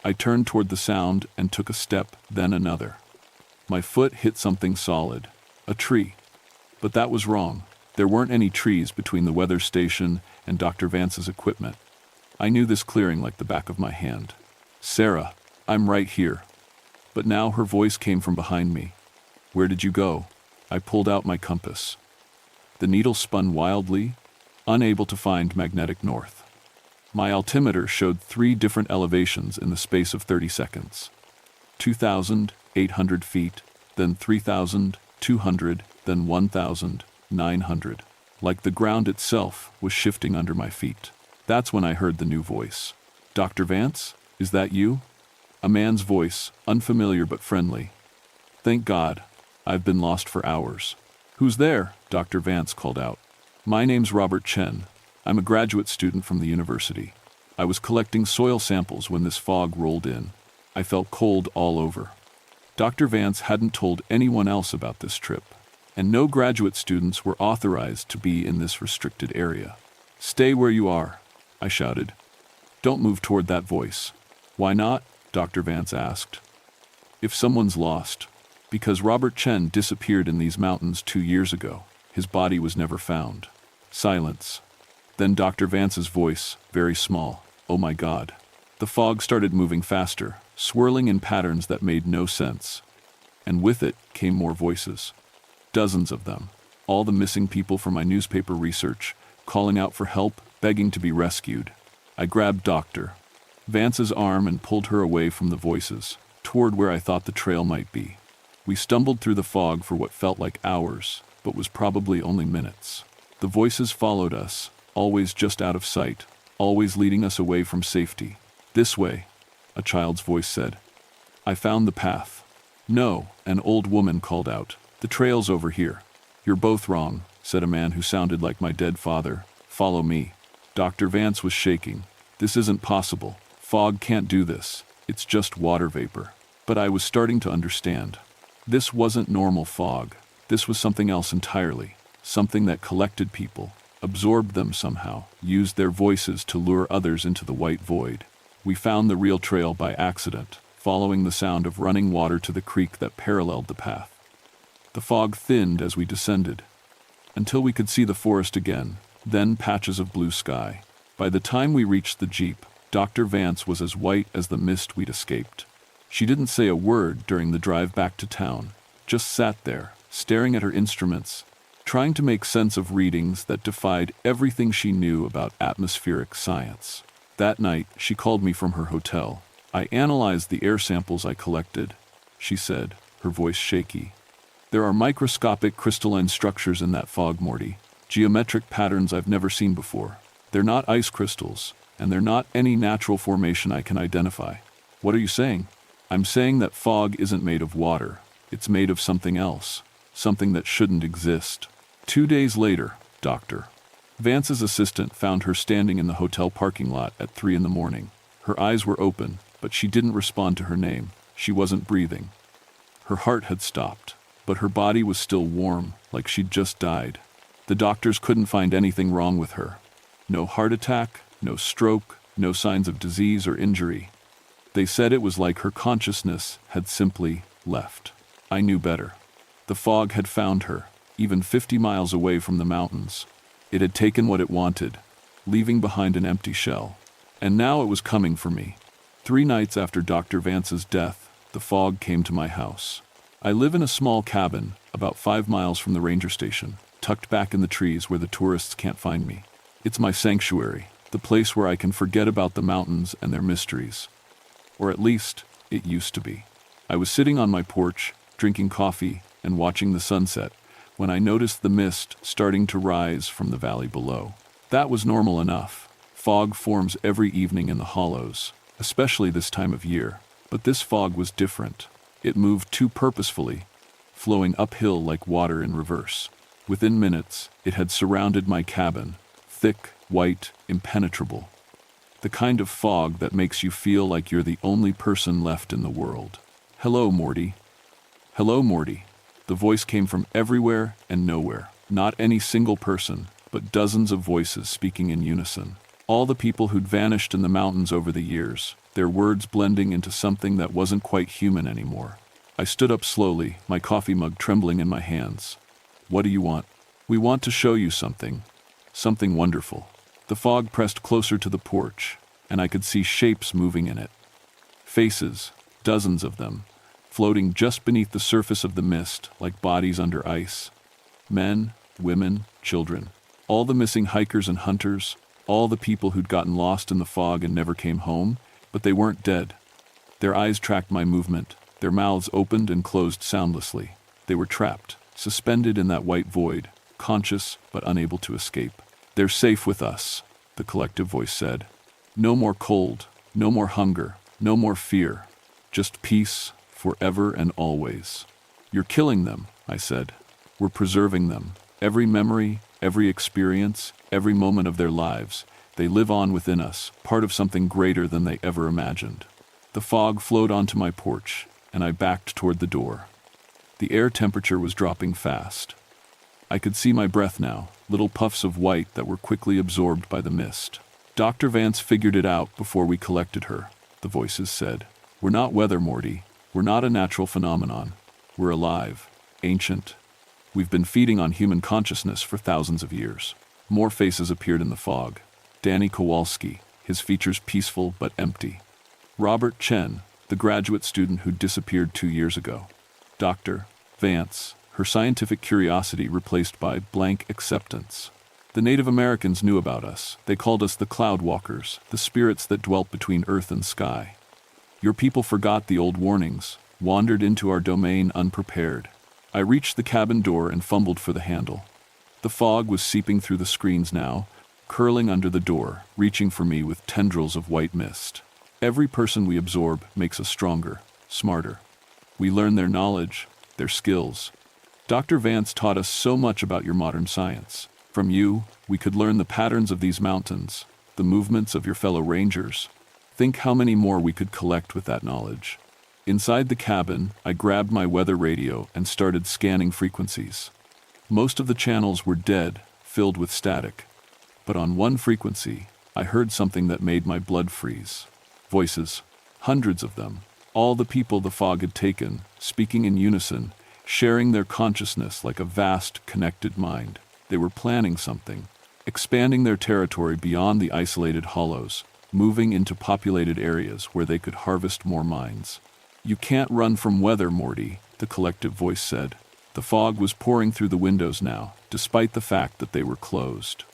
I turned toward the sound and took a step, then another. My foot hit something solid, a tree. But that was wrong. There weren't any trees between the weather station and Dr. Vance's equipment. I knew this clearing like the back of my hand. Sarah, I'm right here. But now her voice came from behind me. Where did you go? I pulled out my compass. The needle spun wildly, unable to find magnetic north. My altimeter showed 3 different elevations in the space of 30 seconds. 2,800 feet, then 3,200, then 1,900. Like the ground itself was shifting under my feet. That's when I heard the new voice. Dr. Vance, is that you? A man's voice, unfamiliar but friendly. Thank God, I've been lost for hours. Who's there? Dr. Vance called out. My name's Robert Chen. I'm a graduate student from the university. I was collecting soil samples when this fog rolled in. I felt cold all over. Dr. Vance hadn't told anyone else about this trip, and no graduate students were authorized to be in this restricted area. Stay where you are, I shouted. Don't move toward that voice. Why not? Dr. Vance asked. If someone's lost, because Robert Chen disappeared in these mountains 2 years ago. His body was never found. Silence. Then Dr. Vance's voice, very small. Oh my God. The fog started moving faster, swirling in patterns that made no sense. And with it came more voices. Dozens of them. All the missing people from my newspaper research, calling out for help, begging to be rescued. I grabbed Dr. Vance's arm and pulled her away from the voices, toward where I thought the trail might be. We stumbled through the fog for what felt like hours, but was probably only minutes. The voices followed us, always just out of sight, always leading us away from safety. This way, a child's voice said. I found the path. No, an old woman called out. The trail's over here. You're both wrong, said a man who sounded like my dead father. Follow me. Dr. Vance was shaking. This isn't possible. Fog can't do this. It's just water vapor. But I was starting to understand. This wasn't normal fog. This was something else entirely. Something that collected people, absorbed them somehow, used their voices to lure others into the white void. We found the real trail by accident, following the sound of running water to the creek that paralleled the path. The fog thinned as we descended, until we could see the forest again, then patches of blue sky. By the time we reached the jeep, Dr. Vance was as white as the mist we'd escaped. She didn't say a word during the drive back to town, just sat there, staring at her instruments, trying to make sense of readings that defied everything she knew about atmospheric science. That night, she called me from her hotel. I analyzed the air samples I collected, she said, her voice shaky. There are microscopic crystalline structures in that fog, Morty. Geometric patterns I've never seen before. They're not ice crystals, and they're not any natural formation I can identify. What are you saying? I'm saying that fog isn't made of water. It's made of something else. something that shouldn't exist. 2 days later, Dr. Vance's assistant found her standing in the hotel parking lot at 3 in the morning. Her eyes were open, but she didn't respond to her name. She wasn't breathing. Her heart had stopped, but her body was still warm, like she'd just died. The doctors couldn't find anything wrong with her. No heart attack, no stroke, no signs of disease or injury. They said it was like her consciousness had simply left. I knew better. The fog had found her, even 50 miles away from the mountains. It had taken what it wanted, leaving behind an empty shell. And now it was coming for me. 3 nights after Dr. Vance's death, the fog came to my house. I live in a small cabin, about 5 miles from the ranger station, tucked back in the trees where the tourists can't find me. It's my sanctuary, the place where I can forget about the mountains and their mysteries. Or at least, it used to be. I was sitting on my porch, drinking coffee and watching the sunset, when I noticed the mist starting to rise from the valley below. That was normal enough. Fog forms every evening in the hollows, especially this time of year. But this fog was different. It moved too purposefully, flowing uphill like water in reverse. Within minutes, it had surrounded my cabin, thick, white, impenetrable. The kind of fog that makes you feel like you're the only person left in the world. "Hello, Morty." "Hello, Morty." The voice came from everywhere and nowhere. Not any single person, but dozens of voices speaking in unison. All the people who'd vanished in the mountains over the years, their words blending into something that wasn't quite human anymore. I stood up slowly, my coffee mug trembling in my hands. "What do you want?" "We want to show you something. Something wonderful." The fog pressed closer to the porch, and I could see shapes moving in it. Faces, dozens of them, floating just beneath the surface of the mist like bodies under ice. Men, women, children. All the missing hikers and hunters, all the people who'd gotten lost in the fog and never came home, but they weren't dead. Their eyes tracked my movement, their mouths opened and closed soundlessly. They were trapped, suspended in that white void, conscious but unable to escape. "They're safe with us," the collective voice said. "No more cold, no more hunger, no more fear. Just peace, forever and always." "You're killing them," I said. "We're preserving them. Every memory, every experience, every moment of their lives, they live on within us, part of something greater than they ever imagined." The fog flowed onto my porch, and I backed toward the door. The air temperature was dropping fast. I could see my breath now, little puffs of white that were quickly absorbed by the mist. "Dr. Vance figured it out before we collected her," the voices said. "We're not weather, Morty. We're not a natural phenomenon. We're alive, ancient. We've been feeding on human consciousness for thousands of years." More faces appeared in the fog. Danny Kowalski, his features peaceful but empty. Robert Chen, the graduate student who disappeared 2 years ago. Dr. Vance, her scientific curiosity replaced by blank acceptance. The Native Americans knew about us. They called us the Cloud Walkers, the spirits that dwelt between earth and sky. Your people forgot the old warnings, wandered into our domain unprepared. I reached the cabin door and fumbled for the handle. The fog was seeping through the screens now, curling under the door, reaching for me with tendrils of white mist. Every person we absorb makes us stronger, smarter. We learn their knowledge, their skills. Dr. Vance taught us so much about your modern science. From you, we could learn the patterns of these mountains, the movements of your fellow rangers. Think how many more we could collect with that knowledge. Inside the cabin, I grabbed my weather radio and started scanning frequencies. Most of the channels were dead, filled with static. But on one frequency, I heard something that made my blood freeze. Voices, hundreds of them, all the people the fog had taken, speaking in unison, sharing their consciousness like a vast, connected mind. They were planning something, expanding their territory beyond the isolated hollows, moving into populated areas where they could harvest more minds. "You can't run from weather, Morty," the collective voice said. The fog was pouring through the windows now, despite the fact that they were closed.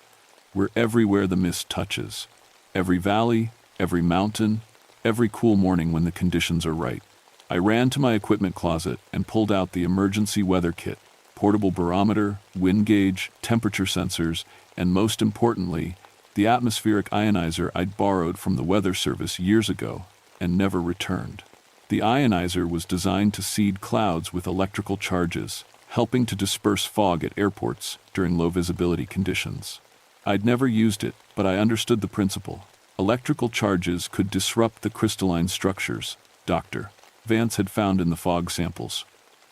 "We're everywhere the mist touches. Every valley, every mountain, every cool morning when the conditions are right." I ran to my equipment closet and pulled out the emergency weather kit, portable barometer, wind gauge, temperature sensors, and most importantly, the atmospheric ionizer I'd borrowed from the Weather Service years ago and never returned. The ionizer was designed to seed clouds with electrical charges, helping to disperse fog at airports during low visibility conditions. I'd never used it, but I understood the principle. Electrical charges could disrupt the crystalline structures Dr. Vance had found in the fog samples.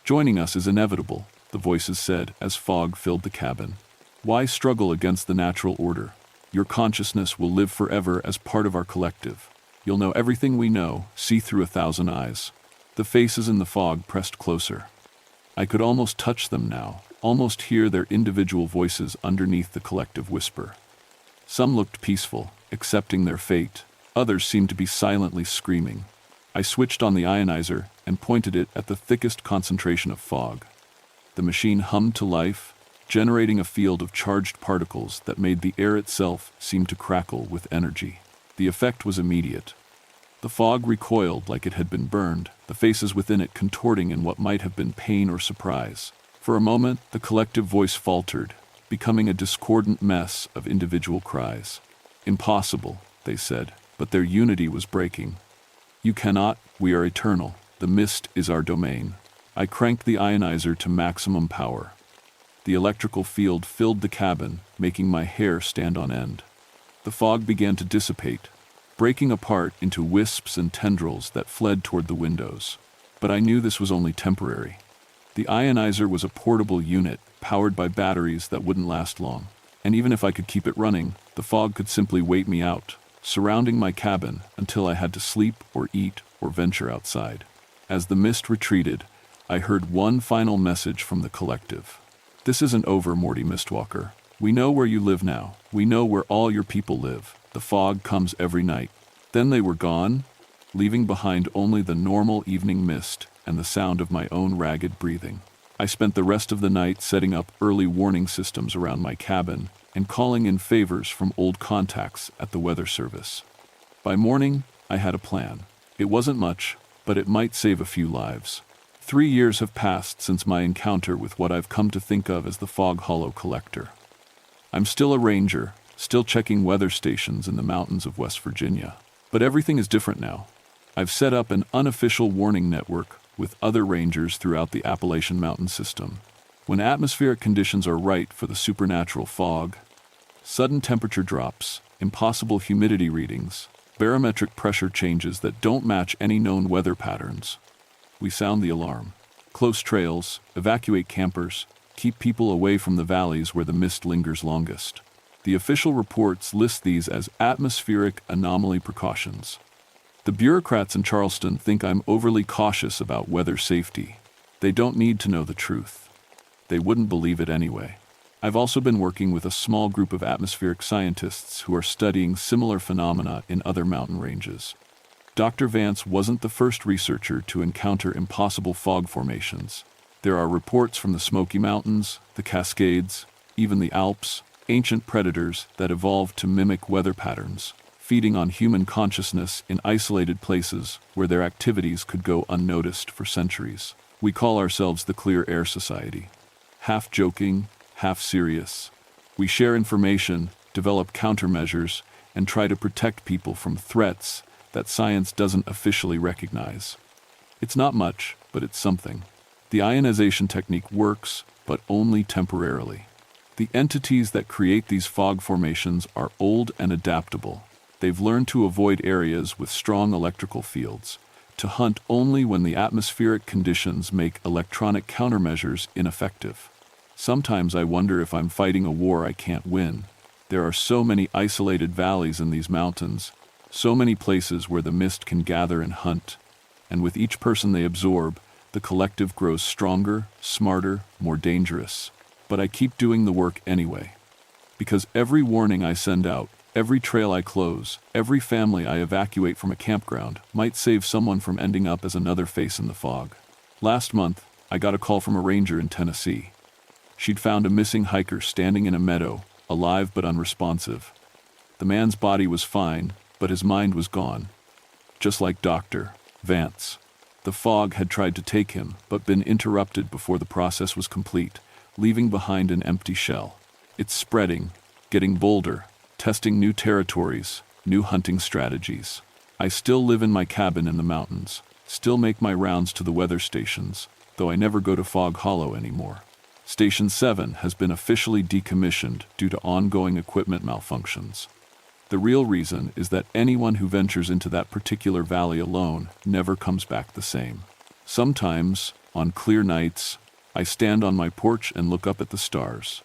Joining us is inevitable, the voices said as fog filled the cabin. Why struggle against the natural order? Your consciousness will live forever as part of our collective. You'll know everything we know, see through 1,000 eyes. The faces in the fog pressed closer. I could almost touch them now, almost hear their individual voices underneath the collective whisper. Some looked peaceful, accepting their fate. Others seemed to be silently screaming. I switched on the ionizer and pointed it at the thickest concentration of fog. The machine hummed to life, generating a field of charged particles that made the air itself seem to crackle with energy. The effect was immediate. The fog recoiled like it had been burned, the faces within it contorting in what might have been pain or surprise. For a moment, the collective voice faltered, becoming a discordant mess of individual cries. Impossible, they said, but their unity was breaking. You cannot, we are eternal. The mist is our domain. I cranked the ionizer to maximum power. The electrical field filled the cabin, making my hair stand on end. The fog began to dissipate, breaking apart into wisps and tendrils that fled toward the windows. But I knew this was only temporary. The ionizer was a portable unit, powered by batteries that wouldn't last long. And even if I could keep it running, the fog could simply wait me out, surrounding my cabin until I had to sleep or eat or venture outside. As the mist retreated, I heard one final message from the collective. This isn't over, Morty Mistwalker. We know where you live now. We know where all your people live. The fog comes every night. Then they were gone, leaving behind only the normal evening mist and the sound of my own ragged breathing. I spent the rest of the night setting up early warning systems around my cabin and calling in favors from old contacts at the weather service. By morning, I had a plan. It wasn't much, but it might save a few lives. 3 years have passed since my encounter with what I've come to think of as the Fog Hollow Collector. I'm still a ranger, still checking weather stations in the mountains of West Virginia. But everything is different now. I've set up an unofficial warning network with other rangers throughout the Appalachian mountain system. When atmospheric conditions are right for the supernatural fog, sudden temperature drops, impossible humidity readings, barometric pressure changes that don't match any known weather patterns, we sound the alarm. Close trails, evacuate campers, keep people away from the valleys where the mist lingers longest. The official reports list these as atmospheric anomaly precautions. The bureaucrats in Charleston think I'm overly cautious about weather safety. They don't need to know the truth. They wouldn't believe it anyway. I've also been working with a small group of atmospheric scientists who are studying similar phenomena in other mountain ranges. Dr. Vance wasn't the first researcher to encounter impossible fog formations. There are reports from the Smoky Mountains, the Cascades, even the Alps, ancient predators that evolved to mimic weather patterns, feeding on human consciousness in isolated places where their activities could go unnoticed for centuries. We call ourselves the Clear Air Society. Half joking, half serious. We share information, develop countermeasures, and try to protect people from threats that science doesn't officially recognize. It's not much, but it's something. The ionization technique works, but only temporarily. The entities that create these fog formations are old and adaptable. They've learned to avoid areas with strong electrical fields, to hunt only when the atmospheric conditions make electronic countermeasures ineffective. Sometimes I wonder if I'm fighting a war I can't win. There are so many isolated valleys in these mountains, so many places where the mist can gather and hunt, and with each person they absorb, the collective grows stronger, smarter, more dangerous. But I keep doing the work anyway. Because every warning I send out, every trail I close, every family I evacuate from a campground might save someone from ending up as another face in the fog. Last month, I got a call from a ranger in Tennessee. She'd found a missing hiker standing in a meadow, alive but unresponsive. The man's body was fine, but his mind was gone. Just like Dr. Vance. The fog had tried to take him, but been interrupted before the process was complete, leaving behind an empty shell. It's spreading, getting bolder, testing new territories, new hunting strategies. I still live in my cabin in the mountains, still make my rounds to the weather stations, though I never go to Fog Hollow anymore. Station 7 has been officially decommissioned due to ongoing equipment malfunctions. The real reason is that anyone who ventures into that particular valley alone never comes back the same. Sometimes, on clear nights, I stand on my porch and look up at the stars.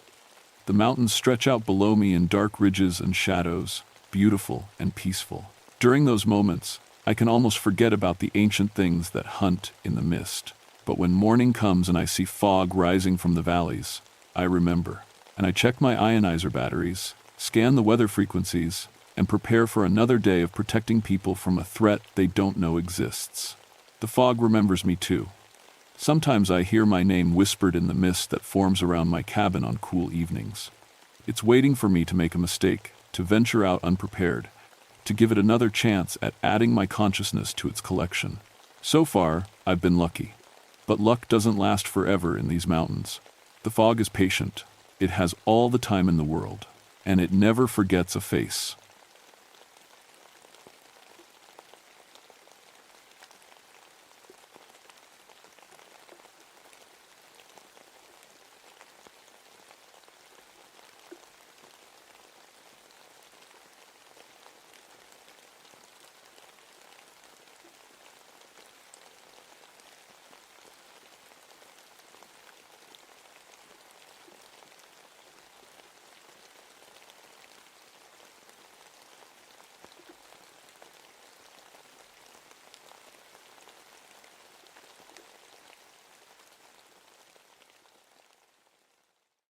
The mountains stretch out below me in dark ridges and shadows, beautiful and peaceful. During those moments, I can almost forget about the ancient things that hunt in the mist. But when morning comes and I see fog rising from the valleys, I remember, and I check my ionizer batteries, scan the weather frequencies, and prepare for another day of protecting people from a threat they don't know exists. The fog remembers me too. Sometimes I hear my name whispered in the mist that forms around my cabin on cool evenings. It's waiting for me to make a mistake, to venture out unprepared, to give it another chance at adding my consciousness to its collection. So far, I've been lucky. But luck doesn't last forever in these mountains. The fog is patient. It has all the time in the world, and it never forgets a face.